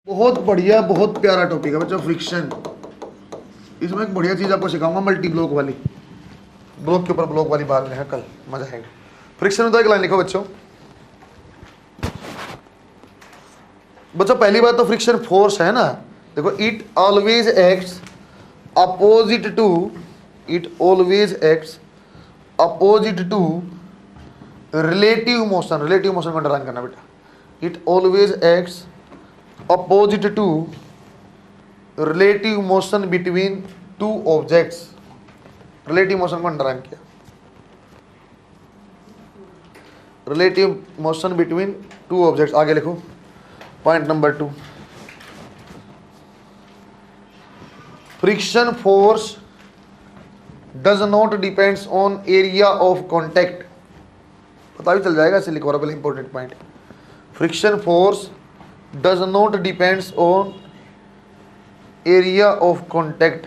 बहुत बढ़िया, बहुत प्यारा टॉपिक है बच्चों, फ्रिक्शन। इसमें एक बढ़िया चीज आपको सिखाऊंगा, मल्टी ब्लॉक वाली, ब्लॉक के ऊपर ब्लॉक वाली बात है, कल मजा आएगा। फ्रिक्शन में तो एक लाइन लिखो बच्चों। बच्चों पहली बात तो फ्रिक्शन फोर्स है ना, देखो, it always acts opposite to, it always acts opposite to relative motion. Relative motion को अंडरलाइन करना बेटा, it always acts opposite to relative motion between two objects. Relative motion को अंडरलाइन किया, relative motion between two objects. आगे लिखो point number 2, friction force does not depends on area of contact. पता भी चल जाएगा, ऐसे लिखो, पहले important point. Friction force does not depends on area of contact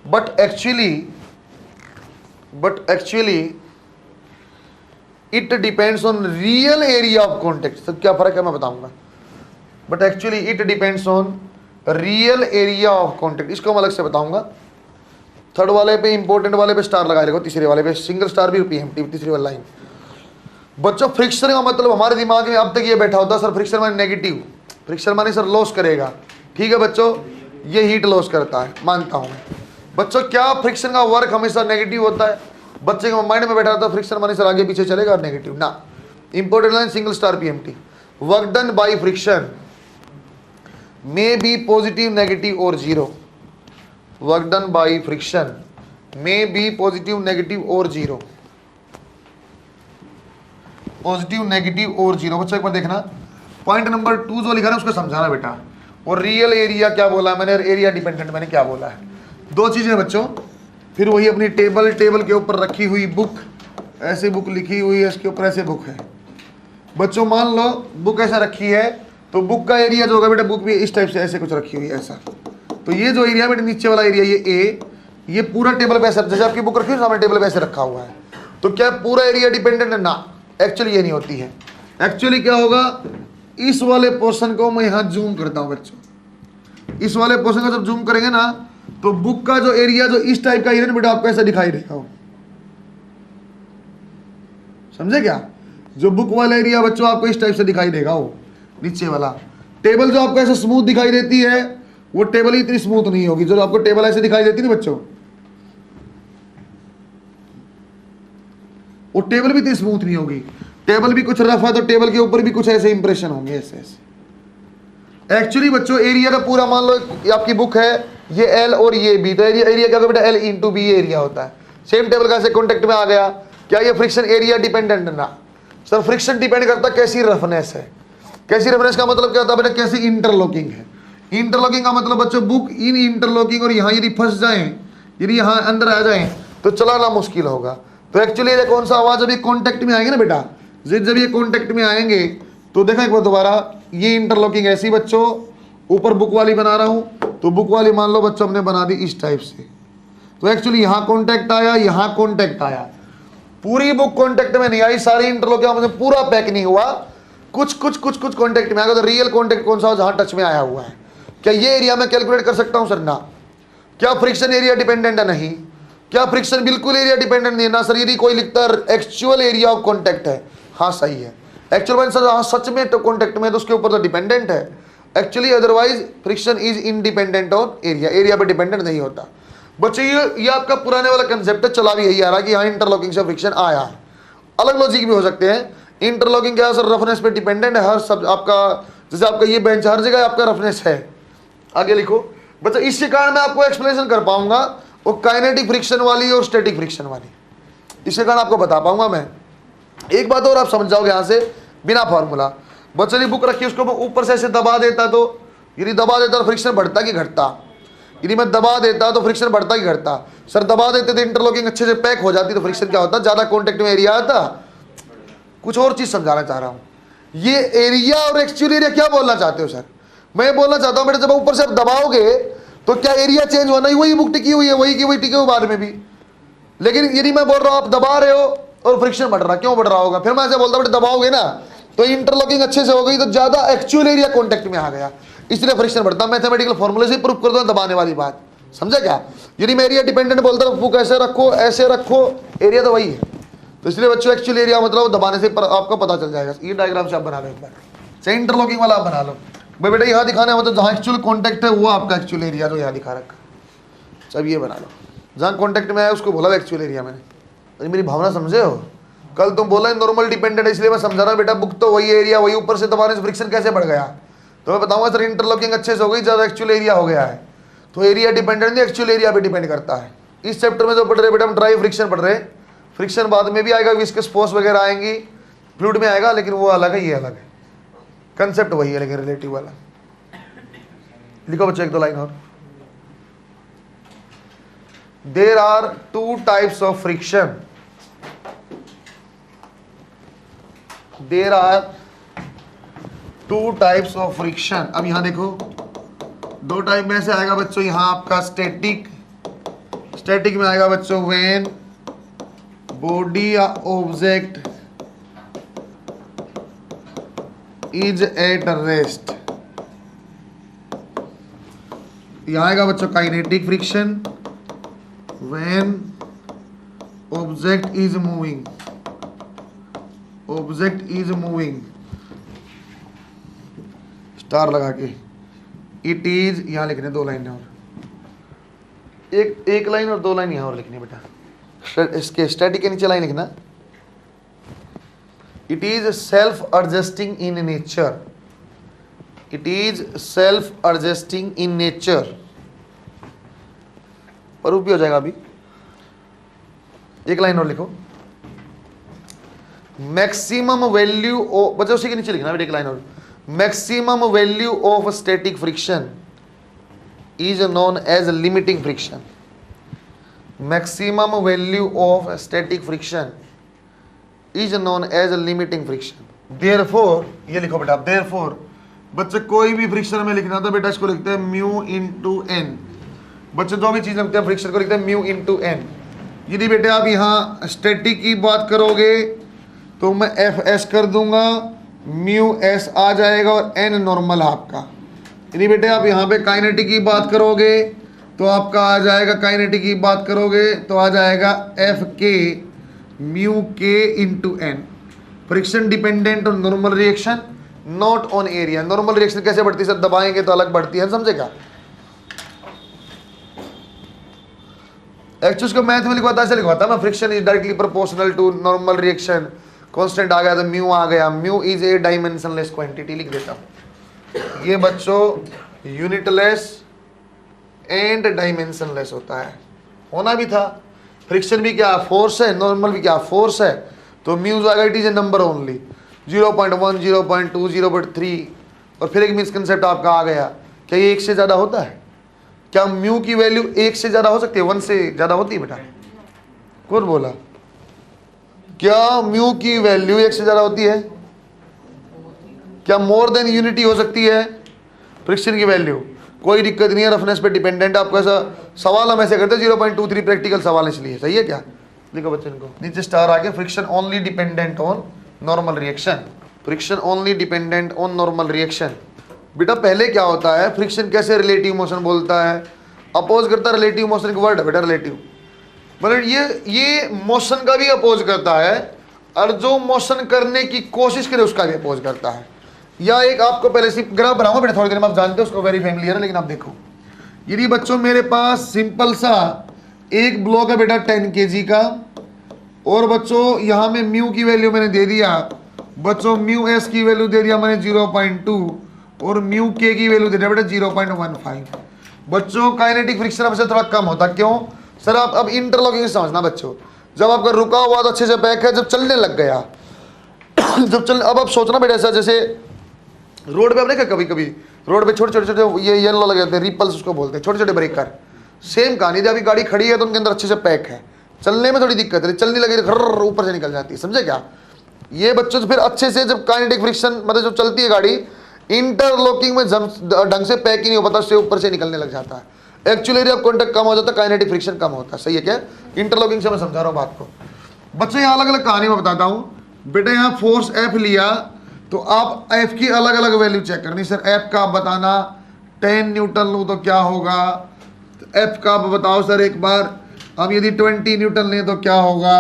but actually it depends on real area of contact। सब क्या फर्क है मैं बताऊंगा, but actually it depends on real area of contact। इसको मैं अलग से बताऊंगा। थर्ड वाले पे, इंपॉर्टेंट वाले पे स्टार लगा लेगा, तीसरे वाले पे सिंगल स्टार भी पीएमटी, तीसरी वाली लाइन। बच्चों फ्रिक्शन का मतलब हमारे दिमाग में अब तक ये बैठा होता सर फ्रिक्शन माने नेगेटिव, फ्रिक्शन माने सर लॉस करेगा। ठीक है बच्चों, ये हीट लॉस करता है, मानता हूं मैं। बच्चों क्या फ्रिक्शन का वर्क हमेशा नेगेटिव होता है? बच्चे के माइंड में बैठा होता है फ्रिक्शन माने सर आगे पीछे चलेगा और नेगेटिव ना। Important line single star PMT, work done by friction may be positive, negative और zero. Work done by friction may be positive, negative और जीरो। पॉजिटिव, नेगेटिव और जीरो। बच्चों एक बार देखना, पॉइंट नंबर 2 जो लिखा है उसको समझाना बेटा। और रियल एरिया क्या बोला है मैंने, एरिया डिपेंडेंट मैंने क्या बोला है। दो चीजें बच्चों, फिर वही अपनी टेबल के ऊपर रखी हुई बुक, ऐसे बुक लिखी हुई है, इसके ऊपर ऐसे बुक है। बच्चों मान लो बुक ऐसा रखी है, तो बुक का एरिया जो होगा बेटा, बुक भी इस टाइप से ऐसे कुछ रखी हुई है ऐसा। तो ये जो एरिया बेटा नीचे वाला एरिया, ये ए, ये पूरा टेबल पे ऐसा, जैसे आपकी बुक रखी है सामने टेबल पे ऐसे रखा हुआ है, तो क्या पूरा एरिया डिपेंडेंट है? ना, एक्चुअली ये नहीं होती है। एक्चुअली क्या होगा, इस वाले पोर्शन को मैं यहां जूम करता हूं बच्चों, इस वाले पोर्शन को जब जूम करेंगे ना, तो बुक का जो एरिया जो इस टाइप का एरिया बेटा आपको ऐसा दिखाई देगा वो। समझे क्या? जो बुक वाला एरिया बच्चों आपको इस टाइप से दिखाई देगा वो नीचे वाला। टेबल जो आपको ऐसे स्मूथ दिखाई देती है, वो टेबल ही इतनी स्मूथ नहीं होगी। जो आपको टेबल ऐसे दिखाई देती है ना बच्चों, वो टेबल भी इतनी स्मूथ नहीं होगी। टेबल भी कुछ रफ है तो टेबल के ऊपर भी कुछ ऐसे इंप्रेशन होंगे ऐसे ऐसे। एक्चुअली बच्चों एरिया का पूरा मान लो ये आपकी बुक है, ये एल और ये बी, तो एरिया क्या होगा बेटा, एल इंटू बी एरिया होता है। सेम टेबल का ऐसे कॉन्टेक्ट में आ गया, क्या ये फ्रिक्शन एरिया डिपेंडेंट? ना सर, फ्रिक्शन डिपेंड करता कैसी रफनेस है। कैसी रफनेस का मतलब क्या होता है बेटा, कैसी इंटरलॉकिंग है। इंटरलॉकिंग का मतलब बच्चों बुक इन इंटरलॉकिंग और यहाँ यदि फंस जाए, यदि यहाँ अंदर आ जाए तो चलाना मुश्किल होगा। तो एक्चुअली ये कौन सा आवाज अभी कॉन्टेक्ट में आएंगे ना बेटा, जब ये कॉन्टेक्ट में आएंगे तो देखा एक बार दोबारा, ये इंटरलॉकिंग ऐसी बच्चों, ऊपर बुक वाली बना रहा हूं, तो बुक वाली मान लो बच्चों हमने बना दी इस टाइप से। तो एक्चुअली यहां कॉन्टेक्ट आया, यहां कॉन्टेक्ट आया, पूरी बुक कॉन्टेक्ट में नहीं आई, सारी इंटरलॉकिंग में पूरा पैक नहीं हुआ, कुछ कॉन्टेक्ट में आ गया। तो रियल कॉन्टेक्ट कौन सा हो, जहां टच में आया हुआ है। क्या ये एरिया में कैलकुलेट कर सकता हूं सर? ना। क्या फ्रिक्शन एरिया डिपेंडेंट है? नहीं। क्या फ्रिक्शन बिल्कुल एरिया डिपेंडेंट नहीं है? ना सर। यदि कोई लिखता है एक्चुअल एरिया ऑफ कॉन्टैक्ट है, हाँ सही है। एक्चुअल सर हाँ सच में तो कॉन्टैक्ट में तो उसके ऊपर तो डिपेंडेंट है actually, otherwise friction is independent on area, area पे डिपेंडेंट नहीं होता। बच्चे ये आपका पुराने वाला कंसेप्ट है, चला भी यही आ रहा है कि यहाँ इंटरलॉकिंग से फ्रिक्शन आया है। अलग लॉजिक भी हो सकते हैं। इंटरलॉकिंग क्या है सर, रफनेस पे डिपेंडेंट है हर सब आपका, जैसे आपका ये बेंच हर जगह आपका रफनेस है। आगे लिखो बच्चा, इसके कारण मैं आपको एक्सप्लेनेशन कर पाऊंगा वो काइनेटिक फ्रिक्शन वाली और स्टैटिक फ्रिक्शन वाली, इसके कारण आपको बता पाऊंगा मैं। एक बात और आप समझ जाओगे यहां से बिना फॉर्मूला। बच्चे ने बुक रखी, उसको ऊपर से ऐसे दबा देता, तो यदि दबा देता तो फ्रिक्शन बढ़ता कि घटता? यदि मैं दबा देता तो फ्रिक्शन बढ़ता कि घटता? सर दबा देते तो इंटरलॉकिंग अच्छे से पैक हो जाती, तो फ्रिक्शन क्या होता, ज्यादा कॉन्टेक्ट में एरिया आता। कुछ और चीज समझाना चाह रहा हूं। ये एरिया और एक्चुअल एरिया क्या बोलना चाहते हो सर? मैं बोलना चाहता हूं बेटा, जब ऊपर से आप दबाओगे तो क्या एरिया चेंज होना ही, वही बुक टिकी हुई है, वही की वही टिके हुए बाद में भी। लेकिन यदि मैं बोल रहा हूं आप दबा रहे हो और फ्रिक्शन बढ़ रहा, क्यों बढ़ रहा होगा? फिर मैं ऐसे बोलता हूं दबाओगे ना तो इंटरलॉकिंग अच्छे से हो गई तो ज्यादा एक्चुअल एरिया कॉन्टेक्ट में आ गया, इसलिए फ्रिक्शन बढ़ता। मैथमेटिकल फॉर्मूले से प्रूफ कर दो दबाने वाली बात, समझा क्या? यदि मैं एरिया डिपेंडेंट बोलता हूँ बुक ऐसे रखो ऐसे रखो, एरिया तो वही है। तो इसलिए बच्चों एक्चुअल एरिया मतलब दबाने से आपको पता चल जाएगा। ये डायग्राम से आप बना लो एक बार, चाहे इंटरलॉकिंग वाला आप बना लो भाई बेटा, यहाँ दिखाना है मतलब जहाँ एक्चुअल कॉन्टेक्ट है वो आपका एक्चुअल एरिया जो यहाँ दिखा रखा। सब ये बना लो, जहाँ कॉन्टेक्ट में है उसको बोला एक्चुअल एरिया मैंने। तो मेरी भावना समझे हो? कल तुम बोला नॉर्मल डिपेंडेंट, इसलिए मैं समझा रहा हूँ बेटा बुक तो वही एरिया, वही ऊपर से दबाने से फ्रिक्शन कैसे बढ़ गया। तो मैं बताऊंगा सर इंटरलॉकिंग अच्छे से हो गई, ज़्यादा एक्चुअल एरिया हो गया है। तो एरिया डिपेंडेंट नहीं, एक्चुअल एरिया पे डिपेंड करता है। इस चैप्टर में जो पढ़ रहे बेटा हम ड्राई फ्रिक्शन पढ़ रहे, फ्रिक्शन बाद में भी आएगा, विस्कस फोर्स वगैरह आएंगी, फ्लूइड में आएगा, लेकिन वो अलग है ये अलग है, कंसेप्ट वही है लेकिन रिलेटिव वाला। लिखो बच्चों एक दो लाइन और। There are two types of friction, there are two types of friction. अब यहां देखो दो टाइप में से आएगा बच्चों, यहां आपका स्टैटिक, स्टैटिक में आएगा बच्चों व्हेन बॉडी या ऑब्जेक्ट इज एट रेस्ट। यहां आएगा बच्चों kinetic friction when object is moving, object is moving, star लगा के, इट इज, यहां लिखने दो लाइन और, एक लाइन और दो लाइन यहां और लिखनी बेटा, इसके स्टैटिक के नीचे लाइन लिखना। It is self adjusting in nature, it is self adjusting in nature, proof भी हो जाएगा अभी। एक लाइन और लिखो, मैक्सिमम वैल्यू बच्चों उसी के नीचे लिखना बेटा, एक लाइन और, maximum value of static friction is known as limiting friction, maximum value of static friction is known as limiting friction. Therefore, ये लिखो बेटा, देयरफॉर बच्चे कोई भी फ्रिक्शन में लिखना तो बेटा इसको लिखते हैं म्यू इंटू एन। बच्चे जो भी चीज लिखते हैं फ्रिक्शन को लिखते हैं म्यू इंटू एन। यदि बेटे आप यहाँ स्टैटिक की बात करोगे तो मैं एफ एस कर दूंगा, म्यू एस आ जाएगा और एन नॉर्मल आपका। यदि बेटे आप यहाँ पे काइनेटिक की बात करोगे तो आपका आ जाएगा, काइनेटिक की बात करोगे तो आ जाएगा एफ के म्यू के into N. Friction dependent on normal reaction not on area. Normal reaction कैसे बढ़ती है सर? दबाएंगे तो अलग बढ़ती है, समझेगा? एक्चुअली इसको मैथ में लिखवाता ऐसे लिखवाता मैं, friction is directly proportional to normal reaction, constant आ गया तो म्यू आ गया, mu is a dimensionless quantity लिख देता हूं। ये बच्चों यूनिटलेस एंड डायमेंशनलेस होता है, होना भी था। फ्रिक्शन भी क्या फोर्स है, नॉर्मल भी क्या फोर्स है, तो म्यू आ गया it is a number only, 0.1 0.2 0.3। और फिर एक मिसकंसेप्ट आपका आ गया, क्या ये एक से ज्यादा होता है? क्या म्यू की वैल्यू एक से ज्यादा हो सकती है? 1 से ज्यादा होती है बेटा? कौन बोला? क्या म्यू की वैल्यू एक से ज्यादा होती है? क्या मोर देन यूनिटी हो सकती है फ्रिक्शन की वैल्यू? कोई दिक्कत नहीं है, रफनेस पे डिपेंडेंट। आपको ऐसा सवाल हम ऐसे करते हैं 0.23 प्रैक्टिकल सवाल इसलिए, सही है क्या? लिखो बच्चों को नीचे स्टार आके, friction only dependent on normal reaction, friction only dependent on normal reaction. बेटा पहले क्या होता है, फ्रिक्शन कैसे रिलेटिव मोशन बोलता है, अपोज करता है रिलेटिव मोशन का वर्ड है बेटा रिलेटिव, मतलब ये मोशन का भी अपोज करता है और जो मोशन करने की कोशिश करे उसका भी अपोज करता है। या एक आपको पहले से ग्राफ बनाऊंगा बेटा थोड़ी देर में, आप जानते हो उसको, वेरी फैमिलियर है, लेकिन आप देखो यदि बच्चों मेरे पास सिंपल सा एक ब्लॉक है बेटा 10 kg का, और बच्चों यहाँ में म्यू की वैल्यू मैंने दे दिया बच्चों, म्यू एस की वैल्यू दे दिया मैंने 0.2 और म्यू के की वैल्यू दे दिया बेटा 0.15। बच्चों काइनेटिक फ्रिक्शन अब से थोड़ा कम होता, क्यों सर? आप अब इंटरलॉकिंग समझना बच्चों, जब आपका रुका हुआ तो अच्छे से पैक है, जब चलने लग गया जब चल, अब आप सोचना बेटा ऐसा जैसे रोड पे, आपने क्या कभी कभी रोड पे छोटे छोटे छोटे ये येलो लगे होते हैं, रिपल्स उसको बोलते हैं, छोटे छोटे ब्रेकर। सेम कहानी, जब अभी गाड़ी खड़ी है तो उनके अंदर अच्छे से पैक है, चलने में थोड़ी दिक्कत है, चलने लगी तो ऊपर से निकल जाती है, समझे क्या? ये बच्चों से फिर अच्छे से जब काइनेटिक फ्रिक्शन मतलब जब चलती है गाड़ी, इंटरलॉकिंग में ढंग से पैक ही नहीं हो पाता, उससे ऊपर से निकलने लग जाता है। एक्चुअली एरिया ऑफ कॉन्टैक्ट कम हो जाता है, काइनेटिक फ्रिक्शन कम होता है, सही है क्या? इंटरलॉकिंग से मैं समझा रहा हूँ बात को। बच्चों यहाँ अलग अलग कहानी में बताता हूँ बेटा। यहाँ फोर्स एफ लिया तो आप एफ की अलग अलग वैल्यू चेक करनी। सर एफ का आप बताना 10 न्यूटन लूँ तो क्या होगा, एफ का आप बताओ सर एक बार, हम यदि 20 न्यूटन लें तो क्या होगा,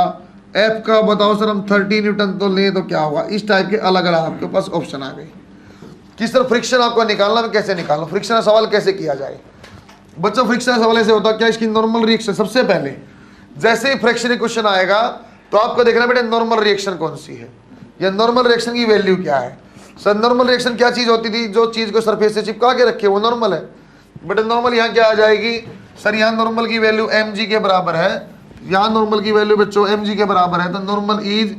एफ का बताओ सर हम 30 न्यूटन तो लें तो क्या होगा। इस टाइप के अलग अलग आपके पास ऑप्शन आ गए कि सर फ्रिक्शन आपको निकालना, मैं कैसे निकालूं, फ्रिक्शन का सवाल कैसे किया जाए। बच्चों फ्रिक्शन का सवाल ऐसे होता है, क्या इसकी नॉर्मल रिएक्शन, सबसे पहले जैसे ही फ्रिक्शन क्वेश्चन आएगा तो आपको देखना बेटा नॉर्मल रिएक्शन कौन सी है, या नॉर्मल रिएक्शन की वैल्यू क्या है। सर नॉर्मल रिएक्शन क्या चीज होती थी, जो चीज को सरफेस से चिपका के रखे वो नॉर्मल है। बट नॉर्मल यहाँ क्या आ जाएगी, सर यहाँ नॉर्मल की वैल्यू mg के बराबर है, यहाँ नॉर्मल की वैल्यू बच्चों mg के बराबर है, तो नॉर्मल इज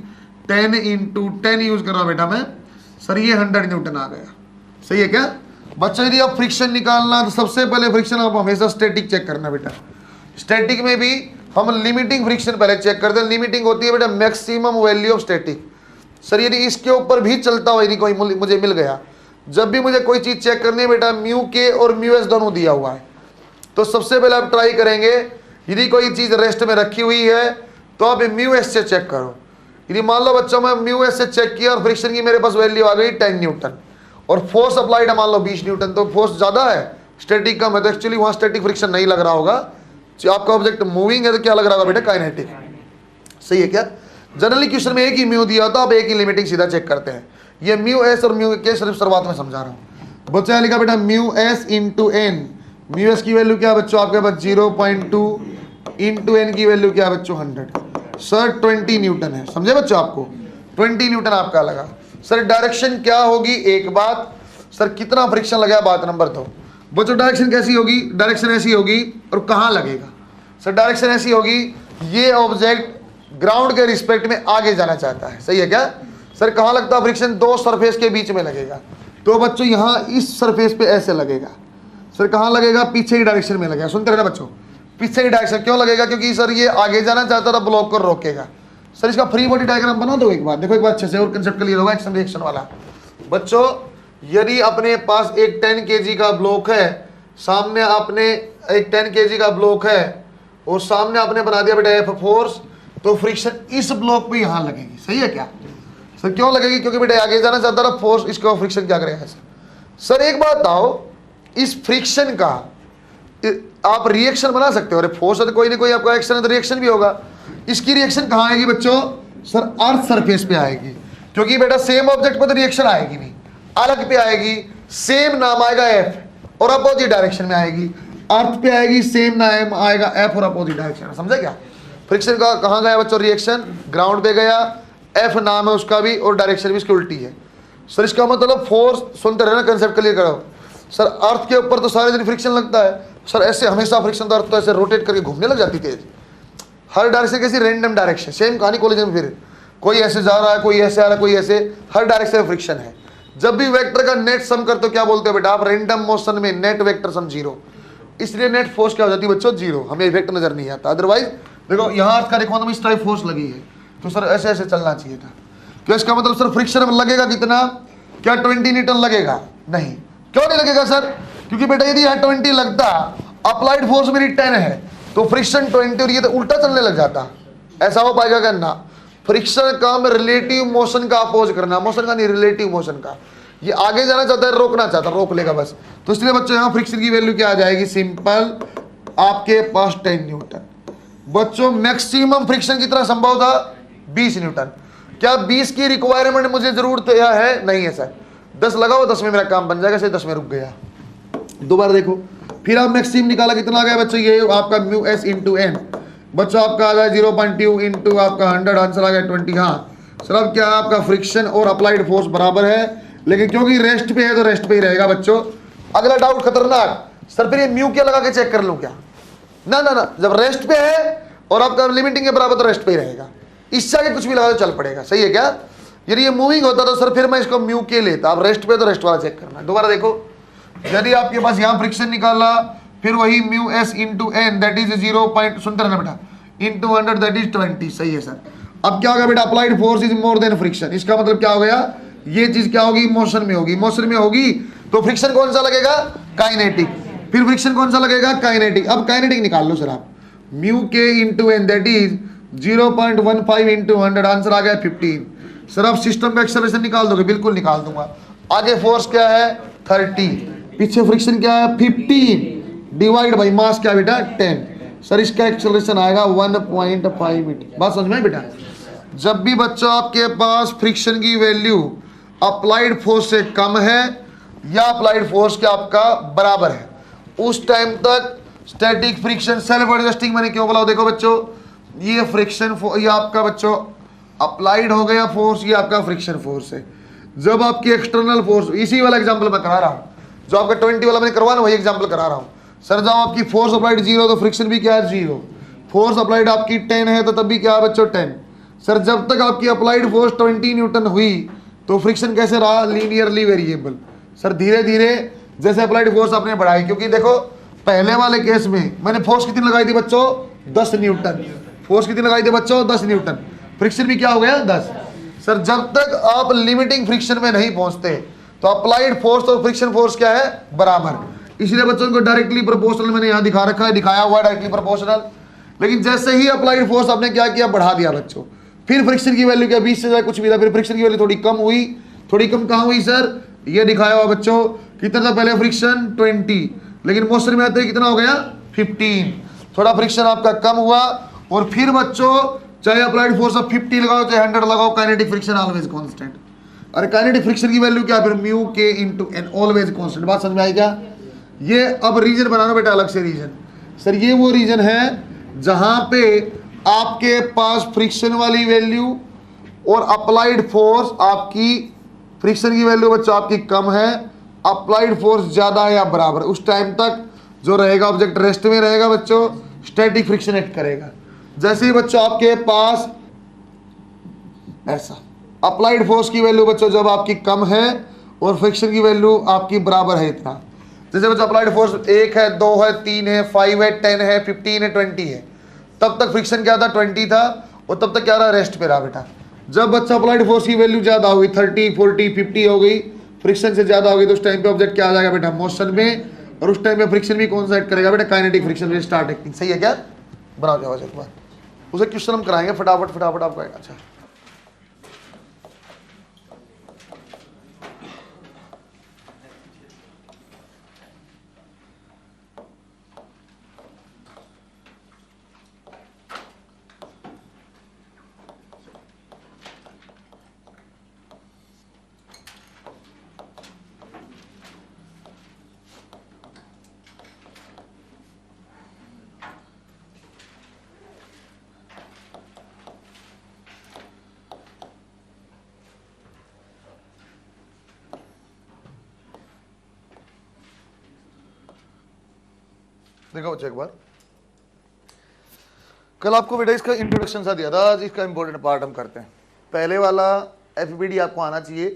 10 × 10 यूज कर रहा बेटा मैं, सर ये 100 न्यूटन आ गया। सही है क्या बच्चों। यदि आप फ्रिक्शन निकालना तो सबसे पहले फ्रिक्शन आप हमेशा स्टैटिक चेक करना बेटा। स्टैटिक में भी हम लिमिटिंग फ्रिक्शन पहले चेक करते हैं। लिमिटिंग होती है बेटा maximum value of static. Sir यदि इसके ऊपर भी चलता हो, यदि कोई मुझे मिल गया, जब भी मुझे कोई चीज चेक करनी है बेटा, म्यू के और म्यू एस दोनों दिया हुआ है, तो सबसे पहले आप ट्राई करेंगे यदि कोई चीज रेस्ट में रखी हुई है तो आप म्यू एस से चेक करो। यदि मान लो बच्चों मैं म्यू एस से चेक किया और फ्रिक्शन की मेरे पास वैल्यू आ गई 10 न्यूटन और फोर्स अप्लाइड मान लो 20 न्यूटन, तो फोर्स ज्यादा है स्टैटिक कम है, तो एक्चुअली वहां स्टैटिक फ्रिक्शन नहीं लग रहा होगा। आपका ऑब्जेक्ट मूविंग है तो क्या लग रहा होगा बेटा, काइनेटिक। सही है क्या। जनरली क्वेश्चन में एक ही म्यू दिया होता, आप एक ही लिमिटिंग सीधा चेक करते हैं। ये म्यू एस और म्यू के सिर्फ शुरुआत में समझा रहा हूँ। बच्चा लिखा बेटा mu S into N, mu S की वैल्यू क्या बच्चों आपके पास 0.2 इंटू एन की वैल्यू क्या बच्चों 100। सर 20 न्यूटन है, समझे बच्चों, आपको 20 न्यूटन आपका लगा। सर डायरेक्शन क्या होगी, एक बात, सर कितना फ्रिक्शन लगा बात नंबर 2। बच्चों डायरेक्शन कैसी होगी, डायरेक्शन ऐसी होगी और कहाँ लगेगा। सर डायरेक्शन ऐसी होगी, ये ऑब्जेक्ट ग्राउंड के रिस्पेक्ट में आगे जाना चाहता है। सही है क्या। सर कहाँ लगता है फ्रिक्शन, दो सरफेस के बीच में लगेगा, तो बच्चों यहाँ इस सरफेस पे ऐसे लगेगा। सर कहाँ लगेगा, पीछे की डायरेक्शन में लगेगा। सुनते रहना बच्चों, पीछे की डायरेक्शन क्यों लगेगा, क्योंकि सर ये आगे जाना चाहता था, ब्लॉक कर रोकेगा। सर इसका फ्री बॉडी डायग्राम बना दो एक बार, देखो एक बार अच्छे से, और कंसेप्ट क्लियर होगा एक्शन रिएक्शन वाला। बच्चों यदि अपने पास एक 10 kg का ब्लॉक है, सामने आपने एक 10 kg का ब्लॉक है और सामने आपने बना दिया बेटा एफ फोर्स, तो फ्रिक्शन इस ब्लॉक पे यहां लगेगी। सही है क्या। सर क्यों लगेगी, क्योंकि बेटा आगे जाना चाहता था, फोर्स इसका फ्रिक्शन क्या करेगा। सर एक बात आओ, इस फ्रिक्शन का आप रिएक्शन बना सकते हो। अरे फोर्स है तो कोई ना कोई आपका एक्शन है तो रिएक्शन भी होगा। इसकी रिएक्शन कहाँ आएगी बच्चों, सर अर्थ सरफेस पे आएगी, क्योंकि बेटा सेम ऑब्जेक्ट पे तो रिएक्शन आएगी नहीं, अलग पे आएगी, सेम नाम आएगा एफ और अपोजिट डायरेक्शन में आएगी। अर्थ पे आएगी, सेम नाम आएगा एफ और अपोजिट डायरेक्शन। समझे क्या। फ्रिक्शन का कहाँ गया बच्चों, रिएक्शन ग्राउंड पे गया, एफ नाम है उसका भी और डायरेक्शन भी इसकी उल्टी है। सर इसका मतलब फोर्स, सुनते रहना कंसेप्ट क्लियर करो। सर अर्थ के ऊपर तो सारे दिन फ्रिक्शन लगता है, सर ऐसे हमेशा फ्रिक्शन, तो अर्थ तो ऐसे रोटेट करके घूमने लग जाती तेज, हर डायरेक्शन कैसी रैंडम डायरेक्शन, सेम कहानी कॉलेज में, फिर कोई ऐसे जा रहा है, कोई ऐसे आ रहा है, कोई ऐसे, हर डायरेक्शन में फ्रिक्शन है। जब भी वेक्टर का नेट सम करते हो क्या बोलते हो बेटा आप, रैंडम मोशन में नेट वेक्टर सम 0, इसलिए नेट फोर्स क्या हो जाती है बच्चों 0, हमें इफेक्ट नजर नहीं आता। अदरवाइज देखो यहाँ अर्थ का देखो तो इस टाइप फोर्स लगी है, तो सर ऐसे ऐसे चलना चाहिए था। तो इसका मतलब सर फ्रिक्शन लगेगा कितना, क्या 20 न्यूटन लगेगा, नहीं। क्यों नहीं लगेगा सर, क्योंकि बेटा यदि यहाँ 20 लगता, अप्लाइड फोर्स मेरी 10 है, तो फ्रिक्शन 20 और ये तो उल्टा चलने लग जाता। ऐसा हो पाएगा क्या ना। फ्रिक्शन का में रिलेटिव मोशन का अपोज करना, मोशन का नहीं रिलेटिव मोशन का। ये आगे जाना चाहता है, रोकना चाहता है, रोक लेगा बस। तो इसलिए बच्चों यहाँ फ्रिक्शन की वैल्यू क्या आ जाएगी, सिंपल आपके पास 10 न्यूटन। बच्चों मैक्सिमम फ्रिक्शन कितना संभव था, 20 न्यूटन। क्या 20 की रिक्वायरमेंट मुझे जरूरत है, नहीं है सर। 10 लगाओ, 10 में मेरा काम बन जाएगा, से 10 में रुक गया। दोबारा देखो, फिर आप मैक्सिमम निकाला, कितना आ गया बच्चों, ये आपका म्यू एस इंटू एन। बच्चों आपका आ गया 0.2 इंटू आपका 100, आंसर आ गया 20। हाँ सर अब क्या आपका फ्रिक्शन और अप्लाइड फोर्स बराबर है, लेकिन क्योंकि रेस्ट पे है तो रेस्ट पे ही रहेगा बच्चों। अगला डाउट खतरनाक, सर फिर ये म्यू क्या लगा के चेक कर लूं क्या, ना ना ना, जब रेस्ट पे है और आपका लिमिटिंग के बराबर तो रेस्ट पे ही रहेगा, इससे आगे कुछ भी लगा तो चल पड़ेगा। सही है क्या। यदि ये मूविंग होता तो सर फिर मैं इसको म्यू के लेता, अब रेस्ट पे तो रेस्ट वाला चेक करना। दोबारा देखो, यदि आपके पास यहाँ फ्रिक्शन निकाला, फिर वही mu S into N that is 0. सुनते रहना बेटा, इंटू 100 दैट इज 20। सही है सर। अब क्या होगा बेटा, applied force is more than friction. इसका मतलब क्या हो गया, ये चीज क्या होगी, मोशन में होगी। मोशन में होगी तो फ्रिक्शन कौन सा लगेगा, काइनेटिक। फिर फ्रिक्शन कौन सा लगेगा, काइनेटिक। अब काइनेटिक निकाल लो सर आप, म्यू के into N that is 0.15 into 100, answer आ गया 15। सर आप सिस्टम का एक्सेलरेशन निकाल दोगे? बिल्कुल निकाल दूंगा। आगे फोर्स क्या है 30, पीछे फ्रिक्शन क्या है 15 डिवाइड बाई मास क्या बेटा 10। सर इसका एक्सेलरेशन आएगा 1.5 मीटर। बात समझ में बेटा? जब भी बच्चों आपके पास फ्रिक्शन की वैल्यू अप्लाइड फोर्स से कम है या अप्लाइड फोर्स के आपका बराबर है, उस टाइम तक स्टैटिक फ्रिक्शन सेल्फ एडजस्टिंग मैंने क्यों बोला? देखो बच्चों, ये फ्रिक्शन ये आपका बच्चों अप्लाइड हो गया फोर्स, ये आपका फ्रिक्शन फोर्स है। जब आपकी एक्सटर्नल फोर्स, इसी वाला एग्जांपल मैं करा रहा हूं, जो आपका 20 वाला मैंने करवाना वही एग्जांपल करा रहा हूं। सर जब आपकी फोर्स अप्लाइड 0 तो फ्रिक्शन भी क्या है 0। फोर्स अप्लाइड आपकी 10 है तो तब भी क्या है बच्चों 10। सर जब तक आपकी अप्लाइड फोर्स 20 न्यूटन हुई तो फ्रिक्शन कैसे रहा? Linearly variable. सर धीरे धीरे जैसे अप्लाइड फोर्स आपने बढ़ाई, क्योंकि देखो पहले वाले केस में मैंने फोर्स कितनी लगाई थी बच्चों 10 न्यूटन। फोर्स कितनी लगाई थी बच्चों 10 न्यूटन। फ्रिक्शन भी क्या हो गया 10। सर जब तक आप लिमिटिंग फ्रिक्शन में नहीं पहुंचते तो अप्लाइड फोर्स और फ्रिक्शन फोर्स क्या है बराबर। इसलिए बच्चों को डायरेक्टली प्रोपोर्शनल मैंने यहां दिखा रखा है, दिखाया हुआ डायरेक्टली प्रोपोर्शनल। लेकिन जैसे ही अप्लाइड फोर्स आपने क्या किया बढ़ा दिया बच्चों, फिर फ्रिक्शन की वैल्यू क्या 20 से ज्यादा कुछ भी था, फिर फ्रिक्शन की वैल्यू थोड़ी कम हुई। थोड़ी कम कहां हुई सर? ये दिखाया हुआ बच्चों कितना था पहले फ्रिक्शन 20, लेकिन मोशन में आते कितना हो गया 15। थोड़ा फ्रिक्शन आपका कम हुआ और फिर बच्चों चाहे अप्लाइड फोर्स ऑफ 50 लगाओ चाहे 100 लगाओ, काइनेटिक फ्रिक्शन ऑलवेज कांस्टेंट। और काइनेटिक फ्रिक्शन की वैल्यू क्या फिर म्यू के इनटू एन ऑलवेज कांस्टेंट। बात समझ में आई क्या? ये अब रीजन बनाना बेटा अलग से रीजन। सर ये वो रीजन है जहां पे आपके पास फ्रिक्शन वाली वैल्यू और अप्लाइड फोर्स आपकी, फ्रिक्शन की वैल्यू बच्चों आपकी कम है, अप्लाइड फोर्स ज्यादा है या बराबर, उस टाइम तक जो रहेगा ऑब्जेक्ट रेस्ट में रहेगा बच्चों, स्टैटिक फ्रिक्शन एक्ट करेगा। जैसे ही बच्चों आपके पास ऐसा अप्लाइड फोर्स की वैल्यू बच्चों जब आपकी कम है और फ्रिक्शन की वैल्यू आपकी बराबर है इतना, जैसे बच्चों अप्लाइड फोर्स 1 है 2 है 3 है 5 है 10 है 15 है 20 है, तब तक फ्रिक्शन क्या था 20 था और तब तक क्या रहा रेस्ट पे रहा बेटा। जब बच्चा अप्लाइड फोर्स की वैल्यू ज्यादा हो गई 30 40 50 हो गई, फ्रिक्शन से ज्यादा हो गई, तो उस टाइम पे ऑब्जेक्ट क्या आ जाएगा बेटा मोशन में, और उस टाइम पे फ्रिक्शन भी कौन सा एक्ट करेगा बेटा काइनेटिक फ्रिक्शन में स्टार्ट एक्टिंग। सही है क्या? बनाओ जाओ एक बार, उसे क्वेश्चन हम कराएंगे फटाफट फटाफट आपको। अच्छा देखो बच्चे एक बार, कल आपको बेटा इसका इंट्रोडक्शन सा दिया था, आज इसका इंपॉर्टेंट पार्ट हम करते हैं। पहले वाला एफबीडी आपको आना चाहिए,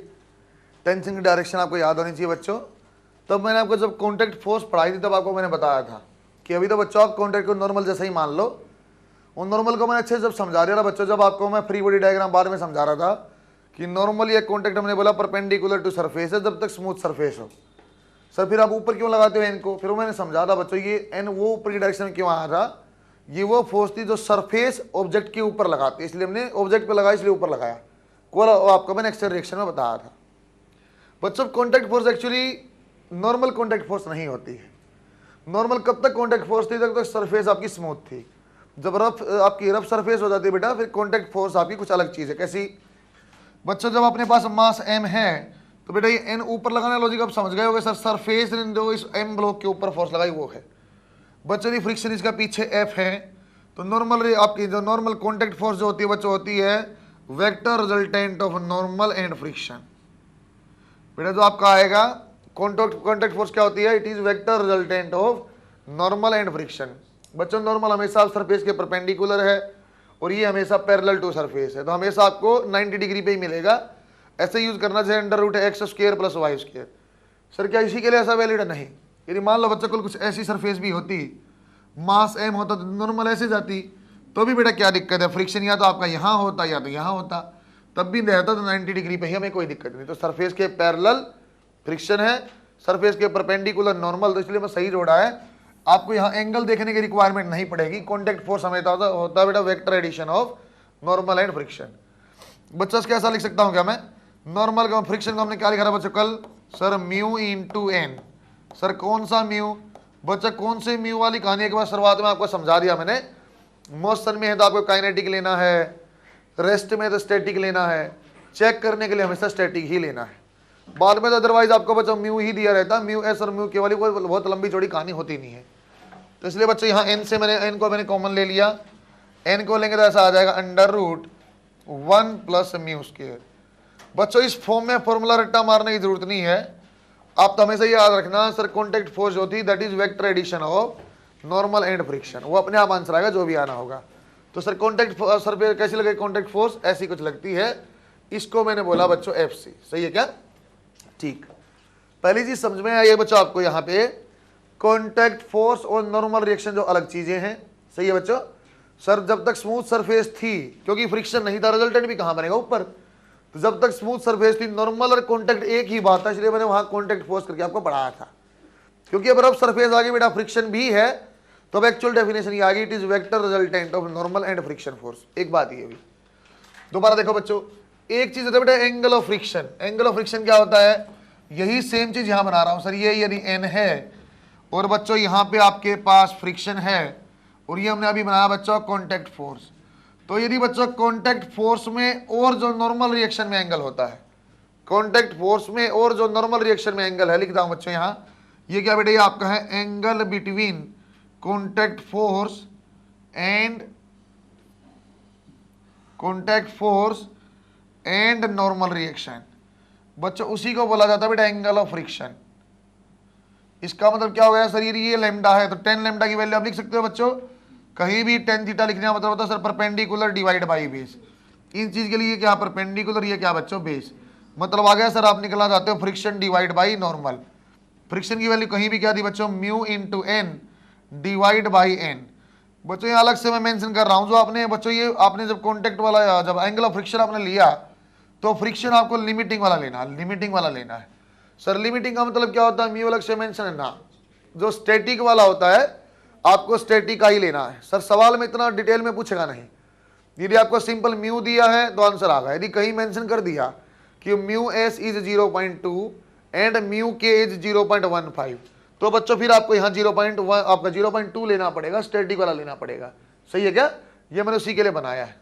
टेंशन की डायरेक्शन आपको याद होनी चाहिए बच्चों। तब मैंने आपको जब कॉन्टैक्ट फोर्स पढ़ाई थी तब आपको मैंने बताया था कि अभी तो बच्चों आप कॉन्टैक्ट को नॉर्मल जैसा ही मान लो। उन नॉर्मल को मैंने अच्छे से जब समझा दिया था बच्चों, जब आपको मैं फ्री बॉडी डायग्राम बार में समझा रहा था कि नॉर्मल ये कॉन्टैक्ट हमने बोला परपेंडिकुलर टू सरफेस है जब तक स्मूथ सरफेस हो। सर फिर आप ऊपर क्यों लगाते हो एन को? फिर वो मैंने समझा था बच्चों, ये एन वो ऊपर की डायरेक्शन में क्यों आया था, ये वो फोर्स थी जो सरफेस ऑब्जेक्ट के ऊपर लगाती है, इसलिए हमने ऑब्जेक्ट पे लगाया, इसलिए ऊपर लगाया। को आपको मैंने एक्सटर्नल डायरेक्शन में बताया था बच्चों। Contact force actually normal contact force नहीं होती है। नॉर्मल कब तक कॉन्टैक्ट फोर्स थी? जब तक सरफेस आपकी स्मूथ थी। जब रफ आपकी रफ सरफेस हो जाती है बेटा, फिर कॉन्टैक्ट फोर्स आपकी कुछ अलग चीज़ है। कैसी बच्चों? जब अपने पास मास एम है तो बेटा ये एन ऊपर लगाना लॉजिक आप समझ गए होगे। सर सरफेस ने जो इस एम ब्लॉक के ऊपर फोर्स लगाई वो है बच्चों, फ्रिक्शन इसका पीछे एफ है। तो नॉर्मल आपकी जो नॉर्मल कॉन्टैक्ट फोर्स जो होती है बच्चों होती है vector resultant of normal and friction. बेटा जो आपका आएगा कॉन्टैक्ट फोर्स क्या होती है? It is vector resultant of normal and friction. बच्चों नॉर्मल हमेशा सरफेस के परपेंडिकुलर है और ये हमेशा पैरेलल टू सरफेस है, तो हमेशा आपको 90 डिग्री पे ही मिलेगा। ऐसे यूज करना चाहिए √x² + y²। सर क्या इसी के लिए ऐसा वैलिड है? नहीं। यदि मान लो बच्चों को कुछ ऐसी सरफेस भी होती, मास m होता तो नॉर्मल ऐसे जाती, तो भी बेटा क्या दिक्कत है? फ्रिक्शन या तो आपका यहाँ होता या तो यहाँ होता, तब भी रहता तो 90 डिग्री पे ही, हमें कोई दिक्कत नहीं। तो सरफेस के पैरेलल फ्रिक्शन है, सरफेस के परपेंडिकुलर नॉर्मल, तो इसलिए मैं सही जोड़ा है। आपको यहाँ एंगल देखने की रिक्वायरमेंट नहीं पड़ेगी। कॉन्टैक्ट फोर्स हमें होता है बेटा vector addition of normal and friction. बच्चों इसका ऐसा लिख सकता हूं क्या मैं, नॉर्मल का फ्रिक्शन को हमने क्या लिखा था बच्चों कल, sir mu into N. Sir कौन सा म्यू बच्चा, कौन से म्यू वाली कहानी के बाद शुरुआत में आपको समझा दिया मैंने। मोशन में है तो आपको काइनेटिक लेना है, रेस्ट में तो स्टैटिक लेना है, चेक करने के लिए हमेशा स्टैटिक ही लेना है। बाद में तो अदरवाइज आपको बच्चों म्यू ही दिया रहता, म्यू एस और म्यू के वाली कोई बहुत लंबी चौड़ी कहानी होती नहीं है। तो इसलिए बच्चों यहाँ एन से एन को मैंने कॉमन ले लिया, एन को लेंगे तो ऐसा आ जाएगा under root 1 plus mu square. बच्चों इस फॉर्म में फॉर्मूला रट्टा मारने की जरूरत नहीं है, आप तो हमेशा याद रखना सर कॉन्टैक्ट फोर्स होती है that is vector addition of normal and friction, वो अपने आप आंसर आएगा जो भी आना होगा। तो सर कॉन्टैक्ट सर पे कैसी लगे कॉन्टैक्ट फोर्स, ऐसी कुछ लगती है, इसको मैंने बोला बच्चों एफ सी। सही है क्या, ठीक। पहली चीज समझ में आई बच्चों आपको यहाँ पे कॉन्टैक्ट फोर्स और नॉर्मल रिएक्शन जो अलग चीजें हैं। सही है बच्चों, सर जब तक स्मूथ सरफेस थी, क्योंकि फ्रिक्शन नहीं था, रिजल्टेंट भी कहां बनेगा ऊपर, तो जब तक स्मूथ सरफेस थी नॉर्मल और कॉन्टैक्ट एक ही बात था, इसलिए मैंने वहां कॉन्टैक्ट फोर्स करके आपको पढ़ाया था। क्योंकि अब सरफेस आगे बेटा फ्रिक्शन भी है, तो अब एक्चुअल डेफिनेशन ये आ गई, it is vector resultant of normal and friction force. एक बात ये भी दोबारा देखो बच्चों, एक चीज होता है बेटा angle of friction. Angle of friction क्या होता है, यही सेम चीज यहां बना रहा हूं सर, ये यदि एन है और बच्चों यहां पे आपके पास फ्रिक्शन है और ये हमने अभी बनाया बच्चों कॉन्टैक्ट फोर्स, तो यदि बच्चों कॉन्टैक्ट फोर्स में और जो नॉर्मल रिएक्शन में एंगल होता है, कॉन्टैक्ट फोर्स में और जो नॉर्मल रिएक्शन में एंगल है, लिखता हूं बच्चों यहां, ये क्या बेटा ये आपका है angle between contact force and normal reaction. बच्चों उसी को बोला जाता है बेटा एंगल ऑफ फ्रिक्शन। इसका मतलब क्या हो गया सर, ये लैम्डा है तो 10 लैम्डा की वैल्यू आप लिख सकते हो बच्चों, कहीं भी tan थीटा लिखने का मतलब होता है sir perpendicular divide by base. इन चीज के लिए क्या परपेंडिकुलर, ये क्या बच्चों बेस, मतलब आ गया सर आप निकलना चाहते हो friction divide by normal. Friction की वैल्यू कहीं भी क्या थी बच्चों, mu into N divide by N. बच्चों ये अलग से मैं मेंशन कर रहा हूं, जो आपने बच्चों ये आपने जब कॉन्टैक्ट वाला जब एंगल ऑफ फ्रिक्शन आपने लिया तो फ्रिक्शन आपको लिमिटिंग वाला लेना है। सर लिमिटिंग का मतलब क्या होता है, म्यू अलग से मेंशन है ना, जो स्टैटिक वाला होता है आपको स्टैटिक का ही लेना है। सर सवाल में इतना डिटेल में पूछेगा नहीं, यदि आपको सिंपल म्यू दिया है तो आंसर आ गया, यदि कहीं मेंशन कर दिया कि mu S is 0.2 and mu के इज 0.15, तो बच्चों फिर आपको यहाँ 0.1 आपका 0.2 लेना पड़ेगा, स्टैटिक वाला लेना पड़ेगा। सही है क्या, ये मैंने उसी के लिए बनाया है।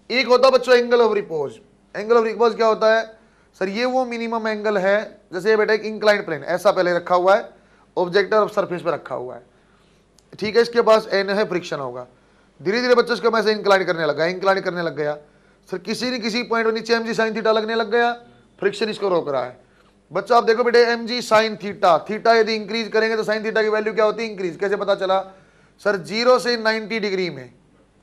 एक होता है बच्चों angle of repose. Angle of repose क्या होता है सर, ये वो मिनिमम एंगल है, जैसे ये बेटा एक इंक्लाइंड प्लेन ऐसा पहले रखा हुआ है, ऑब्जेक्ट और सरफेस पे रखा हुआ है, ठीक है, इसके पास एन है, फ्रिक्शन होगा, धीरे धीरे बच्चों इसको मैं से इंक्लाइन करने लग गया, सर किसी न किसी पॉइंट पर नीचे mg sin थीटा लगने लग गया, फ्रिक्शन इसको रोक रहा है। बच्चों आप देखो बेटे mg sin थीटा, थीटा यदि इंक्रीज करेंगे तो sin थीटा की वैल्यू क्या होती है, इंक्रीज। कैसे पता चला सर, 0 से 90 डिग्री में,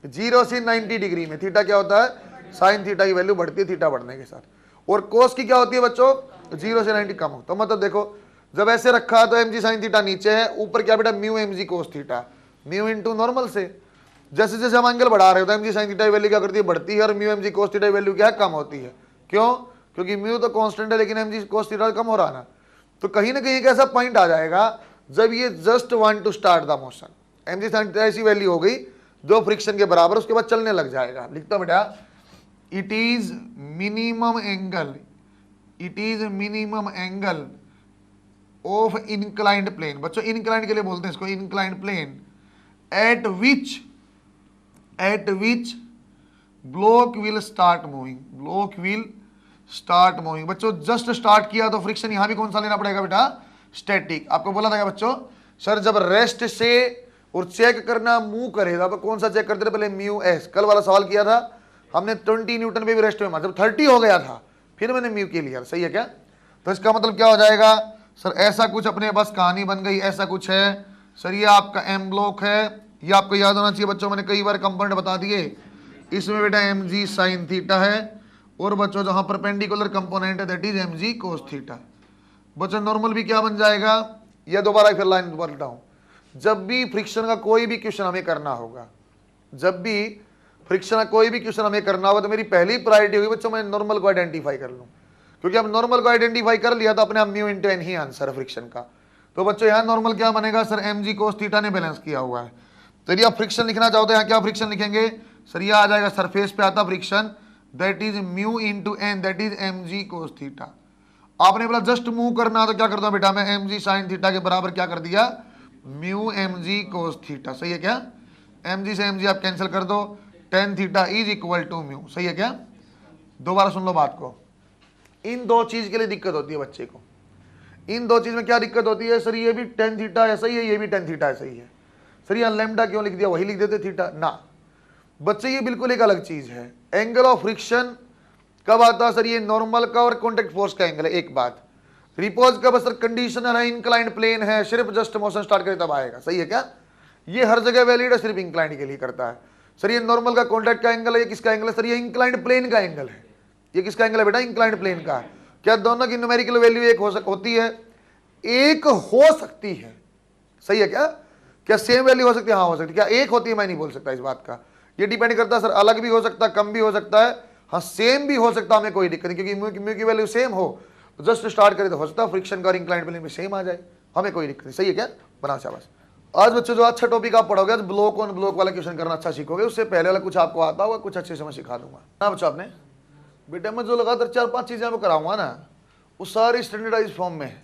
0 से 90 डिग्री में थीटा क्या होता है, sin थीटा की वैल्यू बढ़ती है थीटा बढ़ने के साथ। और कोस की क्या होती है बच्चों, 0 से 90 कम हो। तो मतलब देखो जब ऐसे रखा तो mg sin थीटा नीचे है, ऊपर क्या बेटा mu mg cos theta, mu into normal से। जैसे जैसे हम एंगल बढ़ा रहे हो तो mg sin थीटा की वैल्यू क्या करती है, बढ़ती है, और म्यू mg cos थीटा की वैल्यू क्या है, कम होती है। क्यों, क्योंकि म्यू तो कांस्टेंट है लेकिन mg cos थीटा कम हो रहा ना। तो कहीं ना कहीं एक ऐसा पॉइंट आ जाएगा जब ये just want to start the motion, mg sin theta ऐसी वैल्यू हो गई जो फ्रिक्शन के बराबर, उसके बाद चलने लग जाएगा। लिखता हूं बेटा, it is minimum angle of inclined plane. बच्चों इंक्लाइंड के लिए बोलते हैं इसको inclined plane, at which block will start moving. बच्चों जस्ट स्टार्ट किया तो फ्रिक्शन यहां भी कौन सा लेना पड़ेगा बेटा, स्टैटिक। आपको बोला था बच्चों सर जब रेस्ट से और चेक करना मूव करेगा तो कौन सा चेक करते थे, पहले म्यू एस। कल वाला सवाल किया था हमने 20 न्यूटन पे भी रेस्ट में, जब 30 हो गया था फिर मैंने म्यू के लिया। सही है क्या, तो इसका मतलब क्या हो जाएगा सर, ऐसा कुछ अपने बस कहानी बन गई, ऐसा कुछ है सर, ये आपका एम ब्लॉक है, ये आपको याद होना चाहिए बच्चों, मैंने कई बार कंपोनेंट बता दिए। इसमें बेटा mg sin थीटा है, और बच्चों जहां परपेंडिकुलर कंपोनेंट है that is mg cos theta. बच्चों नॉर्मल भी क्या बन जाएगा, या दोबारा फिर लाइन बोलता हूं, जब भी फ्रिक्शन का कोई भी क्वेश्चन हमें करना होगा, तो मेरी पहली प्रायोरिटी होगी बच्चों मैं नॉर्मल को आइडेंटिफाई कर लूं, क्योंकि अब नॉर्मल को आइडेंटिफाई कर लिया तो अपने आप म्यू इंटू एन ही आंसर फ्रिक्शन का। तो बच्चों यहाँ नॉर्मल क्या बनेगा सर, mg cos थीटा ने बैलेंस किया हुआ है। तो यदि आप फ्रिक्शन लिखना चाहते हैं, यहाँ क्या फ्रिक्शन लिखेंगे सर, ये आ जाएगा सरफेस पे आता friction, that is mu into N, that is M G cos theta. आपने बोला जस्ट मूव करना तो क्या करता हूं बेटा मैं एम जी साइन थीटा के बराबर क्या कर दिया mu M G cos theta. सही है क्या? एम जी से एम जी आप कैंसिल कर दो, tan theta is equal to mu. सही है क्या? दोबारा सुन लो बात को, इन दो चीज के लिए दिक्कत होती है बच्चे को। इन दो चीज में क्या दिक्कत होती है? सर ये भी टेन थीटा ऐसा ही है, ये भी टेन थीटा ऐसा ही है। सर यहाँ लैम्डा क्यों लिख दिया, वही लिख देते थीटा ना। बच्चे ये बिल्कुल एक अलग चीज है। एंगल ऑफ फ्रिक्शन कब आता है? सर ये नॉर्मल का और कॉन्टेक्ट फोर्स का एंगल है। एक बात, रिपोज कब? सर कंडीशनल है, इंक्लाइंड प्लेन है, सिर्फ जस्ट मोशन स्टार्ट करे तब आएगा। सही है क्या? ये हर जगह वैलिड है, सिर्फ इंक्लाइंड के लिए करता है। सर ये नॉर्मल का कॉन्टेक्ट का एंगल है, ये किसका एंगल है? सर ये इंक्लाइंड प्लेन का एंगल है। ये किसका एंगल है बेटा? इंक्लाइंड प्लेन का। क्या दोनों की न्यूमेरिकल वैल्यू एक होती है? एक हो सकती है। सही है क्या? क्या सेम वैल्यू हो सकती है? हाँ हो सकती है। क्या एक होती है? मैं नहीं बोल सकता इस बात का, ये डिपेंड करता है। सर अलग भी हो सकता है, कम भी हो सकता है, हाँ सेम भी हो सकता है, हमें कोई दिक्कत नहीं, क्योंकि म्यू की वैल्यू सेम हो, जस्ट स्टार्ट करें तो हो सकता है फ्रिक्शन का और इंक्लाइंड प्लेन में सेम आ जाए, हमें कोई दिक्कत नहीं। सही है क्या? बना शाबाश। आज बच्चों जो अच्छा टॉपिक आप पढ़ोगे, आज ब्लॉक ऑन ब्लॉक वाला क्वेश्चन करना अच्छा सीखोगे। उससे पहले वाला कुछ आपको आता होगा, कुछ अच्छे से मैं सिखा दूंगा ना बच्चों। आपने बेटा मैं जो लगातार 4-5 चीजें आपको कराऊंगा ना, वो सारी स्टैंडर्डाइज फॉर्म में है।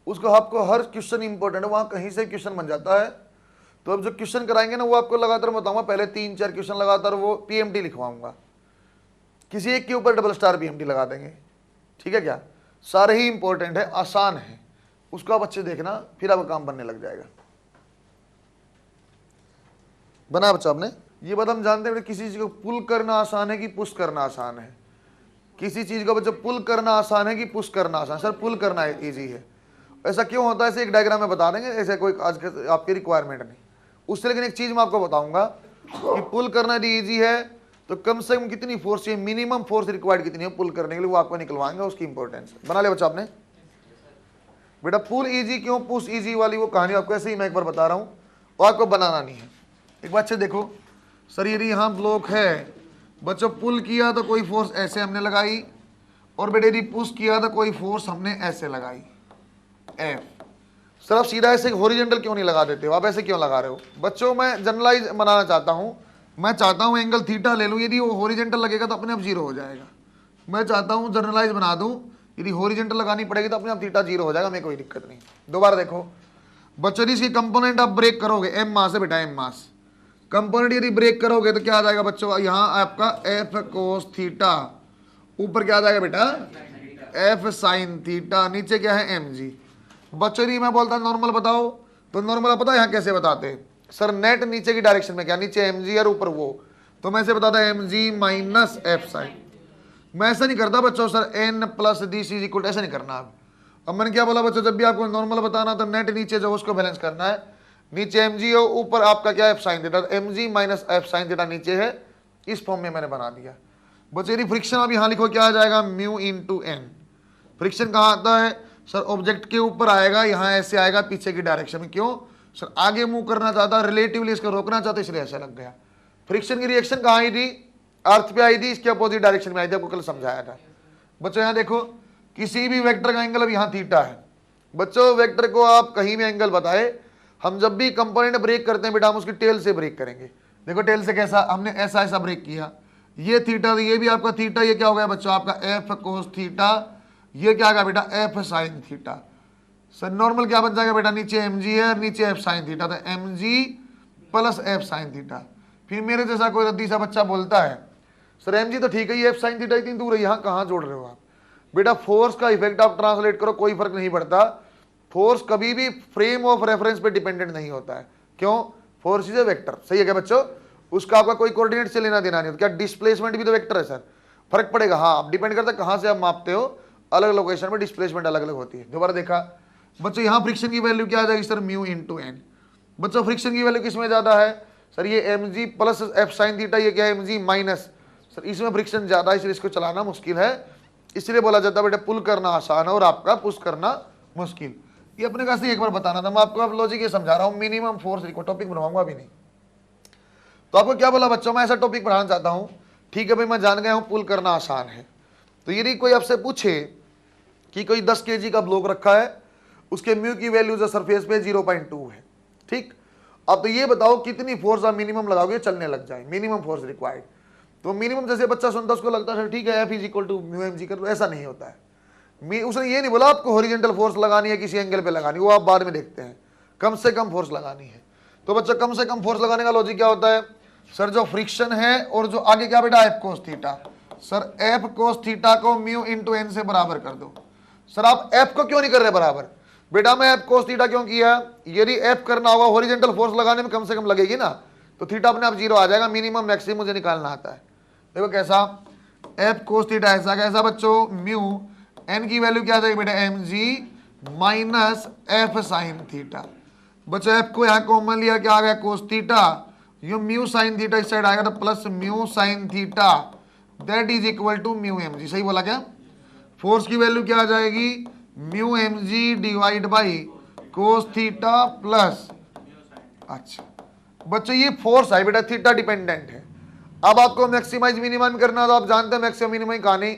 उसको आपको हर क्वेश्चन इंपॉर्टेंट है, वहां कहीं से क्वेश्चन बन जाता है। तो अब जो क्वेश्चन कराएंगे ना वो आपको लगातार बताऊंगा। पहले 3-4 क्वेश्चन लगातार वो पीएमटी लिखवाऊंगा, किसी एक के ऊपर डबल स्टार पीएमटी लगा देंगे। ठीक है क्या? सारे ही इंपॉर्टेंट है, आसान है, उसको आप अच्छे देखना, फिर आपका काम बनने लग जाएगा। बना बच्चा आपने? ये बात हम जानते हैं किसी चीज को पुल करना आसान है कि पुश करना आसान है। किसी चीज को बच्चा पुल करना आसान है कि पुश करना आसान है? सर पुल करना इजी है। ऐसा क्यों होता है? ऐसे एक डायग्राम में बता देंगे, ऐसे कोई आज के आपकी रिक्वायरमेंट नहीं उससे। लेकिन एक चीज मैं आपको बताऊंगा कि पुल करना यदि ईजी है तो कम से कम कितनी फोर्स चाहिए, मिनिमम फोर्स रिक्वायर्ड कितनी है पुल करने के लिए, वो आपको निकलवाएंगे, उसकी इंपॉर्टेंस। बना लिया बच्चा आपने? बेटा पुल इजी क्यों, पुश इजी वाली वो कहानी आपको ऐसे ही मैं एक बार बता रहा हूँ, वो आपको बनाना नहीं है। एक बात अच्छे देखो, सर यदि यहाँ ब्लॉक है बच्चों, पुल किया तो कोई फोर्स ऐसे हमने लगाई, और बेटे यदि पुश किया तो कोई फोर्स हमने ऐसे लगाई एफ। सर आप सीधा ऐसे हॉरिजॉन्टल क्यों नहीं लगा देते हो? आप ऐसे क्यों लगा रहे हो? बच्चों मैं जनरलाइज बनाना चाहता हूँ। मैं चाहता हूँ एंगल थीटा ले लूँ, यदि वो हॉरिजॉन्टल लगेगा तो अपने आप जीरो हो जाएगा। मैं चाहता हूँ जनरलाइज बना दूँ, यदि हॉरिजॉन्टल लगानी पड़ेगी तो अपने आप थीटा जीरो हो जाएगा, हमें कोई दिक्कत नहीं। दोबारा देखो बच्चों, यदि इसकी कंपोनेंट आप ब्रेक करोगे, एम मास है बेटा, एम मास कंपोनेंट यदि ब्रेक करोगे तो क्या आ जाएगा बच्चों? यहाँ आपका एफ कोस थीटा, ऊपर क्या आ जाएगा बेटा? एफ साइन थीटा, नीचे क्या है? M G. बच्चों यदि मैं बोलता नॉर्मल बताओ, तो नॉर्मल पता है यहाँ कैसे बताते हैं? सर नेट नीचे की डायरेक्शन में क्या, नीचे एम जी और ऊपर वो, तो मैं ऐसे बताता M G minus F sine. मैं ऐसा नहीं करता बच्चों, sir N plus D C equal, ऐसा नहीं करना। अब मैंने क्या बोला बच्चों, जब भी आपको नॉर्मल बताना तो नेट नीचे जो उसको बैलेंस करना है, नीचे एम जी हो, ऊपर आपका क्या F sine theta, M G minus F sine theta नीचे है, इस फॉर्म में मैंने बना दिया। बच्चों यदि फ्रिक्शन आप यहाँ लिखो क्या आ जाएगा? Mu into N. फ्रिक्शन कहाँ आता है? सर ऑब्जेक्ट के ऊपर आएगा, यहाँ ऐसे आएगा पीछे की डायरेक्शन में। क्यों? सर आगे मूव करना चाहता, रिलेटिवली इसको रोकना चाहता, इसलिए ऐसा लग गया। फ्रिक्शन की रिएक्शन कहाँ आई थी? अर्थ पे आई थी, इसके अपोजिट डायरेक्शन में आई थी, आपको कल समझाया था। बच्चों यहाँ देखो, किसी भी वेक्टर का एंगल अब यहाँ थीटा है। बच्चों वेक्टर को आप कहीं भी एंगल बताए, हम जब भी कंपोनेंट ब्रेक करते हैं बेटा, हम उसकी टेल से ब्रेक करेंगे। देखो टेल से कैसा, हमने ऐसा ऐसा ब्रेक किया, ये थीटा, ये भी आपका थीटा, ये क्या हो गया बच्चों? आपका एफ कोस थीटा, ये क्या आ बेटा? F sine theta. Sir normal क्या बन जाएगा बेटा? नीचे एम जी है, नीचे एफ साइन थीटा, तो M G plus F sine theta. फिर मेरे जैसा कोई रद्दी सा बच्चा बोलता है, सर एम जी तो ठीक है, ये एफ साइन थीटा इतनी दूर है, यहाँ कहाँ जोड़ रहे हो आप? बेटा फोर्स का इफेक्ट आप ट्रांसलेट करो, कोई फर्क नहीं पड़ता। फोर्स कभी भी फ्रेम ऑफ रेफरेंस पे डिपेंडेंट नहीं होता है। क्यों? Force is a vector. सही है क्या बच्चों? उसका आपका कोई कोऑर्डिनेट से लेना देना नहीं होता। क्या डिस्प्लेसमेंट भी तो वेक्टर है सर? फर्क पड़ेगा, हाँ आप डिपेंड करता है कहाँ से आप मापते हो, अलग लोकेशन में डिस्प्लेसमेंट अलग अलग होती है। दोबारा देखा बच्चों, यहाँ फ्रिक्शन की वैल्यू क्या आ जाएगी सर? Mu into N. बच्चों फ्रिक्शन की वैल्यू किसमें ज्यादा है? सर ये M G plus F sine theta, ये क्या है? M G minus. सर इसमें फ्रिक्शन ज्यादा है, इसलिए इसको चलाना मुश्किल है, इसलिए बोला जाता है बेटा पुल करना आसान है और आपका पुश करना मुश्किल। ये अपने का से एक बार बताना था, मैं आपको अब लॉजिक ये समझा रहा हूँ। मिनिमम फोर्स रिक्वायर्ड टॉपिक बनवाऊंगा अभी नहीं। तो आपको क्या बोला बच्चों, मैं ऐसा टॉपिक पढ़ाना चाहता हूँ। ठीक है भाई, मैं जान गया हूँ पुल करना आसान है। तो यदि कोई आपसे पूछे कि कोई 10 kg का ब्लॉक रखा है, उसके म्यू की वैल्यू जो सरफेस पे 0.2 है, ठीक। अब तो ये बताओ कितनी फोर्स आप मिनिमम लगाओगे चलने लग जाए, मिनिमम फोर्स रिक्वायर्ड। तो मिनिमम जैसे बच्चा सुनता है उसको लगता है ठीक है F is equal to mu M G कर लो, ऐसा नहीं होता है। उसने ये नहीं बोला आपको हॉरिजॉन्टल फोर्स लगानी है किसी एंगल पे लगानी, वो आप बाद में देखते हैं, कम से कम फोर्स लगानी है। तो बच्चा कम से कम फोर्स लगाने का लॉजिक क्या होता है सर, जो फ्रिक्शन है और जो आगे क्या बेटा F cos theta, sir F cos theta को म्यू इंटू एन से बराबर कर दो। सर आप एफ को क्यों नहीं कर रहे बराबर, बेटा मैं एफ कोस थीटा क्यों किया, यदि एफ करना होगा हॉरिजॉन्टल फोर्स लगाने में कम से कम लगेगी ना, तो थीटा अपने आप जीरो आ जाएगा, मिनिमम मैक्सिमम मुझे निकालना आता है। देखो कैसा, एफ कोस थीटा ऐसा कैसा बच्चों, म्यू एन की वैल्यू क्या आ जाएगी बेटा M G minus F sine theta. बच्चों एफ को यहाँ कॉमन लिया, क्या आ गया कोस थीटा, ये म्यू साइन थीटा इस साइड आएगा तो plus mu sine theta that is equal to mu M G. सही बोला क्या, फोर्स की वैल्यू क्या आ जाएगी mu M G divide by cos theta plus, अच्छा बच्चों ये फोर्स है बेटा, थीटा डिपेंडेंट है। अब आपको मैक्सिमाइज मिनिमम करना, तो आप जानते हैं मैक्सिमम मिनिमम कहानी,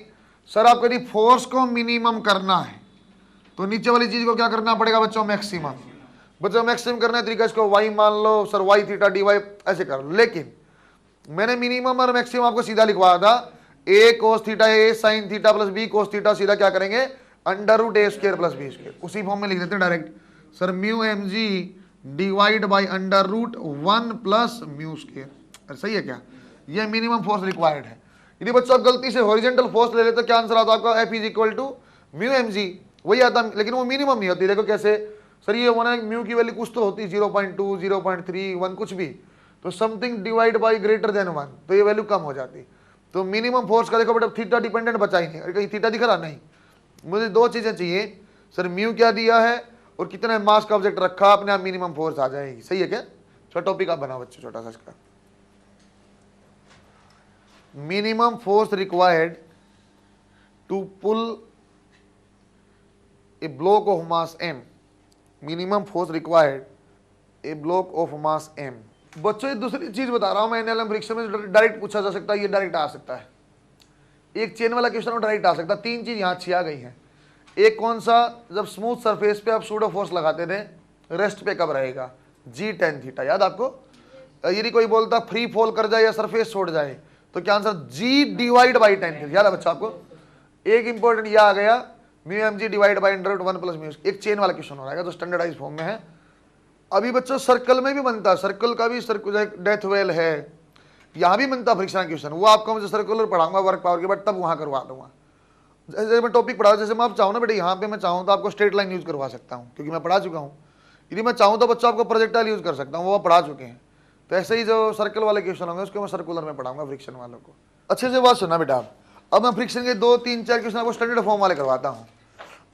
सर आपको यदि फोर्स को मिनिमम करना है तो नीचे वाली चीज को क्या करना पड़ेगा बच्चों, मैक्सिमम। बच्चों मैक्सिमम करने का तरीका इसको y मान लो, sir y theta D Y ऐसे कर लो, लेकिन मैंने मिनिमम और मैक्सिमम आपको सीधा लिखवाया था, a cos theta a sine theta plus b cos theta, सीधा क्या करेंगे under root a square plus b square, उसी फॉर्म में लिख देते हैं direct, sir mu M G divide by under root 1 plus mu square. सही है क्या, ये मिनिमम फोर्स रिक्वायर्ड है। यदि बच्चों गलती से हॉरिजॉन्टल फोर्स ले लेते तो क्या आंसर आता आपका, F is equal to mu M G, वही आता, लेकिन वो मिनिमम नहीं होती। देखो कैसे, सर ये होना म्यू की वैल्यू कुछ तो होती है 0.2 0.3 1 कुछ भी, तो something divide by greater than 1, तो ये वैल्यू कम हो जाती। तो मिनिमम फोर्स का देखो बेटा थीटा डिपेंडेंट बचा ही नहीं, कहीं थीटा दिख रहा नहीं, मुझे दो चीजें चाहिए, सर म्यू क्या दिया है और कितना मास का ऑब्जेक्ट रखा, अपने आप मिनिमम फोर्स आ जाएगी। सही है क्या, छोटा टॉपिक आप बनाओ बच्चे छोटा सा इसका, minimum force required to pull a block of mass m, minimum force required a block of mass m। बच्चों ये दूसरी चीज बता रहा हूं मैं, एनएलएम परीक्षा में डायरेक्ट पूछा जा सकता है, ये डायरेक्ट आ सकता है, एक चेन वाला क्वेश्चन डायरेक्ट आ सकता है। तीन चीज यहाँ अच्छी आ गई है, एक कौन सा, जब स्मूथ सरफेस पे आप सूडो फोर्स लगाते थे, रेस्ट पे कब रहेगा जी टेन थीटा, याद आपको। यदि कोई बोलता फ्री फॉल कर जाए या सरफेस छोड़ जाए तो क्या answer, G divide by tan theta, याद है बच्चा आपको। एक इंपॉर्टेंट यह आ गया mu M G divide by under root 1 plus mu, एक चेन वाला क्वेश्चन हो रहा है तो स्टैंडर्डाइज फॉर्म में है। अभी बच्चों सर्कल में भी बनता है, सर्कल का भी डेथ वेल है, यहाँ भी बनता फ्रिक्शन क्वेश्चन, वो आपको मुझे सर्कुलर पढ़ाऊंगा वर्क पावर के बाद, तब वहाँ करवा दूंगा। जैसे मैं टॉपिक पढ़ा, जैसे मैं आप चाहूँ ना बेटा, यहाँ पे मैं चाहूँ तो आपको स्ट्रेट लाइन यूज करवा सकता हूँ क्योंकि मैं पढ़ा चुका हूँ। यदि मैं चाहूँ तो बच्चों आपको प्रोजेक्टाइल यूज कर सकता हूँ, वो पढ़ा चुके हैं। तो ऐसे ही जो सर्कल वाले क्वेश्चन होंगे उसको मैं सर्कुलर में पढ़ाऊंगा फ्रिक्शन वालों को। अच्छे से बात सुनना बेटा, अब मैं फ्रिक्शन के 2 3 4 क्वेश्चन आपको स्टैंडर्ड फॉर्म वाले करवाता हूँ।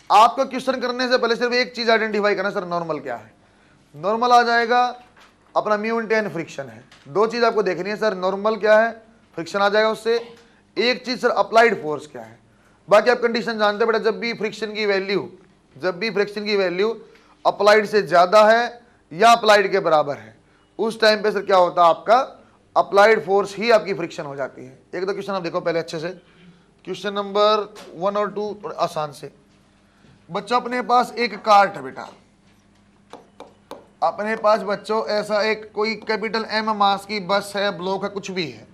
आपको क्वेश्चन करने से पहले सिर्फ एक चीज आइडेंटिफाई करना, सर नॉर्मल क्या है। नॉर्मल आ जाएगा अपना म्यू इंटू एन फ्रिक्शन है, दो चीज आपको देखनी है, सर नॉर्मल क्या है, फ्रिक्शन आ जाएगा उससे, एक चीज सर अप्लाइड फोर्स क्या है। बाकी आप कंडीशन जानते हैं बेटा, जब भी फ्रिक्शन की वैल्यू अप्लाइड से ज्यादा है या अप्लाइड के बराबर है, उस टाइम पे सर क्या होता है, आपका अप्लाइड फोर्स ही आपकी फ्रिक्शन हो जाती है। एक दो क्वेश्चन आप देखो पहले अच्छे से, क्वेश्चन नंबर 1 और 2 थोड़े आसान से। बच्चा अपने पास एक कार्ट है बेटा, अपने पास बच्चों ऐसा एक कोई कैपिटल एम मास की बस है, ब्लॉक है, कुछ भी है।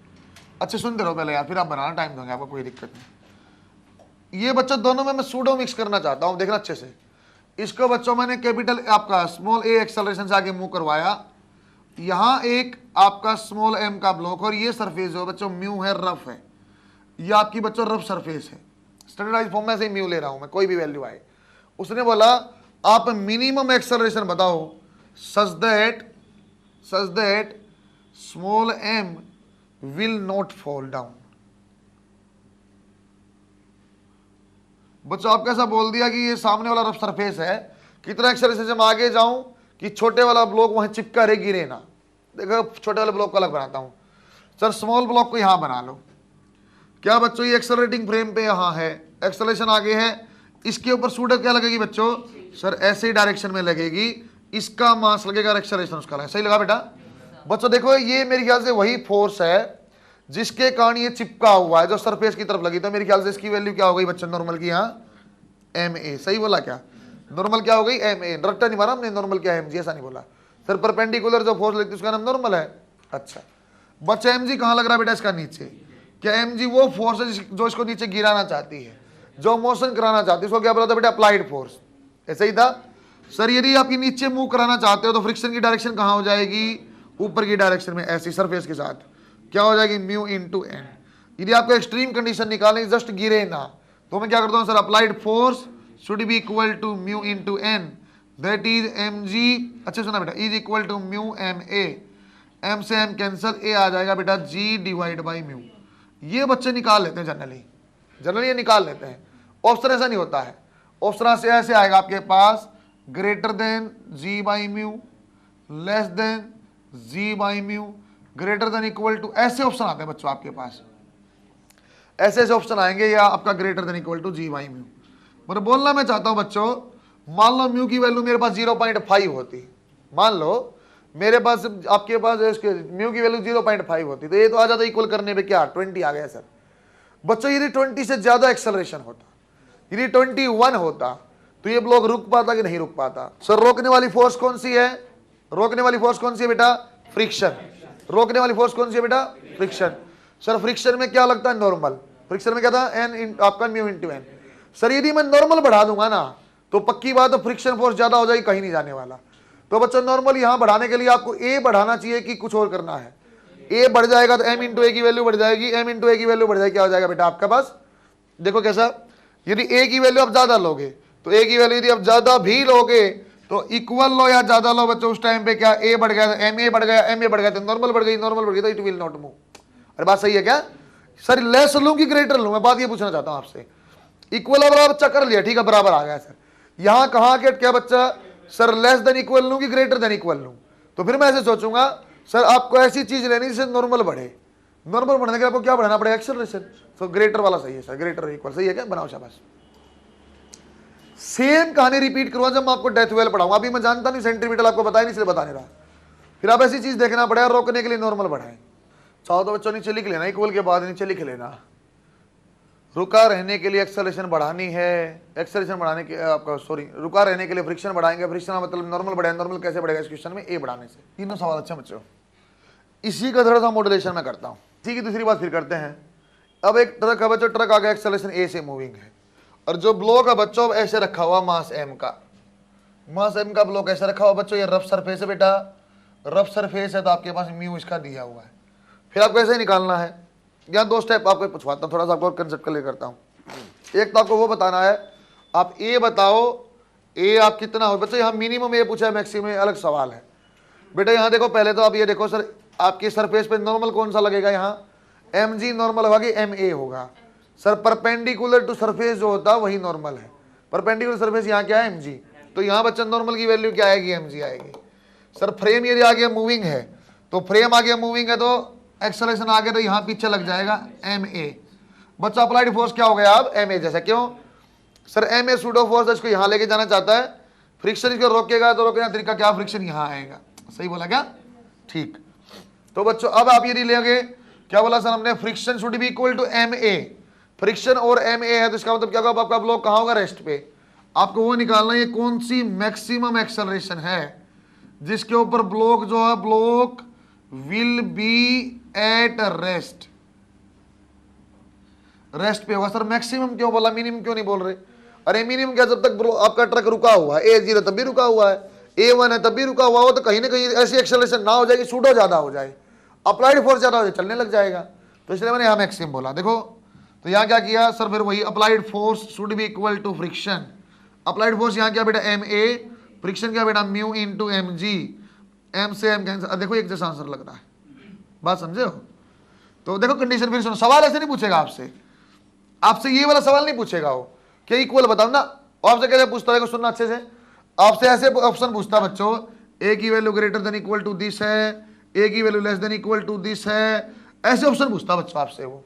अच्छे सुनते रहो पहले यार, फिर आप बनाना, टाइम दूंगा आपको, कोई दिक्कत नहीं। ये बच्चों दोनों में मैं सूडो मिक्स करना चाहता हूं, देखना अच्छे से। इसको बच्चों मैंने कैपिटल आपका स्मॉल ए एक्सेलरेशन से आगे मूव करवाया, यहां एक आपका स्मॉल एम का ब्लॉक, और ये सरफेस जो बच्चों म्यू है, रफ है, ये आपकी बच्चों रफ सरफेस है। स्टैंडर्डाइज फॉर्म में से म्यू ले रहा हूं मैं, कोई भी वैल्यू आए। उसने बोला आप मिनिमम एक्सेलरेशन बताओ such that small M will not fall down. बच्चों आप कैसा बोल दिया कि ये सामने वाला रफ सरफेस है, कितना एक्सेलरेशन से मैं आगे जाऊं कि छोटे वाला ब्लॉक वहां चिपका रहे, गिरे ना। देखो छोटे वाले ब्लॉक को अलग बनाता हूं, सर स्मॉल ब्लॉक को यहां बना लो। क्या बच्चों ये एक्सेलरेटिंग फ्रेम पे यहां है, एक्सेलरेशन आगे है, इसके ऊपर सूडो क्या लगेगी बच्चों, सर ऐसे ही डायरेक्शन में लगेगी, इसका मास लगेगा, एक्सेलरेशन उसका लगेगा। सही लगा बेटा। बच्चों देखो ये मेरे ख्याल से वही फोर्स है जिसके कारण ये चिपका हुआ है, जो सरफेस की तरफ लगी, तो मेरे ख्याल से इसकी वैल्यू क्या हो गई बच्चों नॉर्मल की, यहाँ एम ए। सही बोला क्या, नॉर्मल क्या हो गई एम ए, रट्टा नहीं मारा हमने, नॉर्मल क्या है एम जी, ऐसा नहीं बोला सर। परपेंडिकुलर जो फोर्स लगती है उसका नाम नॉर्मल है। अच्छा बच्चा एम जी कहाँ लग रहा है बेटा, इसका नीचे, क्या mg वो फोर्स है जो इसको नीचे गिराना चाहती है, जो मोशन कराना चाहती है, इसको क्या बोला था बेटा, अप्लाइड फोर्स। ऐसा ही था सर। यदि आप ये नीचे मूव कराना चाहते हो तो फ्रिक्शन की डायरेक्शन कहाँ हो जाएगी, ऊपर की डायरेक्शन में, ऐसी सरफेस के साथ क्या हो जाएगी, म्यू इंटू एन। यदि आपको एक्सट्रीम कंडीशन निकालनी, जस्ट गिरे ना, तो मैं क्या करता हूँ sir, applied force should be equal to mu into N, that is M G, अच्छा सुना बेटा, is equal to mu M A, M से एम कैंसल, ए आ जाएगा बेटा जी डिवाइड बाई म्यू। ये बच्चे निकाल लेते हैं जनरली ये निकाल लेते हैं। ऑप्शन ऐसा नहीं होता है, ऑप्शन से ऐसे आएगा आपके पास, greater than G by mu, less than G by mu, greater than equal to, ऐसे ऑप्शन आते हैं बच्चों आपके पास, ऐसे ऑप्शन आएंगे, या आपका greater than equal to G by mu. मतलब बोलना मैं चाहता हूं बच्चों, मान लो म्यू की वैल्यू मेरे पास 0.5 होती, मान लो मेरे पास, आपके पास म्यू की वैल्यू 0.5 होती, तो ये तो आ जाता इक्वल करने पे क्या 20 आ गया सर। बच्चों यदि 20 से ज्यादा एक्सेलरेशन होता, यदि 21 होता, तो ये ब्लॉक रुक पाता कि नहीं रुक पाता। सर रोकने वाली फोर्स कौन सी है, रोकने वाली फोर्स कौन सी है बेटा, फ्रिक्शन। रोकने वाली फोर्स कौन सी है बेटा, फ्रिक्शन। सर फ्रिक्शन में क्या लगता है, नॉर्मल। फ्रिक्शन में क्या था, एन आपका म्यू इंटू एन। सर यदि मैं नॉर्मल बढ़ा दूंगा ना, तो पक्की बात है फ्रिक्शन फोर्स ज्यादा हो जाएगी, कहीं नहीं जाने वाला। तो बच्चों नॉर्मल यहां बढ़ाने के लिए आपको ए बढ़ाना चाहिए कि कुछ और करना है, ए बढ़ जाएगा तो एम इंटू ए की वैल्यू बढ़ जाएगी, एम इंटू ए की वैल्यू बढ़ जाएगी, क्या हो जाएगा बेटा आपका पास, देखो कैसा, यदि ए की वैल्यू आप ज्यादा लोगे, तो ए की वैल्यू यदि आप ज्यादा भी लोगे तो इक्वल लो या ज्यादा लो बच्चों, उस टाइम पे क्या ए बढ़ गया, एम ए बढ़ गया, एम ए बढ़ गया तो नॉर्मल बढ़ गई, नॉर्मल बढ़ गई तो इट विल नॉट मूव। अरे बात सही है क्या सर, लेस लूं कि ग्रेटर लूं, मैं बात ये पूछना चाहता हूं आपसे। इक्वल और बच्चा कर लिया, ठीक है, बराबर आ गया सर। यहां कहां के क्या बच्चा, सर लेस देन इक्वल लूं कि ग्रेटर देन इक्वल लूं, तो फिर मैं ऐसे सोचूंगा सर आपको ऐसी चीज लेनी जिससे नॉर्मल बढ़े, नॉर्मल बढ़ने के लिए आपको क्या बढ़ाना पड़ेगा, एक्सेलरेशन। तो ग्रेटर वाला सही है सर, ग्रेटर इक्वल सही है क्या, बनाओ शाबाश। सेम कहानी रिपीट करूंगा जब मैं आपको डेथ वेल पढ़ाऊंगा, अभी मैं जानता नहीं, सेंटीमीटर आपको बताया नहीं इसलिए बता नहीं रहा। फिर आप ऐसी चीज देखना पड़ेगा, रोकने के लिए नॉर्मल बढ़ाएं। चाहो तो बच्चों नीचे लिख लेना, इक्वल के बाद नीचे लिख लेना, रुका रहने के लिए एक्सेलरेशन बढ़ानी है, एक्सेलरेशन बढ़ाने के आपका सॉरी रुका रहने के लिए फ्रिक्शन बढ़ाएंगे, फ्रिक्शन मतलब नॉर्मल बढ़ाएगा, नॉर्मल कैसे बढ़ेगा इस क्वेश्चन में, ए बढ़ाने से। तीनों सवाल अच्छा बच्चों, इसी का थोड़ा सा मॉड्यूलेशन मैं करता हूँ। ठीक है, दूसरी बात फिर करते हैं। अब एक ट्रक है बच्चों, ट्रक आगे एक्सेलरेशन ए से मूविंग है, और जो ब्लॉक है बच्चों ऐसे रखा हुआ मास एम का, मास एम का ब्लॉक ऐसे रखा हुआ बच्चों, ये रफ सरफेस है बेटा, रफ सरफेस है तो आपके पास म्यू इसका दिया हुआ है। फिर आपको ऐसे निकालना है, यहाँ दो स्टेप आपको पूछवाता हूँ, थोड़ा सा आपको कंसेप्ट क्लियर करता हूँ। एक तो आपको वो बताना है, आप ए बताओ, ए आप कितना हो बच्चों, यहाँ मिनिमम ए पूछा है, मैक्सिमम अलग सवाल है बेटा। यहाँ देखो पहले तो आप ये देखो सर, आपकी सरफेस पे नॉर्मल कौन सा लगेगा, यहाँ एम जी नॉर्मल होगा कि एम ए होगा। सर परपेंडिकुलर टू सरफेस जो होता है वही नॉर्मल है, परपेंडिकुलर सरफेस यहाँ क्या है, एम जी, तो यहाँ बच्चा नॉर्मल की वैल्यू क्या आएगी, एम जी आएगी। सर फ्रेम यदि आगे मूविंग है, तो फ्रेम आगे मूविंग है तो एक्सेलरेशन आगे, तो यहाँ पीछे लग जाएगा एम ए। बच्चा अप्लाइड फोर्स क्या हो गया अब, एम ए जैसा, क्यों sir M A pseudo force इसको यहाँ लेके जाना चाहता है, फ्रिक्शन इसको रोकेगा तो रोकने का तरीका क्या, फ्रिक्शन यहाँ आएगा, सही बोला क्या, ठीक। तो बच्चों अब आप ये लेंगे, क्या बोला सर हमने, friction should be equal to M A, friction और एम ए है तो इसका मतलब क्या होगा, आपका ब्लॉक कहाँ होगा, रेस्ट पे। आपको वो निकालना है ये कौन सी मैक्सिमम एक्सेलरेशन है जिसके ऊपर ब्लॉक जो है, block will be at rest, rest पे होगा। सर मैक्सिमम क्यों बोला, मिनिमम क्यों नहीं बोल रहे, अरे मिनिमम क्या, जब तक आपका ट्रक रुका हुआ है, A0 तब भी रुका हुआ है, A1 है तब भी रुका हुआ हो, तो कहीं ना कहीं ऐसी एक्सेलरेशन ना हो जाएगी, सूडो ज्यादा हो जाए, अप्लाइड फोर्स ज्यादा हो जाए, चलने लग जाएगा। तो इसलिए मैंने यहाँ मैक्सिमम बोला। देखो तो यहाँ क्या किया सर, फिर वही applied force should be equal to friction, applied force यहाँ क्या बेटा, एम ए, फ्रिक्शन क्या बेटा, mu into M G, M से एम कैंसिल। देखो एक जैसा आंसर लग रहा है, बात समझे हो। तो देखो कंडीशन फिर सुनो, सवाल ऐसे नहीं पूछेगा आपसे, आपसे ये वाला सवाल नहीं पूछेगा वो क्या इक्वल बताओ ना, आपसे कैसे पूछता है, सुनना अच्छे से, आपसे ऐसे ऑप्शन पूछता है बच्चों, ए की value greater than equal to this है, ए की value less than equal to this है, ऐसे ऑप्शन पूछता बच्चों आपसे, वो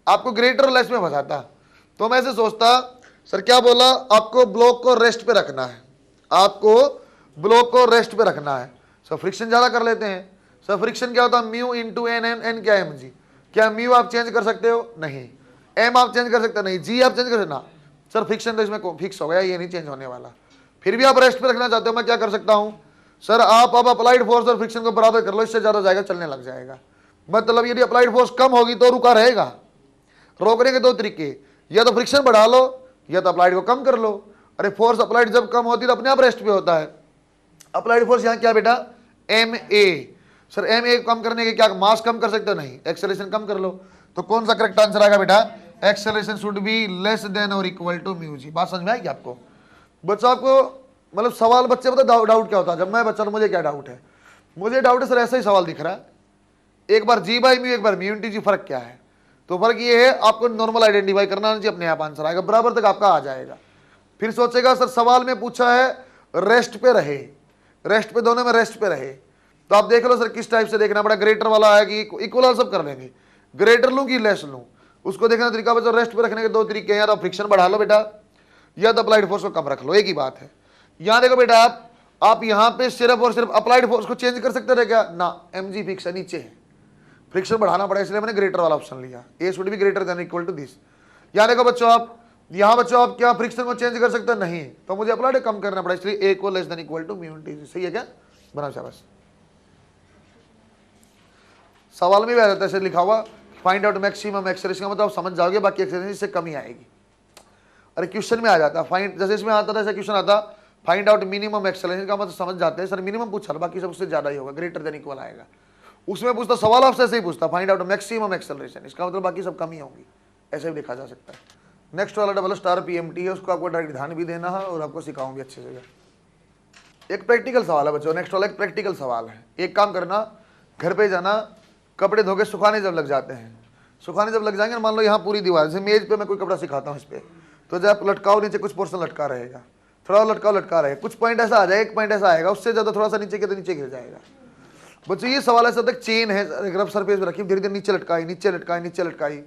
आपको ग्रेटर और लेस में फंसाता। तो मैं ऐसे सोचता सर क्या बोला, आपको ब्लॉक को रेस्ट पे रखना है, आपको ब्लॉक को रेस्ट पे रखना है। सर फ्रिक्शन ज्यादा कर लेते हैं, सर फ्रिक्शन क्या होता है, म्यू इंटू एन, एन क्या एम जी, क्या म्यू आप चेंज कर सकते हो, नहीं, एम आप चेंज कर सकते हो, नहीं, जी आप चेंज कर सकते ना। सर फ्रिक्शन तो इसमें फिक्स हो गया, ये नहीं चेंज होने वाला। फिर भी आप रेस्ट पे रखना चाहते हो, मैं क्या कर सकता हूं सर, आप अब अप्लाइड फोर्स और फ्रिक्शन को बराबर कर लो, इससे ज्यादा जाएगा, चलने लग जाएगा। मतलब यदि अप्लाइड फोर्स कम होगी तो रुका रहेगा। रोकने के दो तरीके, या तो फ्रिक्शन बढ़ा लो या तो अप्लाइड को कम कर लो। अरे फोर्स अप्लाइड जब कम होती है तो अपने आप रेस्ट पे होता है। अप्लाइड फोर्स यहाँ क्या बेटा, M A. Sir M A कम करने के क्या मास कम कर सकते हो? नहीं, एक्सेलरेशन कम कर लो। तो कौन सा करेक्ट आंसर आएगा बेटा? Acceleration should be less than और इक्वल टू म्यू जी। बात समझ में आएगी आपको? बच्चों आपको मतलब सवाल बच्चे पता डाउट क्या होता है? जब मैं बच्चा, मुझे क्या डाउट है? मुझे डाउट है सर ऐसा ही सवाल दिख रहा है, एक बार जी बाई म्यू एक बार म्यू इंटू जी, फर्क क्या है? तो फर्क ये है आपको नॉर्मल आइडेंटिफाई करना चाहिए, अपने आप आंसर आएगा, बराबर तक आपका आ जाएगा। फिर सोचेगा सर सवाल में पूछा है रेस्ट पे रहे, रेस्ट पे, दोनों में रेस्ट पे रहे, तो आप देख लो सर किस टाइप से देखना पड़ा। ग्रेटर वाला है कि इक्वल, सब कर लेंगे, ग्रेटर लूं कि लेस लूं, उसको देखना तरीका बच्चों। रेस्ट पे रखने के दो तरीके हैं, या तो फ्रिक्शन बढ़ा लो बेटा, या तो अप्लाइड फोर्स को कम रख लो, एक ही बात है। यहां देखो बेटा, आप यहां पे सिर्फ और सिर्फ अप्लाइड फोर्स को चेंज कर सकते थे क्या? ना, एम जी फिक्स है नीचे है, फ्रिक्शन बढ़ाना पड़ा, इसलिए मैंने ग्रेटर वाला ऑप्शन लिया। A should be greater than equal to this. यहां देखो बच्चों, आप यहां बच्चों आप क्या फ्रिक्शन को चेंज कर सकते हैं? नहीं, तो मुझे अप्लाइड कम करना पड़ा, इसलिए ए को less than equal to mu into G. सही है क्या? बना शाबाश। सवाल में भी आ जाता है ऐसे लिखा हुआ, फाइंड आउट मैक्सिमम एक्सेलरेशन, मतलब आप समझ जाओगे, बाकी एक्सेलरेशन इससे कम ही आएगी। अरे क्वेश्चन में आ जाता है फाइंड, जैसे इसमें आता था ऐसा क्वेश्चन आता फाइंड आउट मिनिमम एक्सेलरेशन का, मतलब समझ जाते हैं सर मिनिमम पूछा, बाकी सब उससे ज्यादा ही होगा, ग्रेटर देन इक्वल आएगा। उसमें पूछता सवाल आपसे ऐसे ही पूछता फाइंड आउट मैक्सिमम एक्सेलरेशन, इसका मतलब बाकी सब कम ही होंगी, ऐसे भी देखा जा सकता है। नेक्स्ट वाला डबल स्टार पीएमटी है, उसको आपको डायरेक्ट ध्यान भी देना है और आपको सिखाऊं भी अच्छे से। एक प्रैक्टिकल सवाल है बच्चों, नेक्स्ट वाला एक प्रैक्टिकल सवाल है। एक काम करना, घर पे जाना, कपड़े धो के सुखाने जब लग जाते हैं, सुखाने जब लग जाएंगे, मान लो यहाँ पूरी दीवार, जैसे मेज पे मैं कोई कपड़ा सिखाता हूँ इस पे, तो जब आप लटकाओ नीचे कुछ पोर्शन लटका रहेगा, थोड़ा लटकाओ लटका रहेगा, कुछ पॉइंट ऐसा आ जाएगा, एक पॉइंट ऐसा आएगा, उससे ज्यादा थोड़ा सा नीचे के तो नीचे गिर जाएगा। बच्चों ये सवाल ऐसा तक चेन है, रफ सरफेस पे रखी, धीरे धीरे नीचे लटकाई, नीचे लटकाई, नीचे लटकाई,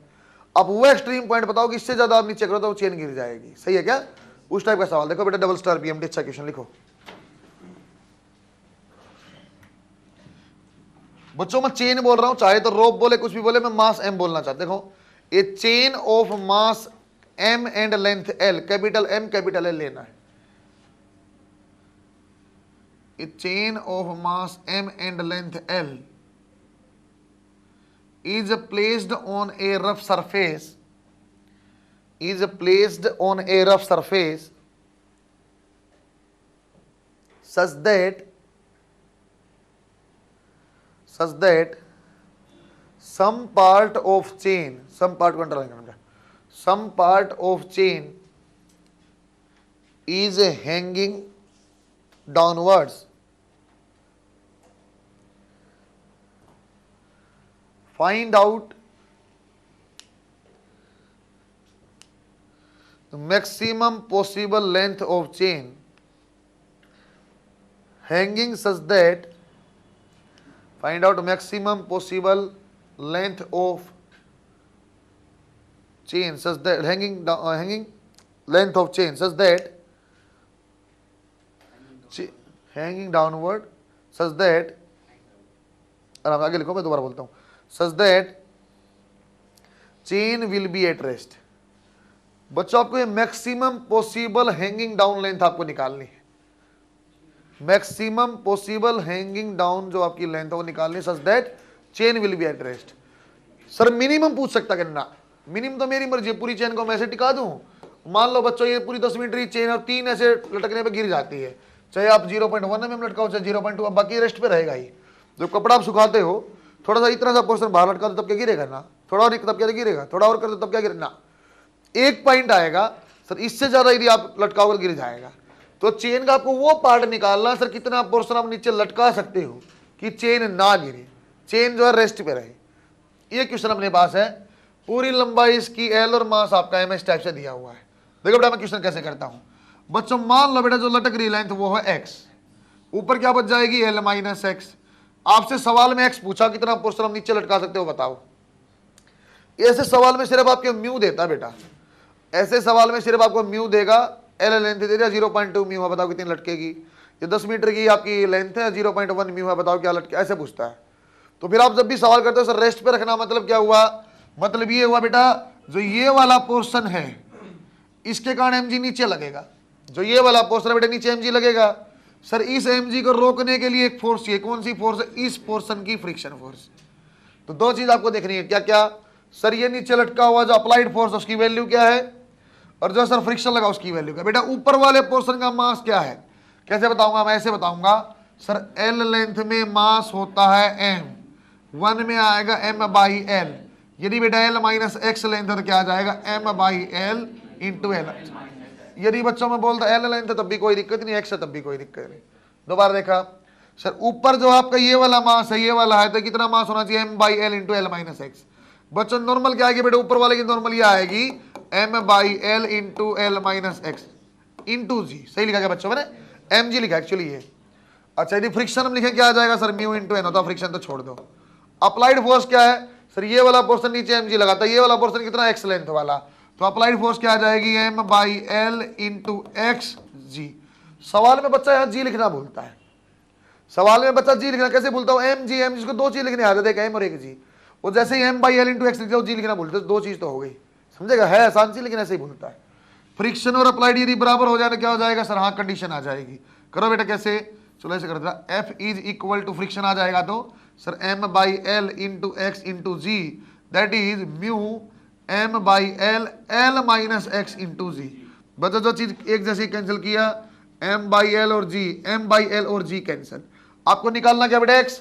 अब वो एक्सट्रीम पॉइंट बताओ कि इससे ज्यादा आप नीचे करो तो वो चेन गिर जाएगी। सही है क्या? उस टाइप का सवाल। देखो बेटा डबल स्टार पीएमटी, अच्छा क्वेश्चन लिखो बच्चों। मैं चेन बोल रहा हूं, चाहे तो रोप बोले कुछ भी बोले, मैं मास एम बोलना चाहता। देखो a chain of mass M and length L, capital M capital L लेना है। A chain of mass M and length L is placed on a rough surface, is placed on a rough surface such that some part of chain, some part को underline करना, some part of chain is hanging downwards, find out the maximum possible length of chain hanging such that, find out maximum possible length of chain such that hanging length of chain such that hanging downward such that, आराम आगे लिखो, मैं दोबारा बोलता हूँ, such that chain will be at rest। बच्चों आपको ये maximum possible hanging down length आपको निकालनी है, मैक्सिमम पॉसिबल हैंगिंग डाउन जो आपकी लेंथ है वो निकालनी है, such that chain will be at rest। Sir minimum पूछ सकता है ना, मिनिमम तो मेरी मर्जी है, पूरी चेन को मैं ऐसे टिका दूं। मान लो बच्चों ये पूरी 10 मीटर की चेन और 3 ऐसे लटकने पे गिर जाती है, चाहे आप 0.1 mm लटकाओ चाहे 0.2, अब बाकी रेस्ट पे रहेगा ही। जब कपड़ा आप सुखाते हो, थोड़ा सा इतना सा पोर्शन बाहर लटका दो तब क्या गिरेगा ना, थोड़ा और तब क्या गिरेगा, थोड़ा और कर दो तब क्या गिरेगा ना, एक पॉइंट आएगा सर, इससे ज्यादा यदि आप लटकाओगे गिर जाएगा। तो चेन का आपको वो पार्ट निकालना सर, कितना पोर्शन आप नीचे लटका सकते हो कि चेन ना गिरे, चेन जो है रेस्ट पे रहे। ये क्वेश्चन अपने पास है, पूरी लंबाई इसकी एल और मास आपका एम, इस टाइप से दिया हुआ है। देखो बेटा मैं क्वेश्चन कैसे करता हूं बच्चों, मान लो बेटा जो लटक रही लेंथ वो है एक्स, ऊपर क्या बच जाएगी एल माइनस एक्स। आपसे सवाल में एक्स पूछा, कितना पोर्शन हम नीचे लटका सकते हो बताओ। ऐसे सवाल में सिर्फ आपको म्यू देता बेटा, ऐसे सवाल में सिर्फ आपको म्यू देगा, एल लेंथ दे दिया 0.2 म्यू है, बताओ कितनी लटकेगी। ये 10 मीटर की आपकी लेंथ है, 0.1 म्यू है, बताओ क्या लटके, ऐसे पूछता है। तो फिर आप जब भी सवाल करते हो सर रेस्ट पे रखना, मतलब क्या हुआ, मतलब ये हुआ बेटा जो ये वाला पोर्शन है इसके कारण एमजी नीचे लगेगा, जो ये वाला पोर्शन है बेटा नीचे एमजी लगेगा। सर इस एमजी को रोकने के लिए एक फोर्स चाहिए, कौन सी फोर्स है, इस पोर्शन की फ्रिक्शन फोर्स। तो दो चीज आपको देखनी है, क्या क्या सर, ये नीचे लटका हुआ जो अप्लाइड फोर्स उसकी वैल्यू क्या है, और जो सर फ्रिक्शन लगा उसकी वैल्यू क्या। बेटा ऊपर वाले पोर्शन का मास क्या है, कैसे बताऊंगा मैं, ऐसे बताऊंगा सर, एल लेंथ में मास होता है एम, वन में आएगा एम बाई एल, यदि बेटा एल माइनस एक्स लेंथ तो क्या आ जाएगा M by L into L. यदि बच्चों में बोलता एल लेंथ तब भी कोई दिक्कत नहीं, एक्स तब भी कोई दिक्कत नहीं। दोबारा देखा सर, ऊपर जो आपका ये वाला मास है, ये वाला है, तो कितना मास होना चाहिए M by L into L minus X. बच्चों नॉर्मल क्या आएगी बेटा, ऊपर वाले की नॉर्मल ये आएगी M by L into L minus X into G. सही लिखा गया बच्चों, मैंने एम जी लिखा एक्चुअली ये। अच्छा यदि फ्रिक्शन हम लिखें क्या आ जाएगा सर, म्यू इंटू एन होता, फ्रिक्शन तो छोड़ दो। अप्लाइड फोर्स क्या है सर, ये वाला पोर्शन नीचे एम जी लगाता है, ये वाला पोर्शन कितना एक्स लेंथ वाला, तो अप्लाइड फोर्स क्या आ जाएगी M by L into X G. सवाल में बच्चा यहाँ जी लिखना भूलता है, सवाल में बच्चा जी लिखना कैसे भूलता हूँ, एम जी जिसको दो चीज लिखने आ जाते हैं, एम और एक जी, वो जैसे ही M by L into X लिखते हो जी लिखना भूलते, दो चीज तो हो गई, समझेगा, है आसान सी लेकिन ऐसे ही भूलता है। फ्रिक्शन और अप्लाइड यदि बराबर हो जाए तो क्या हो जाएगा सर, हाँ कंडीशन आ जाएगी। करो बेटा कैसे, चलो ऐसे कर देना, F is equal to friction आ जाएगा तो sir M by L into X into G, that is mu M by L L minus X into G. बच्चा जो चीज एक जैसे कैंसिल किया, एम बाई एल और जी, एम बाई एल और जी कैंसिल। आपको निकालना क्या बेटा एक्स,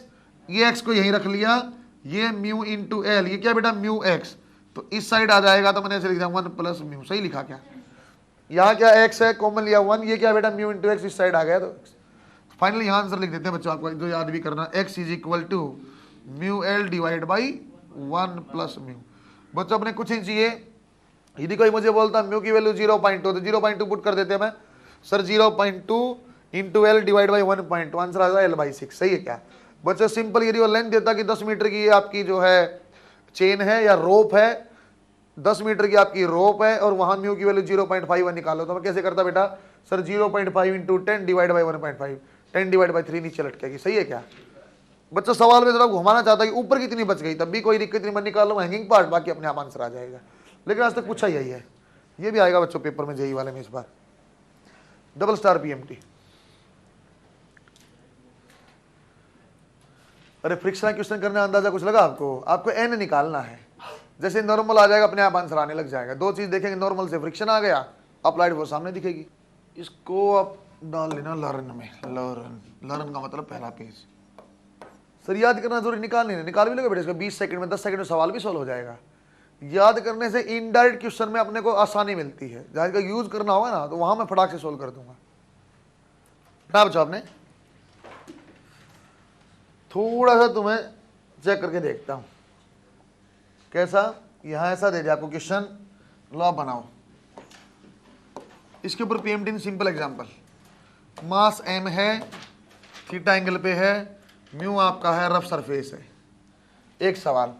ये एक्स को यहीं रख लिया, ये म्यू इंटू एल, ये क्या बेटा म्यू एक्स, तो इस साइड आ जाएगा, तो मैंने ऐसे लिख दिया वन प्लस म्यू। सही लिखा क्या, यहाँ क्या एक्स है कॉमन लिया वन, ये क्या बेटा म्यू इंटू एक्स, इस साइड आ गया, तो फाइनली यहाँ आंसर लिख देते हैं बच्चों, आपको जो याद भी करना, X is equal to mu L divide by one plus mu. बच्चों अपने कुछ ही चाहिए, यदि कोई मुझे बोलता म्यू की वैल्यू 0.2 तो 0.2 पुट कर देते हैं, मैं sir 0.2 into L divide by 1.2, answer आ जाए एल बाई 6। सही है क्या बच्चों, सिंपल। यदि वो लेंथ देता कि 10 मीटर की आपकी जो है चेन है या रोप है, 10 मीटर की आपकी रोप है और वहां म्यू की वैल्यू 0.51 निकालो, तो मैं कैसे करता बेटा sir 0.5 into 10 divide by 1.5, 10 divide by 3 नीचे लटकेगी। सही है क्या बच्चों, सवाल में जरा घुमाना चाहता है कि ऊपर कितनी बच गई, तब भी कोई दिक्कत नहीं, मैं निकाल लूँ हैंगिंग पार्ट, बाकी अपने आप आंसर आ जाएगा। लेकिन आज तक पूछा यही है, ये भी आएगा बच्चों पेपर में जेई वाले में इस बार, डबल स्टार पीएमटी। अरे फ्रिक्शन क्वेश्चन करने अंदाजा कुछ लगा आपको, आपको एन निकालना है, जैसे नॉर्मल आ जाएगा अपने आप आंसर आने लग जाएगा। दो चीज देखेंगे, नॉर्मल से फ्रिक्शन आ गया, अप्लाइड फोर्स सामने दिखेगी। इसको आप डाल लेना लर्न में, लर्न, लर्न का मतलब पहला पेज। सर याद करना जरूरी, निकाल नहीं, निकाल भी लोगे बेटा इसको 20 सेकंड में, 10 सेकंड में सवाल भी सॉल्व हो जाएगा। याद करने से इनडायरेक्ट क्वेश्चन में अपने को आसानी मिलती है, जहाँ का यूज करना होगा ना तो वहां मैं फटाक से सोल्व कर दूंगा ना बच्चों। आपने थोड़ा सा तुम्हें चेक करके देखता हूं कैसा, यहां ऐसा दे दिया आपको क्वेश्चन, लॉ बनाओ, इसके ऊपर पीएमटी सिंपल एग्जांपल, मास एम है, थीटा एंगल पे है, म्यू आपका है रफ सरफेस है। एक सवाल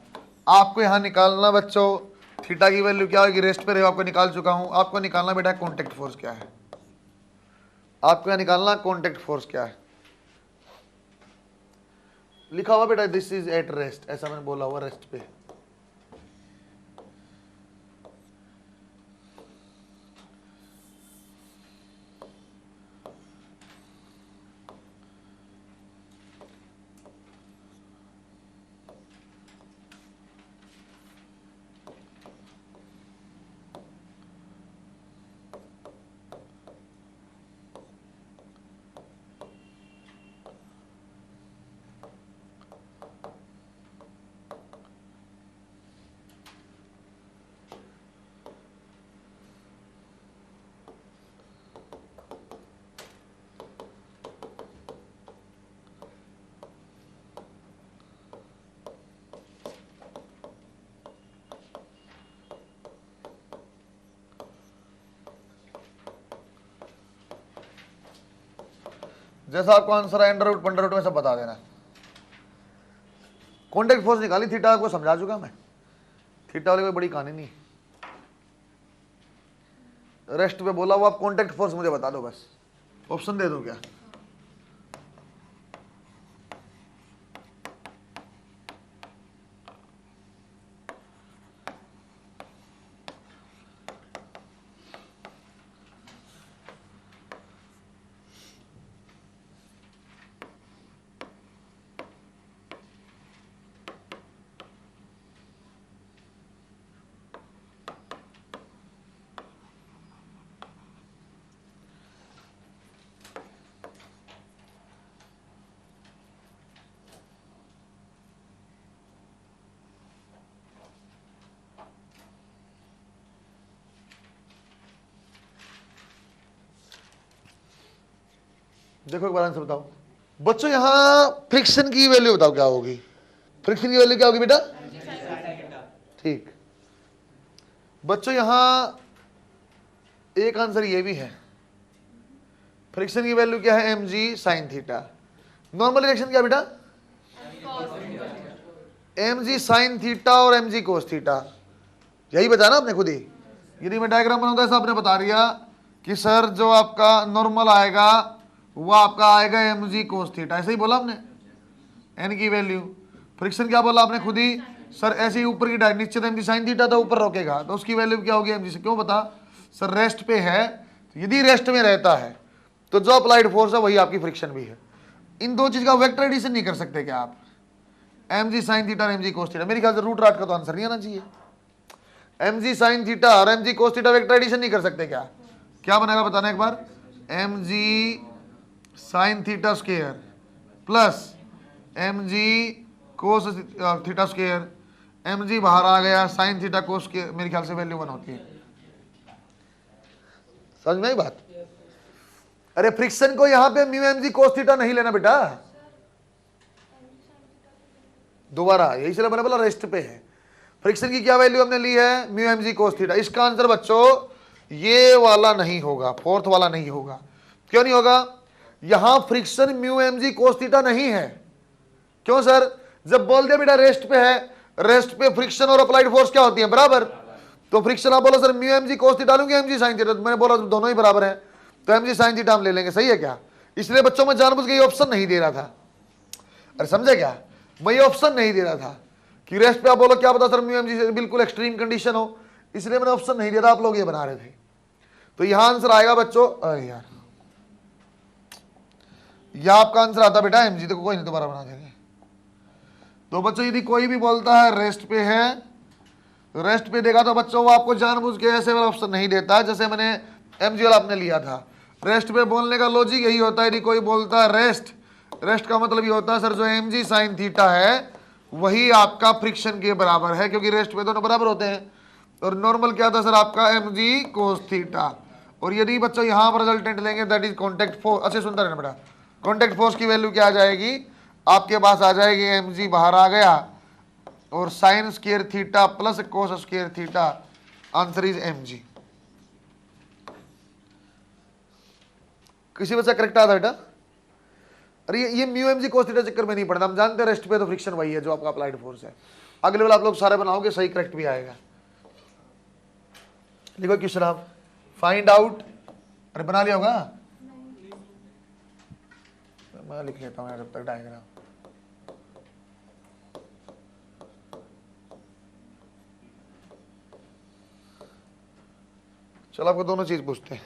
आपको यहां निकालना बच्चों, थीटा की वैल्यू क्या होगी, रेस्ट पे रहे, आपको निकाल चुका हूं, आपको निकालना बेटा कॉन्टेक्ट फोर्स क्या है, आपको यहां निकालना कॉन्टेक्ट फोर्स क्या है। लिखा हुआ बेटा दिस इज एट रेस्ट, ऐसा मैंने बोला हुआ रेस्ट पे। जैसा आपको आंसर है अंडर रूट पंडर रूट में सब बता देना। कॉन्टेक्ट फोर्स निकाली, थीटा आपको समझा चुका मैं, थीटा वाली कोई बड़ी कहानी नहीं, रेस्ट पे बोला वो, आप कॉन्टेक्ट फोर्स मुझे बता दो बस। ऑप्शन दे दूं क्या, देखो एक बार आंसर बताओ बच्चों, यहां फ्रिक्शन की वैल्यू बताओ क्या होगी। फ्रिक्शन की वैल्यू क्या होगी बेटा? ठीक बच्चों, यहां एक आंसर ये भी है। फ्रिक्शन की वैल्यू क्या है? mg sin theta. Normal reaction क्या बेटा? mg sin थीटा और mg cos थीटा, यही बताया ना आपने खुद ही। यदि मैं डायग्राम बनाऊंगा ऐसा आपने बता दिया कि सर जो आपका नॉर्मल आएगा वो आपका आएगा mg cos थीटा, ऐसे ही बोला आपने। n की वैल्यू, फ्रिक्शन क्या बोला आपने खुद ही, सर ऐसे ही ऊपर की डायरेक्शन, नीचे तो mg sin थीटा था, ऊपर रोकेगा तो उसकी वैल्यू क्या होगी mg से। क्यों बता? सर रेस्ट पे है, यदि रेस्ट में रहता है तो जो अप्लाइड फोर्स है वही आपकी फ्रिक्शन भी है। इन दो चीज का वेक्टर एडिशन नहीं कर सकते क्या आप? mg sin थीटा और mg cos थीटा, मेरे ख्याल से रूट राट का तो आंसर नहीं आना चाहिए। mg sin थीटा और mg cos theta vector addition नहीं कर सकते क्या? क्या बनेगा बताना एक बार? mg sin theta square plus mg cos theta square, mg बाहर आ गया, sin थीटा cos स्क्वायर, मेरे ख्याल से वैल्यू 1 होती है। समझ में आई बात? अरे फ्रिक्शन को यहां पे म्यू mg cos थीटा नहीं लेना बेटा, दोबारा यही से मैंने बोला रेस्ट पे है। फ्रिक्शन की क्या वैल्यू हमने ली है? Mu mg cos theta. इसका आंसर बच्चों ये वाला नहीं होगा, फोर्थ वाला नहीं होगा। क्यों नहीं होगा? यहां friction mu mg cos theta नहीं है। क्यों सर? जब बोल दिया बेटा रेस्ट पे है, रेस्ट पे फ्रिक्शन और अप्लाइड फोर्स क्या होती है? बराबर। तो फ्रिक्शन आप बोलो sir mu mg cos theta लूंगी mg sin थीटा, मैंने बोला दोनों ही बराबर है तो mg sin थीटा हम ले लेंगे। सही है क्या? इसलिए बच्चों में जानबूझ के ये ऑप्शन नहीं दे रहा था। अरे समझे क्या? मैं ये ऑप्शन नहीं दे रहा था कि रेस्ट पे आप बोलो क्या पता सर म्यू mg से बिल्कुल एक्सट्रीम कंडीशन हो, इसलिए मैंने ऑप्शन नहीं दिया था, आप लोग ये बना रहे थे। तो यहां आंसर आएगा बच्चों, अरे यार यह आपका आंसर आता बेटा mg, तो कोई नहीं दोबारा बना देंगे। तो बच्चों यदि कोई भी बोलता है रेस्ट पे है, रेस्ट पे देगा तो बच्चों वो आपको जानबूझ के ऐसे वाला ऑप्शन नहीं देता जैसे मैंने mg वाला आपने लिया था। रेस्ट पे बोलने का लॉजिक यही होता है, यदि कोई बोलता है रेस्ट, रेस्ट का मतलब ये होता है सर जो mg sin थीटा है वही आपका फ्रिक्शन के बराबर है, क्योंकि रेस्ट पे दोनों बराबर होते हैं। और नॉर्मल क्या था सर आपका mg cos थीटा। और यदि बच्चों यहां पर रिजल्टेंट लेंगे दैट इज कॉन्टेक्ट फोर्स। अच्छे सुनता रहना बेटा, कॉन्टेक्ट फोर्स की वैल्यू क्या आ जाएगी आपके पास? आ जाएगी mg बाहर आ गया और sine square theta plus cos square theta, answer is mg। किसी बच्चा करेक्ट आता बेटा? अरे ये म्यू mg cos थीटा चक्कर में नहीं पड़ता, हम जानते हैं रेस्ट पे तो फ्रिक्शन वही है जो आपका अप्लाइड फोर्स है। अगले वाला आप लोग सारे बनाओगे सही करेक्ट भी आएगा। देखो क्वेश्चन आप फाइंड आउट, अरे बना लिया होगा, मैं लिख लेता हूँ जब तक डायग्राम। चलो आपको दोनों चीज पूछते हैं।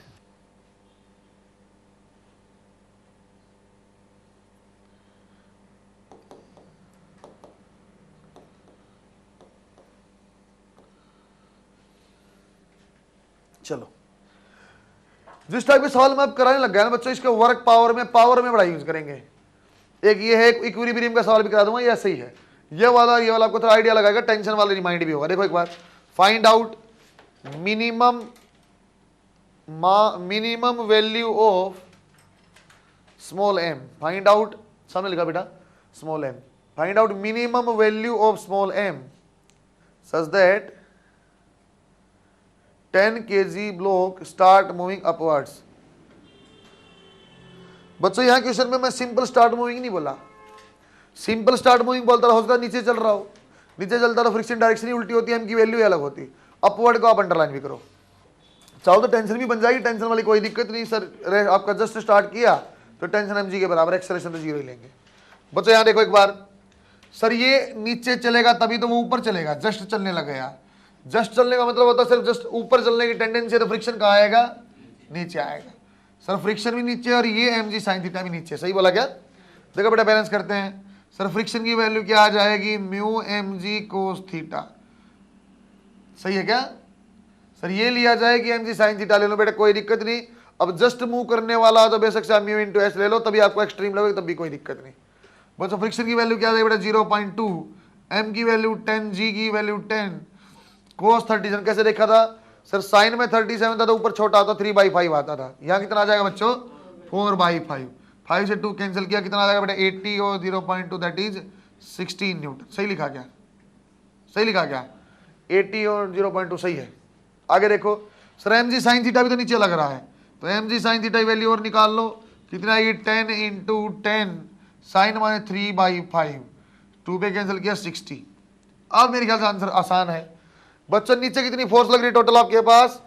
चलो जिस टाइप के सवाल में आप कराने लग गया ना बच्चों, इसके वर्क पावर में बड़ा यूज करेंगे। एक ये है इक्विलिब्रियम का सवाल भी करा दूंगा, ये ऐसे ही है। ये वाला आपको थोड़ा आइडिया लगाएगा, टेंशन वाला रिमाइंड भी होगा। देखो एक बार find out minimum value of small m। Find out, सामने लिखा बेटा small m। Find out minimum value of small m such that 10 kg block start moving upwards. बच्चों यहां क्वेश्चन में मैं सिंपल स्टार्ट मूविंग नहीं बोला, सिंपल स्टार्ट मूविंग बोलता रहा, हो सकता नीचे चल रहा हो, नीचे चलता रहा, फ्रिक्शन डायरेक्शन ही उल्टी होती है, m की वैल्यू अलग होती। अपवर्ड को आप अंडरलाइन भी करो, चाहो तो टेंशन भी बन जाएगी, टेंशन वाली कोई दिक्कत नहीं सर। आपका जस्ट स्टार्ट किया तो टेंशन mg के बराबर, एक्सेलरेशन तो जीरो ही लेंगे। बच्चों यहां देखो एक बार, सर ये नीचे चलेगा तभी तो वो ऊपर चलेगा, जस्ट चलने लग गया। जस्ट चलने का मतलब होता है सिर्फ जस्ट ऊपर चलने की टेंडेंसी है, तो फ्रिक्शन कहाँ आएगा? नीचे आएगा। सर फ्रिक्शन भी नीचे और ये mg sin थीटा भी नीचे, सही बोला क्या? देखो बेटा बैलेंस करते हैं। सर फ्रिक्शन की वैल्यू क्या आ जाएगी? म्यू mg cos थीटा, सही है क्या? सर ये लिया जाए कि mg sin थीटा ले लो बेटा, कोई दिक्कत नहीं। अब जस्ट मूव करने वाला तो बेशक से म्यू इंटू एस ले लो, तभी आपको एक्सट्रीम लगेगा, तब भी कोई दिक्कत नहीं। बस फ्रिक्शन की वैल्यू क्या आ जाएगी बेटा? 0.2, m की वैल्यू 10, g की वैल्यू 10, cos 37 कैसे देखा था सर? साइन में 37 था तो ऊपर छोटा आता 3/5 आता था, यहाँ कितना आ जाएगा बच्चों? 4/5। 5 से 2 कैंसिल किया, कितना आ जाएगा बेटा 80 और 0.2 दैट इज 16 न्यूटन। सही लिखा क्या? सही लिखा क्या? 80 और 0.2 सही है। आगे देखो sir M G sine theta भी तो नीचे लग रहा है, तो M G sine theta value और निकाल लो, कितना ये 10 इंटू 10 साइन माने 3/5, 2 पे कैंसिल किया 60। अब मेरे ख्याल से आंसर आसान है बच्चों। नीचे कितनी फोर्स लग रही है टोटल आपके पास?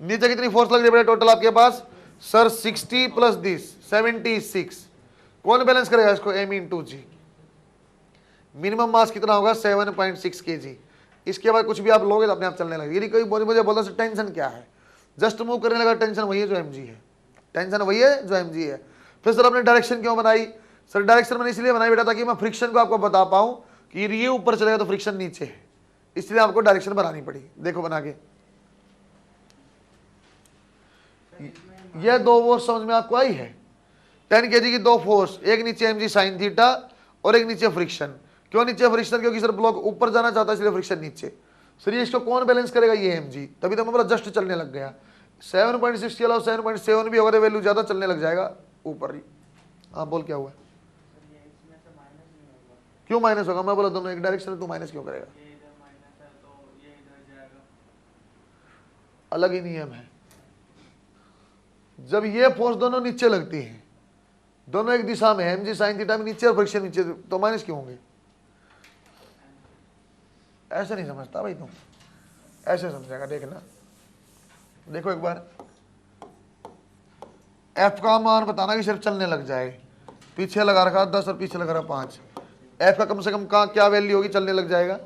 नीचे कितनी फोर्स लग रही है बेटा टोटल आपके पास? Sir 60 plus this 76। कौन बैलेंस करेगा इसको? एम इंटू जी। मिनिमम मास कितना होगा? 7.6 kg। इसके बाद कुछ भी आप लोगे तो अपने आप चलने लगे। यदि कोई मुझे बोलता है टेंशन क्या है, जस्ट मूव करने लगा, टेंशन वही है जो एम जी है, टेंशन वही है जो एम जी है। फिर सर आपने डायरेक्शन क्यों बनाई? सर डायरेक्शन मैंने इसलिए बनाई बेटा ताकि मैं फ्रिक्शन को आपको बता पाऊं कि ये ऊपर चलेगा तो फ्रिक्शन नीचे है, इसलिए आपको डायरेक्शन बनानी पड़ी। देखो बना के, यह 2 फोर्स समझ में आपको आई है? 10 kg की 2 फोर्स, एक नीचे एम जी साइन थीटा और एक नीचे फ्रिक्शन। क्यों नीचे फ्रिक्शन? क्योंकि सर ब्लॉक ऊपर जाना चाहता है इसलिए फ्रिक्शन नीचे। सर ये इसको कौन बैलेंस करेगा? ये एम जी। तभी तो मैं जस्ट चलने लग गया। 7.6 के अलावा 7.7 भी होगा तो वैल्यू ज्यादा चलने लग जाएगा ऊपर ही। हाँ बोल क्या हुआ? क्यों माइनस होगा? मैं बोला दोनों एक डायरेक्शन है, तू माइनस क्यों करेगा? अलग ही नियम है। जब ये फोर्स दोनों नीचे लगती है, दोनों एक दिशा में, एम जी साइन थीटा में नीचे और फ्रिक्शन नीचे, तो माइनस क्यों होंगे? ऐसे नहीं समझता भाई तुम, ऐसे समझेगा। देखना, देखो एक बार एफ का मान बताना कि सिर्फ चलने लग जाए। पीछे लगा रखा 10 और पीछे लगा रहा 5। एफ का कम से कम का क्या वैल्यू होगी? चलने लग जाएगा।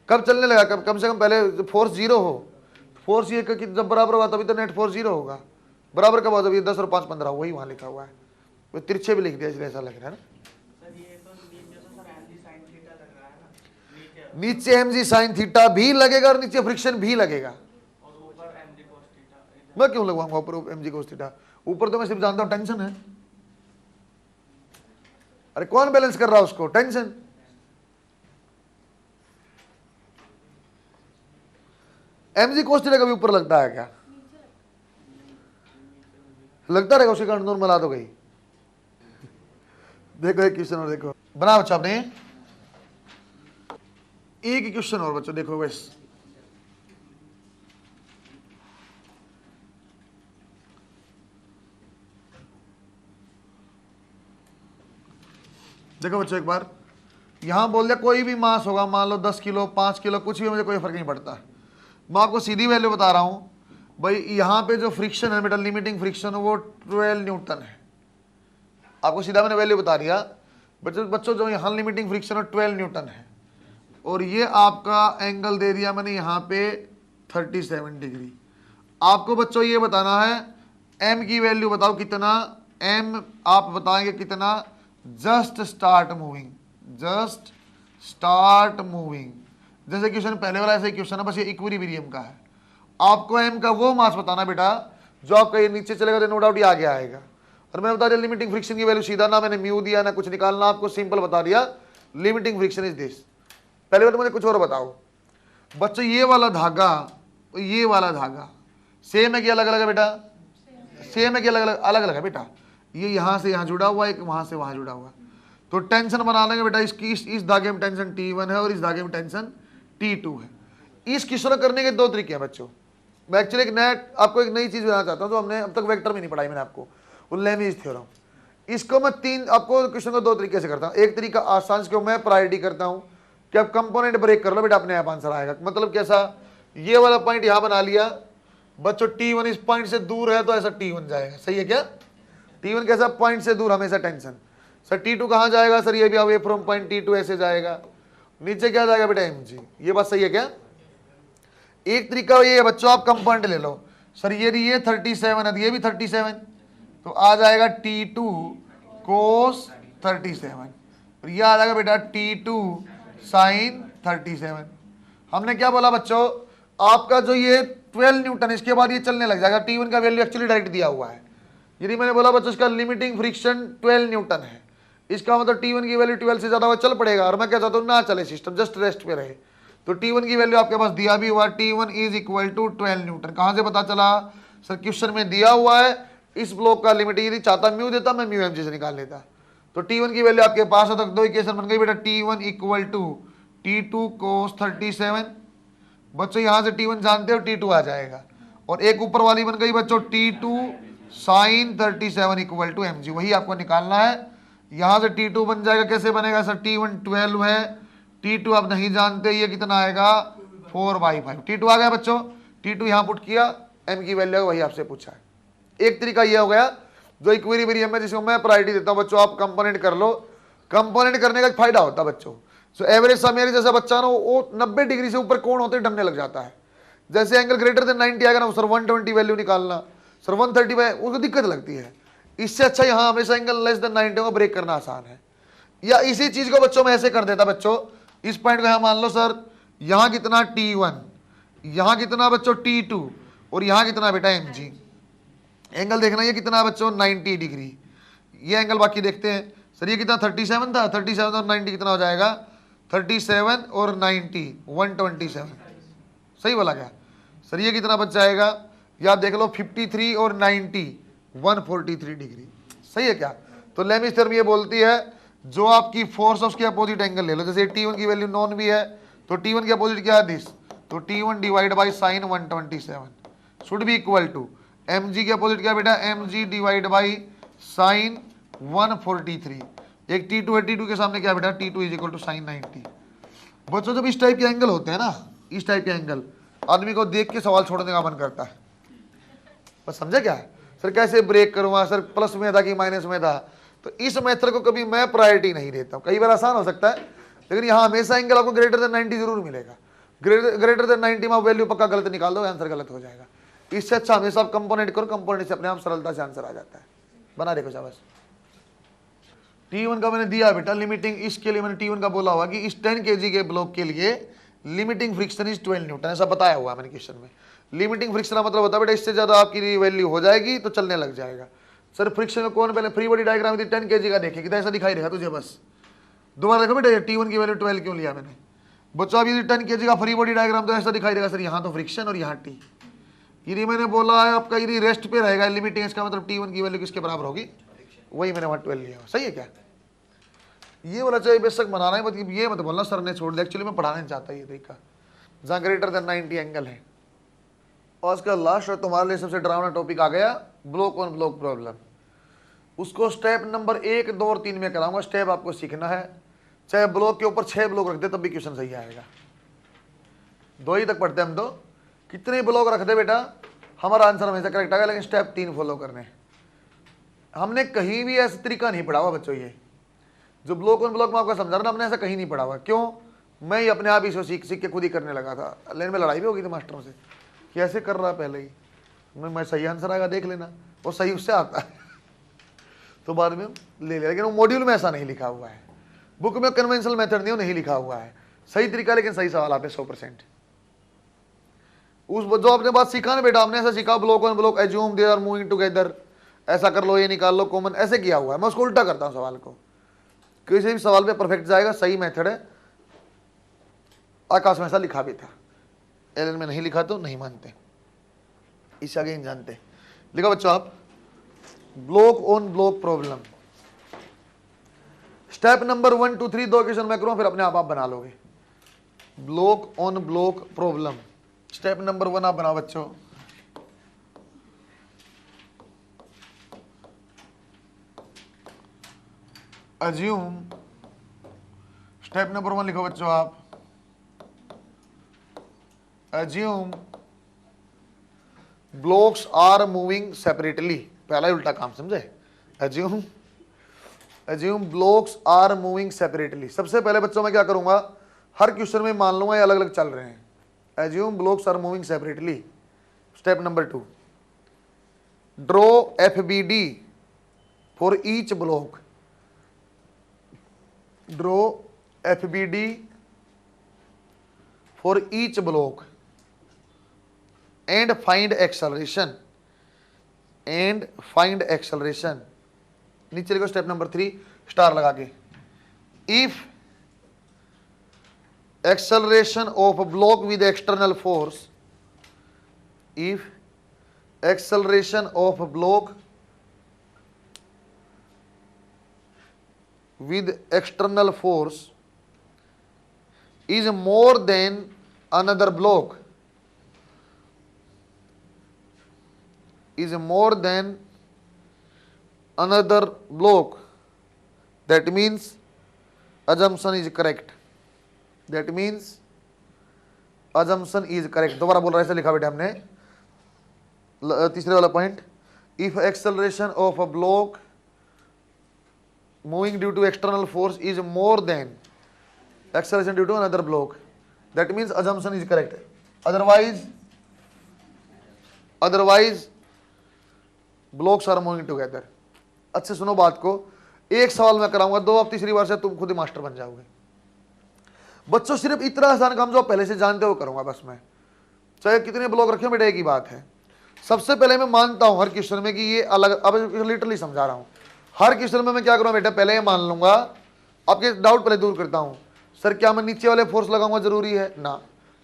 कब चलने लगा? कम से कम पहले फोर्स 0 हो। फोर्स ये जब बराबर होगा तभी तो नेट फोर्स 0 होगा। बराबर कब होगा? जब ये 10 और 5 15, वही वहां लिखा हुआ है। वो तिरछे भी लिख दिया इसलिए ऐसा लग रहा है ना। नीचे एम जी साइन थीटा भी लगेगा और नीचे फ्रिक्शन भी लगेगा। मैं क्यों लगवाऊंगा ऊपर एम जी कोस थीटा? ऊपर तो मैं सिर्फ जानता हूं टेंशन है। अरे कौन बैलेंस कर रहा है उसको? Tension. M G cos theta कभी ऊपर लगता है क्या? लगता रहेगा, उसके कारण नॉर्मल आ तो गई। देखो एक क्वेश्चन और देखो, बना बच्चा आपने एक क्वेश्चन और बच्चों देखो बस। देखो बच्चों एक बार यहां बोल दिया कोई भी मास होगा, मान लो 10 किलो 5 किलो कुछ भी, मुझे कोई फर्क नहीं पड़ता। मैं आपको सीधी वैल्यू बता रहा हूं भाई। यहां पे जो फ्रिक्शन है बेटा, लिमिटिंग फ्रिक्शन वो 12 न्यूटन है। आपको सीधा मैंने वैल्यू बता दिया बच्चों जो यहां लिमिटिंग फ्रिक्शन है 12 न्यूटन है। और ये आपका एंगल दे दिया मैंने यहां पे 37 डिग्री। आपको बच्चों ये बताना है एम की वैल्यू बताओ कितना। एम आप बताएंगे कितना? Just start moving, just start moving. जैसे क्वेश्चन पहले वाला ऐसे क्वेश्चन है, बस ये इक्विलिब्रियम का है। आपको एम का वो मास बताना बेटा जो आपका ये नीचे चलेगा तो नो डाउट ये आगे आएगा। और मैं बता दिया लिमिटिंग फ्रिक्शन की वैल्यू सीधा, ना मैंने म्यू दिया ना कुछ निकालना, आपको सिंपल बता दिया लिमिटिंग फ्रिक्शन इज दिस। पहले बार मुझे कुछ और बताओ बच्चों, ये वाला धागा ये वाला धागा सेम है कि अलग अलग है बेटा? सेम है कि अलग अलग? अलग अलग है बेटा। ये यहां से यहां जुड़ा हुआ है, एक वहां से वहां जुड़ा हुआ है। तो टेंशन बना लेंगे बेटा इसकी, इस धागे में टेंशन T1 है और इस धागे में टेंशन T2 है। इस क्वेश्चन करने के 2 तरीके हैं बच्चों। मैं एक्चुअली आपको एक नई चीज बताना चाहता हूं जो हमने अब तक वेक्टर में नहीं पढ़ाई मैंने आपको, वो लेमीज थ्योरम। इसको मैं 3 आपको क्वेश्चन को 2 तरीके से करता हूं। एक तरीका आसान से मैं प्रायोरिटी करता हूं कि आप कंपोनेंट ब्रेक कर लो बेटा, अपने आप आंसर आएगा। मतलब कैसा? ये वाला पॉइंट यहां बना लिया बच्चों, T1 इस पॉइंट से दूर है तो ऐसा T1 जाएगा। सही है क्या? T1 कैसा? पॉइंट से दूर हमेशा टेंशन। सर T2 कहां जाएगा? सर ये भी अवे फ्रॉम पॉइंट T2 ऐसे जाएगा। नीचे क्या जाएगा बेटा? mg। ये बात सही है क्या? एक तरीका ये है बच्चों, आप कंपोनेंट ले लो। सर ये 37 है, ये भी 37, तो आ जाएगा T2 cos 37 और ये आ जाएगा बेटा T2 sin 37। हमने क्या बोला बच्चों? आपका जो ये 12 न्यूटन, इसके बाद ये चलने लग जाएगा। T1 का वैल्यू एक्चुअली डायरेक्ट दिया हुआ है। यदि मैंने बोला बच्चों इसका लिमिटिंग फ्रिक्शन 12 न्यूटन है, इसका मतलब T1 की वैल्यू 12 से ज्यादा चल पड़ेगा। और मैं क्या चाहता हूँ ना चले सिस्टम, जस्ट रेस्ट पे रहे। तो T1 की वैल्यू आपके पास दिया भी हुआ, T1 is equal to 12 Newton. कहां से पता चला? सर क्वेश्चन में दिया हुआ है, इस ब्लॉक का लिमिट यदि चाहता म्यू देता, मैं म्यू एमजी से निकाल लेता। तो T1 की वैल्यू आपके पास हो, तो दो इक्वेशन बन गई बेटा, T1 equal to T2 cos 37। बच्चों यहां से T1 जानते हो, T2 आ जाएगा, और एक ऊपर वाली बन गई बच्चों T2 sin 37 equal to mg, वही आपको निकालना है। यहां से T2 बन जाएगा, कैसे बनेगा सर, T1 12 है, T2 आप नहीं जानते, ये कितना आएगा 4/5। T2 आ गया बच्चों, T2 यहां पुट किया, m की वैल्यू वही आपसे पूछा है। एक तरीका ये हो गया जो इक्विलिब्रियम है, जिसको मैं प्रायोरिटी देता हूं बच्चों, आप कंपोनेंट कर लो। कंपोनेंट करने का फायदा होता है बच्चों, सो एवरेज सा मेरे जैसा बच्चा ना वो 90 डिग्री से ऊपर कोण होते डरने लग जाता है। जैसे एंगल ग्रेटर देन 90 आएगा ना सर, 120 वैल्यू निकालना, सर 135 उसको दिक्कत लगती है। इससे अच्छा यहाँ हमेशा एंगल लेस देन 90 को ब्रेक करना आसान है। या इसी चीज को बच्चों में ऐसे कर देता बच्चों, इस पॉइंट को यहाँ मान लो सर, यहाँ कितना T1, यहाँ कितना बच्चों T2, और यहाँ कितना बेटा mg। एंगल देखना ये कितना बच्चों 90 डिग्री, ये एंगल बाकी देखते हैं। सर ये कितना 37 था, 37 और 90 कितना हो जाएगा, 37 और 90 127, सही बोला क्या सर, ये कितना बच जाएगा, या देख लो 53 और 90 143 डिग्री, सही है क्या। तो लेमिस थ्योरम ये बोलती है जो आपकी फोर्स है उसके अपोजिट एंगल ले लो। जैसे T1 की वैल्यू नॉन भी है, तो T1 के अपोजिट क्या है दिस, तो T1 divide by sine 127 should be equal to mg के अपोजिट क्या बेटा, mg डिवाइड बाई साइन 143। एक T2 है, T2 के सामने क्या बेटा, T2 is equal to sign 90। बच्चों जब इस टाइप के एंगल होते हैं ना, इस टाइप के एंगल, आदमी को देख के सवाल छोड़ने का मन करता है। बस समझे क्या सर, कैसे ब्रेक करूँगा सर, प्लस में था कि माइनस में था। तो इस मेथड को कभी मैं प्रायोरिटी नहीं देता हूँ। कई बार आसान हो सकता है, लेकिन यहाँ हमेशा एंगल आपको ग्रेटर देन 90 जरूर मिलेगा। ग्रेटर देन 90 में वैल्यू पक्का गलत निकाल दो, आंसर गलत हो जाएगा। इससे अच्छा हमेशा आप कंपोनेंट करो, कंपोनेंट से अपने आप सरलता से आंसर आ जाता है। बना देखो शाबाश। T1 का मैंने दिया बेटा लिमिटिंग, इसके लिए मैंने T1 का बोला हुआ कि इस 10 kg के ब्लॉक के लिए लिमिटिंग फ्रिक्शन इज 12 न्यूटन, ऐसा बताया हुआ मैंने क्वेश्चन में। लिमिटिंग फ्रिक्शन का मतलब होता है बेटा इससे ज्यादा आपकी वैल्यू हो जाएगी तो चलने लग जाएगा। सर फ्रिक्शन में कौन, पहले फ्री बॉडी डायग्राम 10 kg का देखेगी तो ऐसा दिखाई देगा तुझे। बस दोबारा देखो बेटा, T1 की वैल्यू 12 क्यों लिया मैंने बच्चों। अब यदि 10 kg का फ्री बॉडी डायग्राम तो ऐसा दिखाई देगा सर, यहाँ तो फ्रिक्शन और यहाँ टी। यदि मैंने बोला है आपका यदि रेस्ट पे रहेगा लिमिटिंग, इसका मतलब T1 की वैल्यू किसके बराबर होगी, वही मैंने वहाँ 12 लिया। सही है क्या, ये बोला चाहिए बेशक बनाना है, मतलब ये मत बोलना सर ने छोड़ दिया, एक्चुअली मैं पढ़ाना नहीं चाहता ये तरीका जहाँ ग्रेटर देन 90 एंगल है। और उसका लास्ट और तुम्हारे लिए सबसे डरावना टॉपिक आ गया, ब्लॉक ऑन ब्लॉक प्रॉब्लम। उसको स्टेप नंबर 1, 2 और 3 में कराऊंगा। स्टेप आपको सीखना है, चाहे ब्लॉक के ऊपर 6 ब्लॉक रख दे तब भी क्वेश्चन सही आएगा। 2 ही तक पढ़ते हम तो, कितने ब्लॉक रख दे बेटा हमारा आंसर हमेशा करेक्ट आएगा, लेकिन स्टेप 3 फॉलो करने। हमने कहीं भी ऐसा तरीका नहीं पढ़ा हुआ बच्चों, ये जो ब्लॉक ऑन ब्लॉक में आपको समझा रहा ना, हमने ऐसा कहीं नहीं पढ़ा हुआ। क्यों, मैं ही अपने आप इसको सीख के खुद ही करने लगा था। लेकिन में लड़ाई भी हो गई थी मास्टरों से, कैसे कर रहा है पहले ही, मैं सही आंसर आएगा देख लेना, वो सही उससे आता है तो बाद में ले लिया। लेकिन वो मॉड्यूल में ऐसा नहीं लिखा हुआ है, बुक में कन्वेंशनल मेथड नहीं लिखा हुआ है, सही तरीका लेकिन सही सवाल आते 100%। उस जो आपने बात सीखा ना बेटा, हमने ऐसा सीखा block on block, assume they are moving together, ऐसा कर लो, ये निकाल लो कॉमन, ऐसे किया हुआ है। मैं उसको उल्टा करता हूँ सवाल को, किसी भी सवाल पे परफेक्ट जाएगा, सही मेथड है। आकाश में ऐसा लिखा भी था, एलन में नहीं लिखा तो नहीं मानते, इससे आगे नहीं जानते। लिखा बच्चों आप, block on block problem. Step number 1, 2, 3 2 question मैं करूं, फिर अपने आप बना लोगे। Block on block problem, step number 1 आप बनाओ बच्चों। अज्यूम, स्टेप नंबर 1 लिखो बच्चों आप, assume blocks are moving separately. पहला ही उल्टा काम समझे, assume blocks are moving separately. सबसे पहले बच्चों मैं क्या करूंगा, हर क्वेश्चन में मान लूंगा ये अलग अलग चल रहे हैं। Assume blocks are moving separately. Step number 2, draw FBD for each block. Draw FBD for each block and find acceleration, and find acceleration. नीचे लिखो स्टेप नंबर 3 स्टार लगा के, if acceleration of block with external force, if acceleration of block with external force is more than another block is more than another block, that means assumption is correct. That means assumption is correct. दोबारा बोल रहा है, ऐसे लिखा बेटे हमने तीसरे वाला point, if acceleration of a block moving due to external force is more than acceleration due to another block, that means assumption is correct. Otherwise blocks are moving together. अच्छे सुनो बात को, एक सवाल मैं कराऊंगा, दो आप तीसरी बार से तुम खुद ही मास्टर बन जाओगे बच्चों। सिर्फ इतना आसान काम जो आप पहले से जानते हो करूंगा बस मैं, चाहे कितने ब्लॉक रखे हो बेटा एक ही बात है। सबसे पहले मैं मानता हूं हर क्वेश्चन में कि ये अलग, अब लिटरली समझा रहा हूं, हर क्वेश्चन में मैं क्या करूंगा बेटा, पहले ये मान लूंगा, आपके डाउट पहले दूर करता हूं। सर क्या मैं नीचे वाले फोर्स लगाऊंगा जरूरी है ना,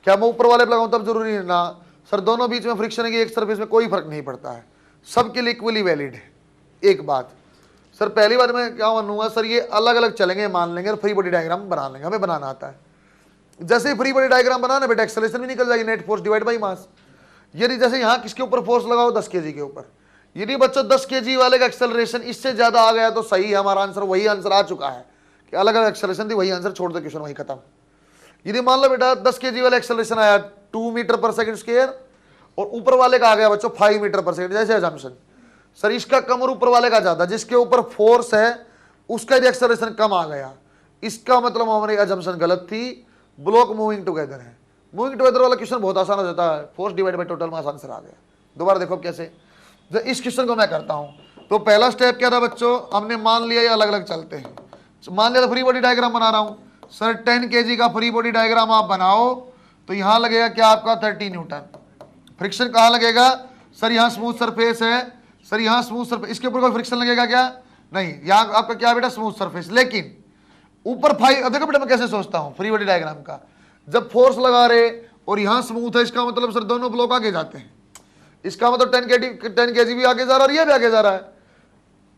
क्या मैं ऊपर वाले लगाऊं तब जरूरी है ना, सर दोनों बीच में फ्रिक्शन है कि एक सरफेस में कोई फर्क नहीं पड़ता है, सबके लिए इक्वली वैलिड है। एक बात सर पहली बार मैं क्या मानूंगा, सर ये अलग अलग चलेंगे मान लेंगे और फ्री बॉडी डायग्राम बना लेंगे, हमें बनाना आता है। जैसे ही फ्री बॉडी डायग्राम बनाना बेटा एक्सेलरेशन भी निकल जाएगी, net force divide by mass. यदि जैसे यहाँ किसके ऊपर फोर्स लगाओ 10 kg के ऊपर, यदि बच्चों 10 kg वाले का एक्सेलरेशन इससे ज्यादा आ गया तो सही है, हमारा आंसर वही आंसर आ चुका है कि अलग अलग एक्सेलरेशन थी, वही आंसर, छोड़ दो क्वेश्चन वही खत्म। यदि मान लो बेटा 10 kg वाला एक्सेलरेशन आया 2 मीटर पर सेकंड स्क्वायर और ऊपर वाले का आ गया बच्चों 5 मीटर पर सेकंड, जैसे अजम्पशन, सर इसका कम और ऊपर वाले का ज्यादा, जिसके ऊपर फोर्स है उसका यदि एक्सेलरेशन कम आ गया, इसका मतलब हमारी अजम्पशन गलत थी, ब्लॉक मूविंग टुगेदर है। मूविंग टुगेदर वाला क्वेश्चन बहुत आसान हो जाता है, force divide by total mass, answer आ गया। दोबारा देखो कैसे, जब इस क्वेश्चन को मैं करता हूं तो पहला स्टेप क्या था बच्चों, हमने मान लिया ये अलग अलग चलते हैं, मान लिया तो फ्री बॉडी डायग्राम बना रहा हूं। सर 10 kg का फ्री बॉडी डायग्राम आप बनाओ तो यहां लगेगा क्या आपका 30 न्यूटन। फ्रिक्शन कहां लगेगा, सर यहां स्मूथ सरफेस है, सर यहां स्मूथ सरफेस, इसके ऊपर कोई फ्रिक्शन लगेगा क्या, नहीं, यहां आपका क्या बेटा स्मूथ सरफेस, लेकिन ऊपर 5, देखो बेटा मैं कैसे सोचता हूं फ्री बॉडी डायग्राम का, जब फोर्स लगा रहे और यहां स्मूथ है, इसका मतलब सर दोनों ब्लॉक आगे जाते हैं, इसका मतलब 10 kg भी आगे जा रहा है और ये भी आगे जा रहा है।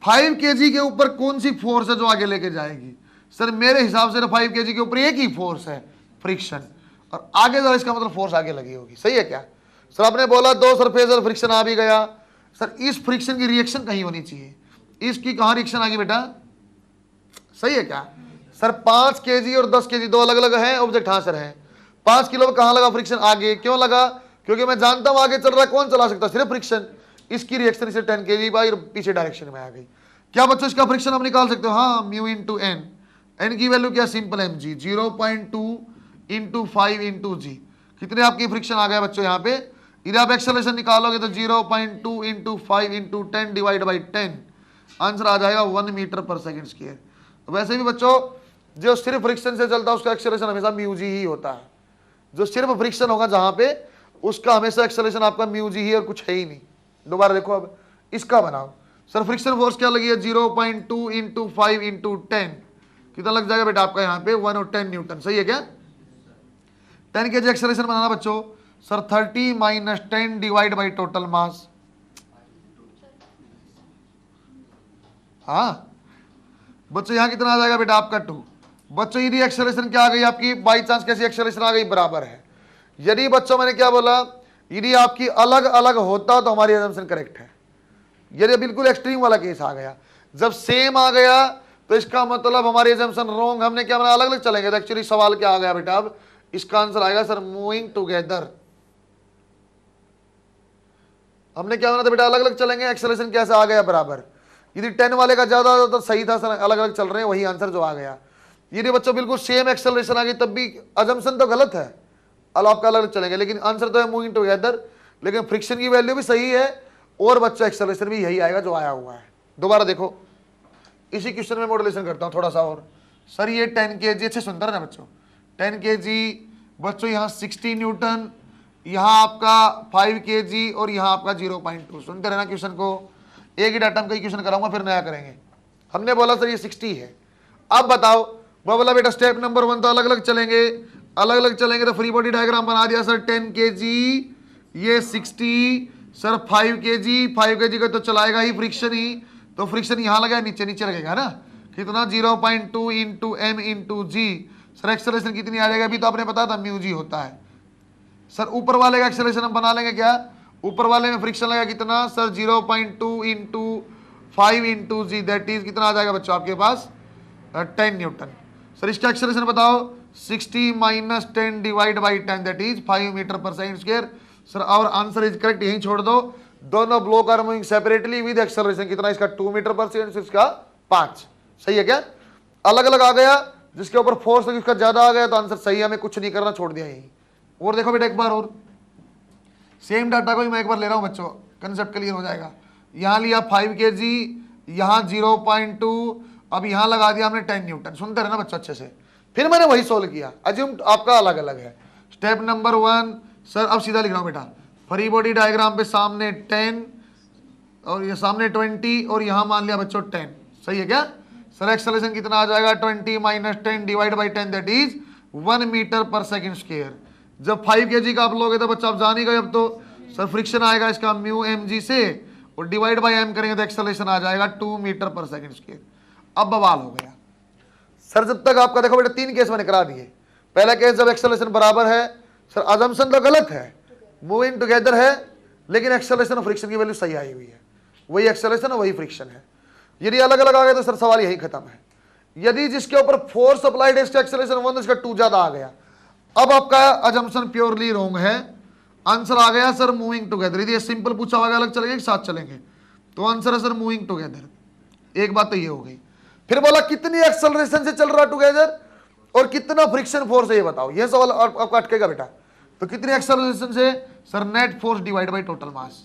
5 kg के ऊपर कौन सी फोर्स है जो आगे लेके जाएगी, सर मेरे हिसाब से 5 kg के ऊपर एक ही फोर्स है, फ्रिक्शन, और आगे जा रहा है, इसका मतलब फोर्स आगे लगी होगी, सही है क्या। सर आपने बोला दो सरफेस और फ्रिक्शन आ भी गया, सर इस फ्रिक्शन की रिएक्शन कहीं होनी चाहिए, इसकी कहां रिएक्शन आ गई बेटा, सही है क्या। सर 5 kg और 10 kg दो अलग अलग हैं ऑब्जेक्ट, हाँ सर है। 5 किलो कहां लगा फ्रिक्शन, आगे, क्यों लगा, क्योंकि मैं जानता हूं आगे चल रहा है, कौन चला सकता, सिर्फ फ्रिक्शन, इसकी रिएक्शन इसे 10 kg बाई और पीछे डायरेक्शन में आ गई। क्या बच्चों इसका फ्रिक्शन हम निकाल सकते हो, हाँ, म्यू इंटू एन, एन की वैल्यू क्या, सिंपल mg, 0.2 इंटू 5 इंटू जी, कितने आपकी फ्रिक्शन आ गया बच्चों यहाँ पे। यदि आप एक्सेलरेशन निकालोगे तो 0.2 into 5 into 10 divide by 10, answer आ जाएगा 1 मीटर पर सेकंड स्क्वायर। वैसे भी बच्चों जो सिर्फ फ्रिक्शन से चलता है उसका एक्सेलरेशन हमेशा म्यू जी ही होता है, जो सिर्फ फ्रिक्शन होगा जहां पे उसका हमेशा एक्सेलरेशन आपका म्यू जी ही और कुछ है ही नहीं। दोबारा देखो अब इसका बनाओ, सर फ्रिक्शन फोर्स क्या लगी है 0.2 इंटू 5 इंटू 10, कितना लग जाएगा बेटा आपका यहाँ पे 1 और 10 न्यूटन, सही है क्या। 10 kg एक्सेलरेशन बनाना बच्चों, sir 30 minus 10 divide by total mass, हाँ बच्चों यहाँ कितना आ जाएगा बेटा आपका 2। बच्चों यदि एक्सेलरेशन क्या आ गई आपकी, बाई चांस कैसी एक्सेलरेशन आ गई, बराबर है। यदि बच्चों मैंने क्या बोला, यदि आपकी अलग अलग होता तो हमारी असम्पशन करेक्ट है। यदि बिल्कुल एक्सट्रीम वाला केस आ गया, जब सेम आ गया तो इसका मतलब हमारी असम्पशन रॉन्ग, हमने क्या बना, अलग अलग चलेंगे। तो एक्चुअली सवाल क्या आ गया बेटा, अब इसका आंसर आएगा सर मूविंग टुगेदर। हमने क्या बना था बेटा, अलग अलग चलेंगे, एक्सेलरेशन कैसे आ गया, बराबर। यदि 10 वाले का ज्यादा तो सही था सर, अलग अलग चल रहे हैं, वही आंसर जो आ गया। यदि बच्चों बिल्कुल सेम एक्सेलरेशन आ गई तब भी अजम्पशन तो गलत है, अब आपका अलग अलग चलेंगे, लेकिन आंसर तो है मूविंग टुगेदर। लेकिन फ्रिक्शन की वैल्यू भी सही है और बच्चा एक्सेलरेशन भी यही आएगा जो आया हुआ है। दोबारा देखो इसी क्वेश्चन में मॉड्यूलेशन करता हूं थोड़ा सा और। सर ये 10 kg, अच्छे सुनते ना बच्चों, 10 kg बच्चों यहाँ 60 न्यूटन, यहाँ आपका 5 kg और यहाँ आपका 0.2, सुनते रहना क्वेश्चन को, एक ही डाटा में कई क्वेश्चन कराऊंगा फिर नया करेंगे। हमने बोला सर ये 60 है, अब बताओ, वो बोला बेटा स्टेप नंबर 1 तो अलग अलग चलेंगे, अलग अलग चलेंगे तो फ्री बॉडी डायग्राम बना दिया सर 10 kg, ये 60, सर 5 kg का तो चलाएगा ही फ्रिक्शन ही, तो फ्रिक्शन यहाँ लगा नीचे नीचे लगेगा ना, कितना 0.2 इंटू एम इंटू जी। सर एक्सेलरेशन कितनी आ जाएगी, अभी तो आपने पता था म्यू जी होता है। सर ऊपर वाले का एक्सेलरेशन हम बना लेंगे क्या, ऊपर वाले में फ्रिक्शन लगा कितना sir 0.2 into 5 into G, that is कितना आ जाएगा बच्चों आपके पास 10 न्यूटन। सर इसका एक्सेलरेशन बताओ 60 minus 10 divide by 10 that is 5 metre पर सेकंड स्क्वायर। सर और आंसर इज करेक्ट, यहीं छोड़ दो। दोनों block are moving separately with acceleration कितना, इसका 2 मीटर पर सेकंड, इसका 5। सही है क्या, अलग अलग आ गया, जिसके ऊपर फोर्स उसका ज्यादा आ गया तो आंसर सही है, हमें कुछ नहीं करना, छोड़ दिया यही। और देखो बेटा एक बार और सेम डाटा को मैं एक बार ले रहा हूं बच्चों, कंसेप्ट क्लियर हो जाएगा। यहां लिया 5 kg, यहां 0.2, अब यहां लगा दिया हमने 10 न्यूटन। सुनते रहे ना बच्चों अच्छे से, फिर मैंने वही सोल्व किया। अज्यूम आपका अलग अलग है। स्टेप नंबर 1 सर, अब सीधा लिख रहा हूं बेटा, फ्री बॉडी डायग्राम पे सामने 10 और ये सामने 20 और यहां मान लिया बच्चों 10। सही है क्या, सर एक्सेलरेशन कितना आ जाएगा 20 minus 10 divide by 10 that is 1 metre पर सेकंड स्क्वायर। जब 5 kg का आप लोगे तो बच्चा आप जान ही गए, अब तो सर फ्रिक्शन आएगा इसका म्यू एम जी से और डिवाइड बाई एम करेंगे तो एक्सेलरेशन आ जाएगा 2 मीटर पर सेकंड स्क्वायर। अब बवाल हो गया सर, जब तक आपका देखो बेटा 3 केस मैंने करा दिए। पहला केस जब एक्सेलरेशन बराबर है, सर अजम्पशन तो गलत है, मूविंग टुगेदर है, लेकिन एक्सेलरेशन और फ्रिक्शन की वैल्यू सही आई हुई है, वही एक्सेलरेशन और वही फ्रिक्शन है। यदि अलग अलग आ गए तो सर सवाल यही खत्म है। यदि जिसके ऊपर फोर्स अप्लाइड है इसका एक्सेलरेशन 1 इसका 2 ज्यादा आ गया, अब आपका अजम्पशन प्योरली रॉन्ग है, आंसर आ गया सर मूविंग टुगेदर। यदि सिंपल पूछा होगा अलग चलेंगे साथ चलेंगे, तो आंसर है सर मूविंग टुगेदर। एक बात तो ये हो गई। फिर बोला कितनी एक्सेलरेशन से चल रहा टुगेदर और कितना फ्रिक्शन फोर्स है ये बताओ, ये सवाल आपका अटकेगा बेटा। तो कितनी एक्सेलरेशन से, sir net force divide by total mass.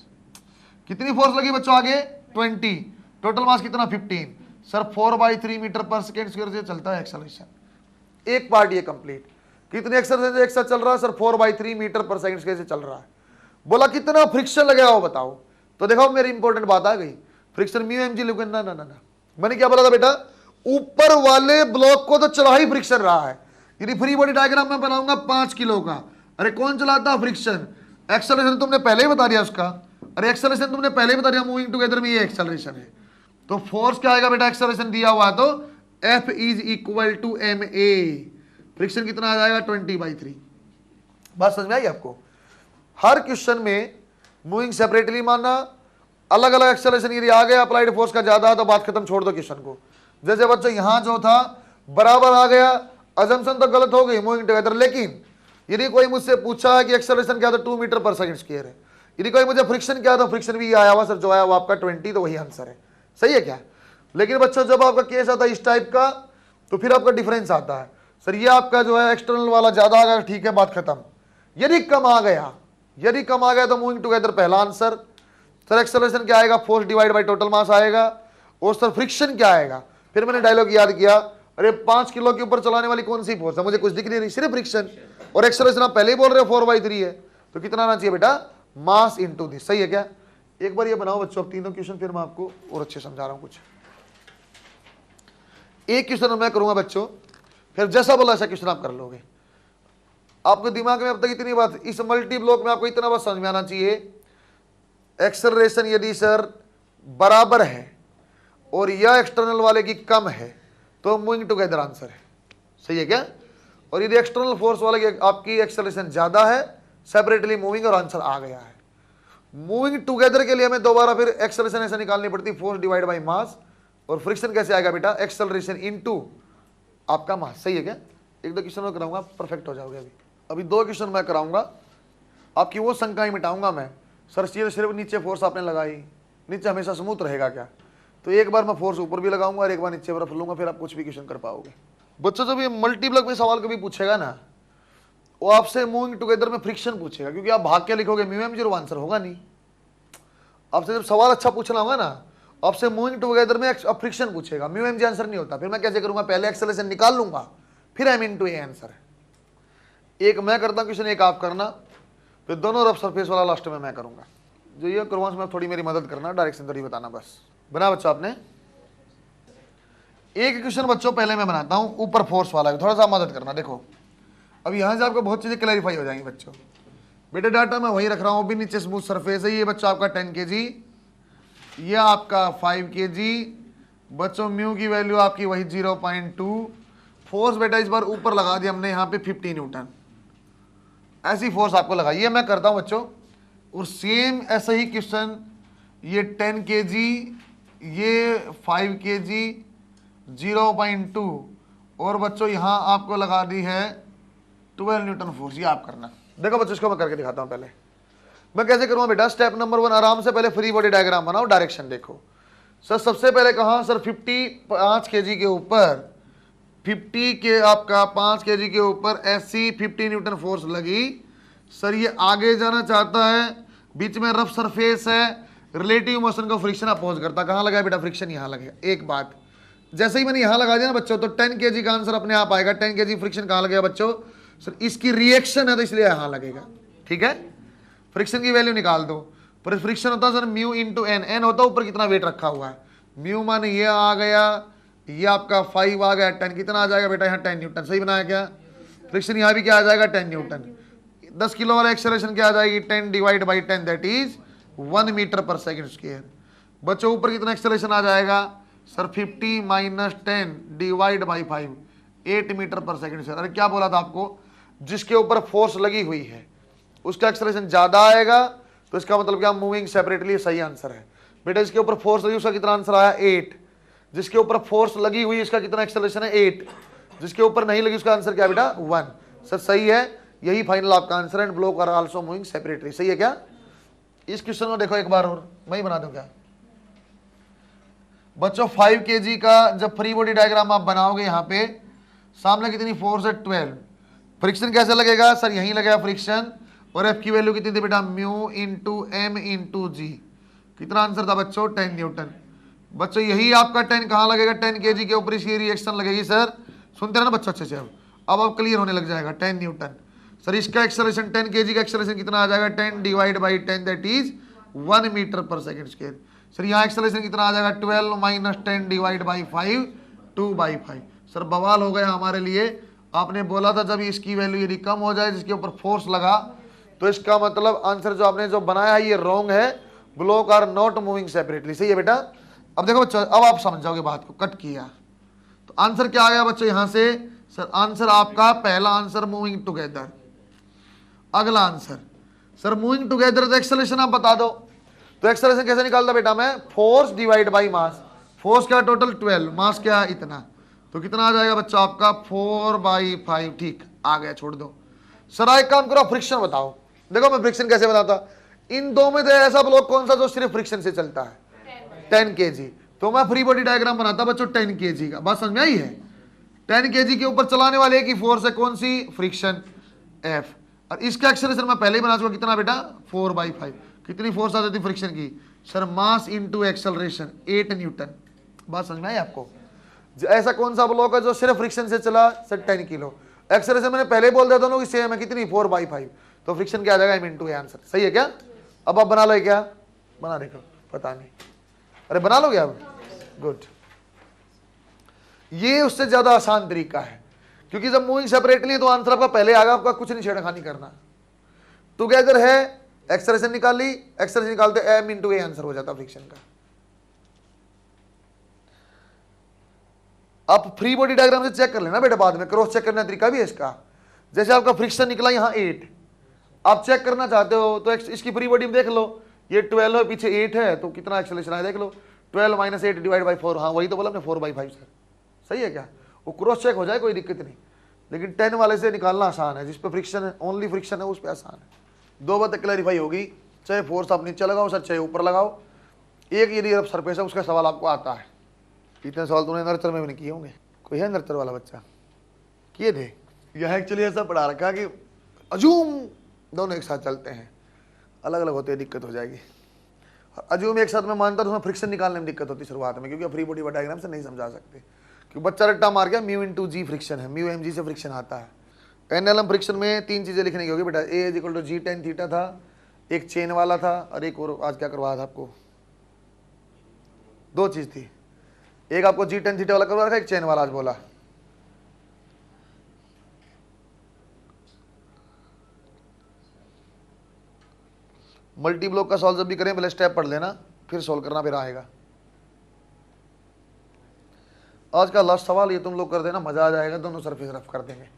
कितनी फोर्स लगी बच्चों आगे 20, टोटल मास कितना 15, सर 4/3 मीटर पर सेकेंड स्क्वायर से चलता है एक्सेलरेशन। एक पार्ट ये कंप्लीट। कितने एक्सेलरेशन से एक साथ चल रहा है, सर 4/3 मीटर पर सेकंड स्क्वायर से चल रहा है। बोला कितना फ्रिक्शन लगा हो बताओ, तो देखो मेरी इंपॉर्टेंट बात आ गई, फ्रिक्शन म्यू एम जी लिखो ना ना ना। मैंने क्या बोला था बेटा, ऊपर वाले ब्लॉक को तो चला ही फ्रिक्शन रहा है। यदि फ्री बॉडी डायग्राम में बनाऊंगा 5 किलो का, अरे कौन चलाता फ्रिक्शन, एक्सेलरेशन तुमने पहले ही बता दिया उसका, अरे एक्सेलरेशन तुमने पहले ही बता दिया, मूविंग टुगेदर में ये एक्सेलरेशन है। तो फोर्स क्या आएगा बेटा, एक्सेलरेशन दिया हुआ तो F is equal to ma, friction कितना आ जाएगा 20/3। बात समझ में आई आपको। हर क्वेश्चन में मूविंग सेपरेटली मानना, अलग अलग एक्सेलरेशन यदि आ गया अप्लाइड फोर्स का ज्यादा तो बात खत्म, छोड़ दो क्वेश्चन को। जैसे बच्चों यहां जो था बराबर आ गया, अजम्पशन तो गलत हो गई मूविंग टुगेदर, लेकिन यदि कोई मुझसे पूछा है कि एक्सेलरेशन क्या, तो 2 मीटर पर सेकंड स्क्वायर है। यदि कोई मुझे फ्रिक्शन क्या, तो फ्रिक्शन भी आया हुआ सर, जो आया हुआ आपका 20, तो वही आंसर है। सही है क्या। लेकिन बच्चों जब आपका केस आता है इस टाइप का, तो फिर आपका डिफरेंस आता है, सर ये आपका जो है एक्सटर्नल वाला ज्यादा आ गया, ठीक है बात खत्म। यदि कम आ गया, यदि कम आ गया तो मूविंग टुगेदर पहला आंसर। सर एक्सेलरेशन क्या आएगा, फोर्स डिवाइड बाय टोटल मास आएगा, और सर फ्रिक्शन क्या आएगा। फिर मैंने डायलॉग याद किया, अरे 5 किलो के ऊपर चलाने वाली कौन सी फोर्स है, मुझे कुछ दिख नहीं रही, सिर्फ फ्रिक्शन। और एक्सेलरेशन आप पहले ही बोल रहे हो 4/3 है, तो कितना आना चाहिए बेटा, मास इंटू दिस। सही है क्या। एक बार ये बनाओ बच्चों अब तीनों क्वेश्चन, फिर मैं आपको और अच्छे समझा रहा हूं कुछ। एक क्वेश्चन मैं करूंगा बच्चों, फिर जैसा बोला ऐसा क्वेश्चन आप कर लोगे। आपके दिमाग में अब तक इतनी बात, इस मल्टी ब्लॉक में आपको इतना बात समझ में आना चाहिए, एक्सेलरेशन यदि सर बराबर है और यह एक्सटर्नल वाले की कम है तो मूविंग टुगेदर आंसर है। सही है क्या। और यदि एक्सटर्नल फोर्स वाले की आपकी एक्सेलरेशन ज्यादा है, सेपरेटली मूविंग, और आंसर आ गया है। मूविंग टुगेदर के लिए हमें दोबारा फिर एक्सेलरेशन ऐसे निकालनी पड़ती, फोर्स डिवाइड बाय मास, और फ्रिक्शन कैसे आएगा बेटा, एक्सेलरेशन इनटू आपका मास। सही है क्या। एक दो क्वेश्चन मैं कराऊंगा, परफेक्ट हो जाओगे। अभी 2 क्वेश्चन मैं कराऊंगा, आपकी वो शंकाएं मिटाऊंगा मैं। सर सिर्फ नीचे फोर्स आपने लगाई, नीचे हमेशा स्मूथ रहेगा क्या, तो एक बार मैं फोर्स ऊपर भी लगाऊंगा और एक बार नीचे बर्फ लूंगा, फिर आप कुछ भी क्वेश्चन कर पाओगे। बच्चों जब ये मल्टी ब्लॉक में सवाल कभी पूछेगा ना, वो आपसे मूविंग टुगेदर में फ्रिक्शन पूछेगा, क्योंकि आप भाग के लिखोगे म्यू एम जीरो, आंसर होगा नहीं। आपसे जब सवाल अच्छा पूछना होगा ना, आपसे मूविंग टुगेदर में फ्रिक्शन पूछेगा, म्यू एम जी आंसर नहीं होता। फिर मैं कैसे करूंगा, पहले एक्सेलरेशन निकाल लूंगा, फिर एम इंटू ए आंसर है। एक मैं करता हूं क्वेश्चन, एक आप करना, फिर दोनों रफ सरफेस वाला लास्ट में मैं करूंगा। जो ये करवाऊं में थोड़ी मेरी मदद करना, डायरेक्शन थोड़ी बताना बस। बना बच्चों आपने एक क्वेश्चन बच्चों, पहले मैं बनाता हूं ऊपर फोर्स वाला, थोड़ा सा मदद करना। देखो अब यहां से आपको बहुत चीजें क्लैरिफाई हो जाएंगी बच्चों। बेटे डाटा मैं वही रख रहा हूं, भी नीचे स्मूथ सरफेस है। ये बच्चा आपका 10 kg, ये आपका 5 kg, बच्चों म्यू की वैल्यू आपकी वही 0.2। फोर्स बेटा इस बार ऊपर लगा दिया हमने यहाँ पे 50 न्यूटन, ऐसी फोर्स आपको लगाइए। मैं करता हूँ बच्चों, और सेम ऐसा ही क्वेश्चन, ये 10 kg, ये 5 kg, 0.2, और बच्चों यहाँ आपको लगा दी है 12 न्यूटन फोर्स। ये आप करना। देखो बच्चों इसको मैं करके दिखाता हूँ। पहले मैं कैसे करूँगा बेटा, स्टेप नंबर 1, आराम से पहले फ्री बॉडी डायग्राम बनाओ, डायरेक्शन देखो। सर सबसे पहले कहाँ सर, 55 kg के ऊपर, 50 के आपका 5 kg के ऊपर ऐसी 50 न्यूटन फोर्स लगी। सर ये आगे जाना चाहता है, बीच में रफ सरफेस है, रिलेटिव मोशन को फ्रिक्शन अपोज करता। कहाँ लगा बेटा फ्रिक्शन, यहाँ लगेगा। एक बात, जैसे ही मैंने यहाँ लगा दिया ना बच्चों, तो 10 kg का आंसर अपने आप आएगा। 10 kg फ्रिक्शन कहाँ लगेगा बच्चों, सर इसकी रिएक्शन है तो इसलिए यहाँ लगेगा। ठीक है, फ्रिक्शन की वैल्यू निकाल दो। पर फ्रिक्शन होता है sir mu into N, N होता है ऊपर कितना वेट रखा हुआ है। म्यू माने ये आ गया, ये आपका 5 आ गया, 10 कितना आ जाएगा बेटा यहाँ 10 न्यूटन। सही बनाया क्या, फ्रिक्शन यहाँ भी क्या आ जाएगा 10 न्यूटन। 10 किलो वाला एक्सेलरेशन क्या आ जाएगी 10 divide by 10, that is 1 metre पर सेकेंड स्क्वायर। बच्चों ऊपर कितना एक्सेलरेशन आ जाएगा sir 50 minus 10 divide by 5, 8 metre पर सेकेंड स्क्वायर। अरे क्या बोला था आपको, जिसके ऊपर फोर्स लगी हुई है उसका एक्सेलरेशन ज्यादा आएगा, तो इसका मतलब क्या, मूविंग सेपरेटली सही आंसर है बेटा। इसके ऊपर फोर्स लगी उसका कितना आंसर आया 8, जिसके ऊपर फोर्स लगी हुई इसका कितना एक्सेलरेशन है 8, जिसके ऊपर नहीं लगी उसका आंसर क्या बेटा 1। सर सही है, यही फाइनल आपका आंसर है। Block are also moving separately. सही है क्या। इस क्वेश्चन को देखो एक बार और, मैं ही बना दूं क्या बच्चों। 5 kg का जब फ्री बॉडी डायग्राम आप बनाओगे, यहाँ पे सामने कितनी फोर्स है 12, फ्रिक्शन कैसे लगेगा सर, यहीं लगेगा फ्रिक्शन। और एफ की वैल्यू कितनी थी बेटा, म्यू इंटू एम इंटू जी। कितना आंसर था बच्चों 10 न्यूटन। बच्चों यही आपका 10 कहाँ लगेगा, 10 kg के ऊपर इसकी रिएक्शन लगेगी। सर सुनते हैं ना बच्चों अच्छे से, अब आप क्लियर होने लग जाएगा। 10 न्यूटन सर इसका एक्सेलरेशन, 10 kg का एक्सेलरेशन कितना आ जाएगा 10 divide by 10, that is 1 metre पर सेकेंड स्क्वायर। सर यहाँ एक्सेलरेशन कितना आ जाएगा 12 माइनस 10 डिवाइड बाई 5, 2/5। सर बवाल हो गया हमारे लिए। आपने बोला था जब इसकी वैल्यू यदि कम हो जाए जिसके ऊपर फोर्स लगा, तो इसका मतलब आंसर जो आपने जो बनाया है ये रॉन्ग है। Block are not moving separately. सही है बेटा। अब देखो बच्चों, अब आप समझ जाओगे बात को, कट किया तो आंसर क्या आ गया बच्चों यहां से। सर आंसर आपका पहला आंसर मूविंग टुगेदर। अगला आंसर सर मूविंग टुगेदर, तो एक्सेलरेशन आप बता दो। तो एक्सेलरेशन कैसे निकालता बेटा मैं, force divide by mass. Force क्या टोटल 12, मास क्या इतना, तो कितना आ जाएगा बच्चा आपका 4/5। ठीक आ गया, छोड़ दो। सर एक काम करो, फ्रिक्शन बताओ। देखो मैं फ्रिक्शन कैसे बताता, इन दो में से ऐसा ब्लॉक कौन सा जो सिर्फ फ्रिक्शन से चलता है, 10 kg। तो मैं फ्री बॉडी डायग्राम बनाता बच्चों 10 kg का। बात समझ में आई है। 10 kg के ऊपर चलाने वाले एक ही फोर्स है, कौन सी, फ्रिक्शन F। और इसका एक्सेलरेशन मैं पहले ही बना चुका, कितना बेटा 4/5। कितनी फोर्स आ जाती फ्रिक्शन की sir, mass into acceleration 8 Newton. बात समझ में आई आपको। ऐसा कौन सा ब्लॉक है जो सिर्फ फ्रिक्शन से चला सर 10 किलो। एक्सेलरेशन मैंने पहले बोल दिया दोनों की सेम है, कितनी 4/5। तो फ्रिक्शन क्या आ जाएगा m इंटू ए आंसर। सही है क्या। अब आप बना लो, क्या बना देखो, पता नहीं, अरे बना लोगे अब, गुड। ये उससे ज्यादा आसान तरीका है, क्योंकि जब मूविंग सेपरेटली है तो आंसर आपका पहले आएगा, आपका कुछ नहीं छेड़खानी करना। टुगेदर है, एक्सेलरेशन निकाल ली, एक्सेलरेशन निकालते m इंटू ए आंसर हो जाता फ्रिक्शन का। आप फ्री बॉडी डायग्राम से चेक कर लेना बेटा, बाद में क्रॉस चेक करने का तरीका भी है इसका। जैसे आपका फ्रिक्शन निकला यहाँ 8, आप चेक करना चाहते हो तो इसकी फ्री बॉडी में देख लो, ये 12 है, पीछे 8 है, तो कितना एक्सेलरेशन आया देख लो, 12 माइनस 8 डिवाइड बाई 4। हाँ वही तो बोला हमने 4/5 सर। सही है क्या, वो क्रॉस चेक हो जाए कोई दिक्कत नहीं, लेकिन 10 वाले से निकालना आसान है, जिस पे फ्रिक्शन है, ओनली फ्रिक्शन है, उस पर आसान है। दो बातें क्लैरिफाई होगी, चाहे फोर्स आप नीचे लगाओ सर, चाहे ऊपर लगाओ। एक यदि अब सरफेस है उसका सवाल आपको आता है, इतने सवाल तुमने नर्चर में भी नहीं किए होंगे। कोई है नर्चर वाला बच्चा, किए थे। यह एक्चुअली ऐसा पढ़ा रखा कि अजूम दोनों एक साथ चलते हैं, अलग अलग होते हैं, दिक्कत हो जाएगी। अजूम एक साथ में मानता तो उसमें फ्रिक्शन निकालने में दिक्कत होती शुरुआत में, क्योंकि फ्री बॉडी डायग्राम से नहीं समझा सकते, क्योंकि बच्चा रट्टा मार गया म्यू इंटू जी फ्रिक्शन है, म्यू एम जी से फ्रिक्शन आता है। एनएलएम फ्रिक्शन में 3 चीजें लिखने की होगी बेटा, A is equal to G tan theta था, एक चेन वाला था, और एक और आज क्या करवाया था आपको, 2 चीज थी, एक आपको जी टेन थीटा वाला करवा रखा, एक चेन वाला आज बोला। मल्टी ब्लॉक का सॉल्व जब भी करें पहले स्टेप पढ़ लेना, फिर सॉल्व करना, फिर आएगा। आज का लास्ट सवाल ये तुम लोग कर देना, मजा आ जाएगा, दोनों सरफेस रफ कर देंगे।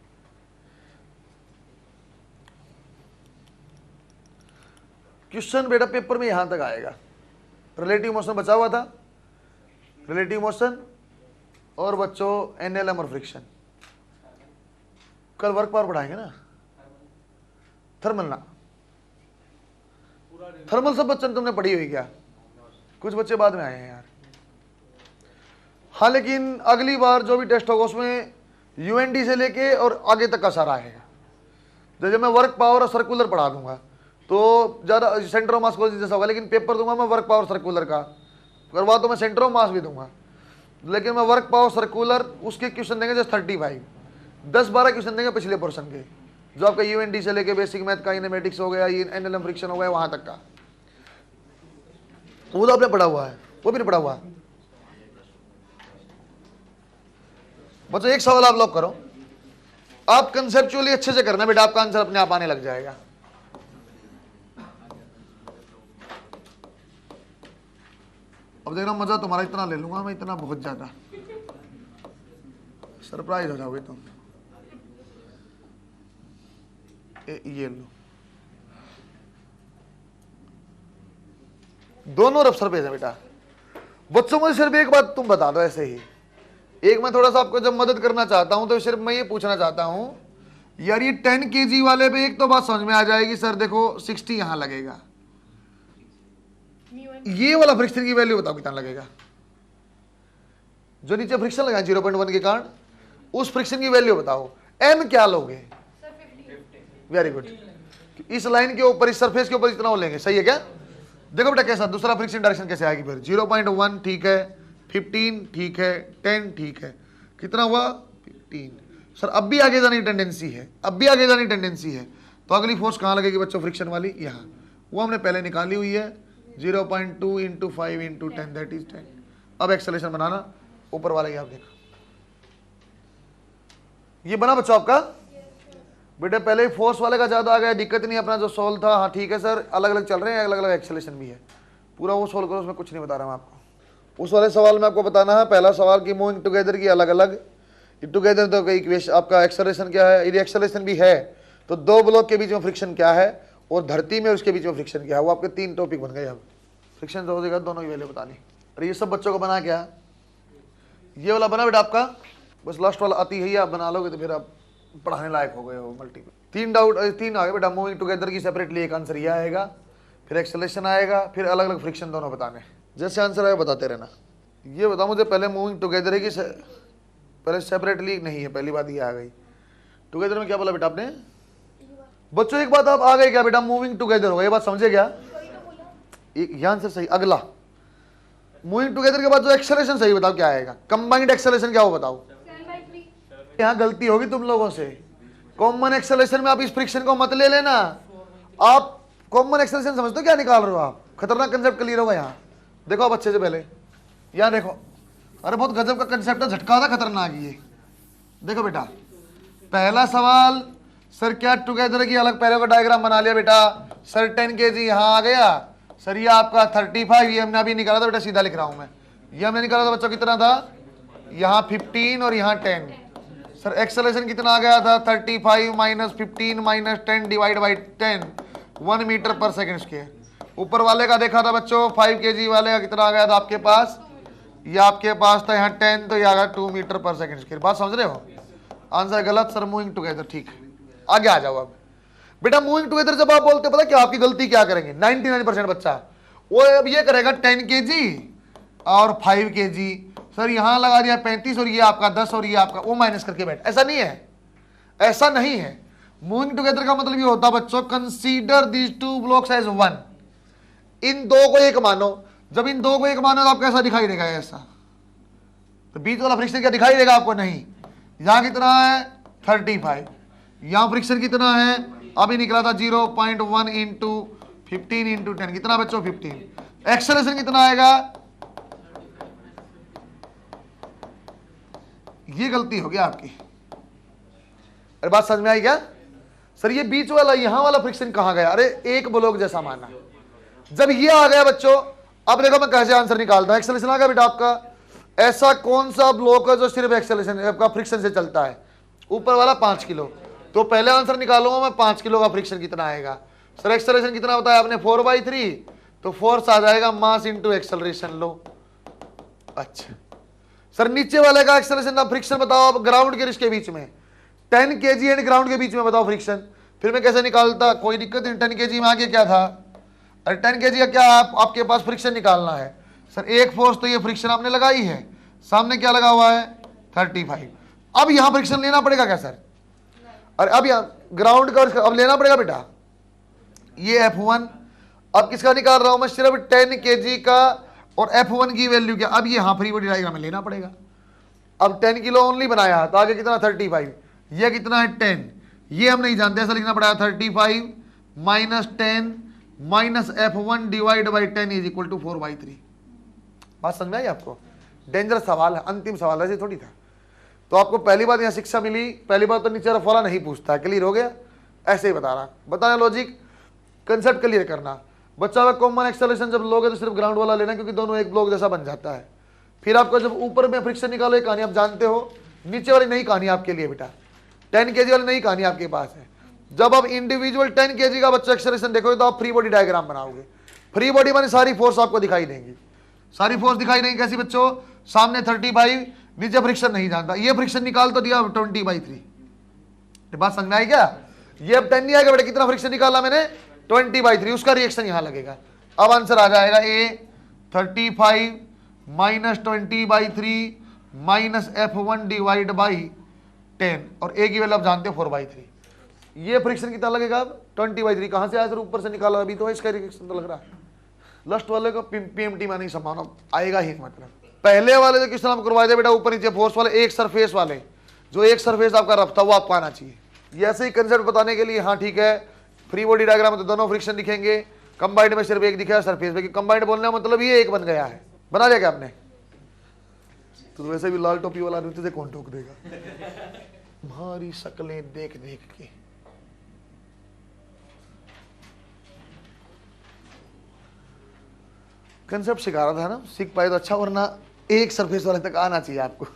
क्वेश्चन बेटा पेपर में यहां तक आएगा। रिलेटिव मोशन बचा हुआ था, रिलेटिव मोशन और बच्चों एनएलएम और फ्रिक्शन। कल वर्क पावर पढ़ाएंगे ना, थर्मल ना, थर्मल सब बच्चों तुमने पढ़ी हुई क्या? कुछ बच्चे बाद में आए हैं यार। हाँ लेकिन अगली बार जो भी टेस्ट होगा उसमें यूएनडी से लेके और आगे तक का सारा आएगा। जैसे मैं वर्क पावर और सर्कुलर पढ़ा दूंगा तो ज़्यादा सेंटर ऑफ मास को जैसा होगा, लेकिन पेपर दूंगा मैं वर्क पावर सर्कुलर का, करवा तो मैं सेंटर ऑफ मास भी दूंगा, लेकिन मैं वर्क पावर सर्कुलर उसके क्वेश्चन देंगे जैसे 35 10-12 क्वेश्चन देंगे पिछले पोर्शन के, जो आपका यूएनडी से लेके बेसिक मैथ का, इनेमेटिक्स हो गया, एनएलएम फ्रिक्शन हो गया, वहां तक का वो तो आपने पढ़ा हुआ है, वो भी नहीं पढ़ा हुआ। बच्चों एक सवाल आप लोग करो, आप कंसेप्चुअली अच्छे से करना बेटा, आपका आंसर अपने आप आने लग जाएगा। अब देखना मजा तुम्हारा इतना ले लूंगा मैं, इतना बहुत ज्यादा सरप्राइज हो जाओगे तुम। ये लो, दोनों रफ सरफेस है बेटा। बच्चों मुझे सिर्फ एक बात तुम बता दो ऐसे ही, एक मैं थोड़ा सा आपको जब मदद करना चाहता हूं तो सिर्फ मैं ये पूछना चाहता हूं यार, ये 10 kg वाले पे एक तो बात समझ में आ जाएगी सर, देखो 60 यहां लगेगा, ये वाला फ्रिक्शन की वैल्यू बताओ कितना लगेगा? जो नीचे फ्रिक्शन लगा 0.1 के कारण, उस फ्रिक्शन की वैल्यू बताओ। एन क्या लोगे? Very good. इस लाइन के ऊपर, इस सरफेस के ऊपर इतना हो लेंगे, सही है क्या? देखो बेटा कैसा दूसरा फ्रिक्शन डायरेक्शन कैसे आएगी फिर? 0.1 ठीक है, 15 ठीक है, 10 ठीक है, कितना हुआ? 15। सर अब भी आगे जाने की टेंडेंसी है, अब भी आगे जाने की टेंडेंसी है, तो अगली फोर्स कहाँ लगेगी बच्चों? फ्रिक्शन वाली यहाँ, वो हमने पहले निकाली हुई है, 0.2 × 5 × 10 दैट इज 10। अब एक्सेलरेशन बनाना, ऊपर वाला ही आप देखो, ये बना बच्चों आपका। बेटे पहले फोर्स वाले का ज्यादा आ गया, दिक्कत नहीं, अपना जो सोल्व था हाँ ठीक है सर, अलग अलग चल रहे हैं, अलग अलग एक्सेलरेशन भी है, पूरा वो सोल्व करो, उसमें कुछ नहीं बता रहा हूँ आपको। उस वाले सवाल में आपको बताना है, पहला सवाल की मूविंग टुगेदर की अलग अलग, टुगेदर तो इक्वेशन आपका एक्सेलरेशन क्या है, यदि एक्सेलरेशन भी है तो दो ब्लॉक के बीच में फ्रिक्शन क्या है, और धरती में उसके बीच में फ्रिक्शन क्या है, वो आपके 3 टॉपिक बन गए। अब फ्रिक्शन हो जाएगा, दोनों की वैल्यू बतानी। और ये सब बच्चों को बना क्या, ये वाला बना बेटा आपका, बस लास्ट वाला आती है, आप बना लोगे तो फिर आप पढ़ाने लायक हो गए हो। मल्टीपल 3 डाउट 3 आ गए बेटा, मूविंग टुगेदर की सेपरेटली एक आंसर ये आएगा, फिर एक्सेलरेशन आएगा, फिर अलग अलग फ्रिक्शन दोनों बताने, जैसे आंसर आएगा बताते रहना। ये बताओ मुझे पहले मूविंग टुगेदर है कि पहले सेपरेटली नहीं है, पहली बात ये आ गई। टुगेदर में क्या बोला बेटा आपने? बच्चों एक बात आप आ गए क्या बेटा, मूविंग टुगेदर होगा, ये बात समझे क्या? ये आंसर सही। अगला मूविंग टुगेदर के बाद जो एक्सेलरेशन सही बताओ क्या आएगा? कंबाइंड एक्सेलरेशन क्या हो बताओ? यहाँ गलती होगी तुम लोगों से, कॉमन एक्सेलरेशन में आप इस फ्रिक्शन को मत ले लेना, आप कॉमन एक्सेलरेशन समझते हो क्या निकाल रहे हो आप? खतरनाक कंसेप्ट क्लियर होगा यहाँ, देखो आप अच्छे से पहले यहाँ देखो, अरे बहुत गजब का कंसेप्ट है, झटका था खतरनाक ये। देखो बेटा पहला सवाल, सर क्या टुगेदर की अलग पहले का डायग्राम बना लिया बेटा, सर 10 kg यहाँ आ गया, सर ये आपका 35, ये हमने अभी निकाला था बेटा, सीधा लिख रहा हूँ मैं, ये हमने निकाला था बच्चों कितना था, यहाँ 15 और यहाँ 10। सर एक्सेलरेशन कितना आ गया था? 35 - 15 - 10 डिवाइड बाई 10, 1 मीटर पर सेकेंड स्क्वायर। ऊपर वाले का देखा था बच्चों 5 kg वाले का कितना आ गया था आपके पास, ये आपके पास था यहाँ 10, तो ये आ गया 2 मीटर पर सेकेंड स्क्वायर। बात समझ रहे हो? आंसर गलत सर, मूविंग टुगेदर ठीक है। आगे आ जाओ अब बेटा, मूविंग टुगेदर जब आप बोलते पता क्या आपकी गलती क्या करेंगे? 99% बच्चा वो अब ये करेगा 10 kg और 5 kg, सर यहाँ लगा दिया 35 और ये आपका 10 और ये आपका, वो माइनस करके बैठ। ऐसा नहीं है, ऐसा नहीं है। मूविंग टुगेदर का मतलब ये होता बच्चों, कंसीडर दीज 2 ब्लॉक्स एज 1, इन दो को एक मानो। जब इन दो को एक मानो तो आपको ऐसा दिखाई देगा, ऐसा, तो बीच वाला फ्रिक्शन क्या दिखाई देगा आपको? नहीं। यहाँ कितना है? 35। यहाँ फ्रिक्शन कितना है? अभी निकला था 0.1 × 15 × 10, कितना बच्चों? 15। एक्सेलरेशन कितना आएगा? ये गलती होगी आपकी। अरे बात समझ में आई क्या? सर ये बीच वाला यहां वाला फ्रिक्शन कहां गया? अरे एक ब्लॉक जैसा माना, जब ये आ गया बच्चों, अब देखो मैं कैसे आंसर निकालता हूं। एक्सेलरेशन आ गया बेटा आपका, ऐसा कौन सा ब्लॉक है जो सिर्फ एक्सेलरेशन आपका फ्रिक्शन से चलता है? ऊपर वाला 5 किलो। तो पहले आंसर निकालूंगा मैं 5 किलो का फ्रिक्शन कितना आएगा। सर एक्सेलरेशन कितना बताया आपने? 4/3, तो फोर्स आ जाएगा मास इंटू एक्सेलरेशन। लो अच्छा सर नीचे वाले का एक्सेलरेशन का फ्रिक्शन बताओ आप, ग्राउंड के इसके बीच में 10 kg एंड ग्राउंड के बीच में बताओ फ्रिक्शन। फिर मैं कैसे निकालता? कोई दिक्कत नहीं, 10 kg में आगे क्या था? अरे 10 kg का क्या आपके पास फ्रिक्शन निकालना है। सर एक फोर्स तो ये फ्रिक्शन आपने लगाई है, सामने क्या लगा हुआ है? 35। अब यहां फ्रिक्शन लेना पड़ेगा क्या सर? अरे अब यहाँ ग्राउंड का अब लेना पड़ेगा बेटा, ये F1। अब किसका निकाल रहा हूं मैं? सिर्फ 10 kg का, और F1 की वैल्यू क्या? अब ये यहां फ्री बॉडी डायग्राम में लेना पड़ेगा। अब 10 किलो ओनली बनाया तो आगे कितना? 35। ये कितना है? 10। ये हम नहीं जानते, ऐसा लिखना पड़ेगा 35 minus 10 minus F1 divide by 10 is equal to 4/3। बात समझ में आई आपको? डेंजरस सवाल है, अंतिम सवाल ऐसे थोड़ी था। तो आपको पहली बात यहाँ शिक्षा मिली, पहली बात तो नीचे रफ वाला नहीं पूछता है, क्लियर हो गया? ऐसे ही बताना लॉजिक, कंसेप्ट क्लियर करना। बच्चा में कॉमन एक्सेलरेशन जब लोगे तो सिर्फ ग्राउंड वाला लेना, क्योंकि दोनों एक ब्लॉक जैसा बन जाता है। फिर आपको जब ऊपर में फ्रिक्शन निकालो, एक कहानी आप जानते हो, नीचे वाली नई कहानी आपके लिए बेटा, 10 kg वाली नई कहानी आपके पास है। जब आप इंडिविजुअल 10 kg का बच्चा एक्सेलरेशन देखोगे तो आप फ्री बॉडी डायग्राम बनाओगे। फ्री बॉडी माने सारी फोर्स आपको दिखाई देंगी, सारी फोर्स दिखाई देंगी। कैसी बच्चों? सामने 35, नीचे फ्रिक्शन नहीं जानता, ये फ्रिक्शन निकाल तो दिया 20/3। बात समझ में आई क्या? ये अब 10 नहीं आएगा बेटा, कितना फ्रिक्शन निकाला मैंने? 20/3। उसका रिएक्शन यहां लगेगा। अब आंसर आ जाएगा ए 35 minus 20/3 minus F1 divide by 10, और ए की वैल्यू आप जानते हो 4/3। ये फ्रिक्शन कितना लगेगा? अब 20/3 कहां से आया सर? ऊपर से निकाला, अभी तो इसका रिएक्शन तो लग रहा है। लास्ट वाले को पीएमटी में नहीं संभावना आएगा ही, मतलब पहले वाले जो क्वेश्चन आप करवाए थे बेटा ऊपर नीचे फोर्स वाले, एक सरफेस वाले, जो एक सरफेस आपका रफ था वो आपको आना चाहिए। ये ऐसे ही कंसेप्ट बताने के लिए, हाँ ठीक है फ्री बॉडी डायग्राम में तो दोनों फ्रिक्शन दिखेंगे, कंबाइंड में सिर्फ एक दिखा है सरफेस में। कंबाइंड बोलने का मतलब ये एक बन गया है। बना लिया क्या आपने? तो वैसे भी लाल टोपी वाला आदमी तुझे कौन टोक देगा? भारी शक्लें देख देख के। कंसेप्ट सिखा रहा था ना, सीख पाए तो अच्छा, वरना एक सरफेस वाले तक आना चाहिए आपको।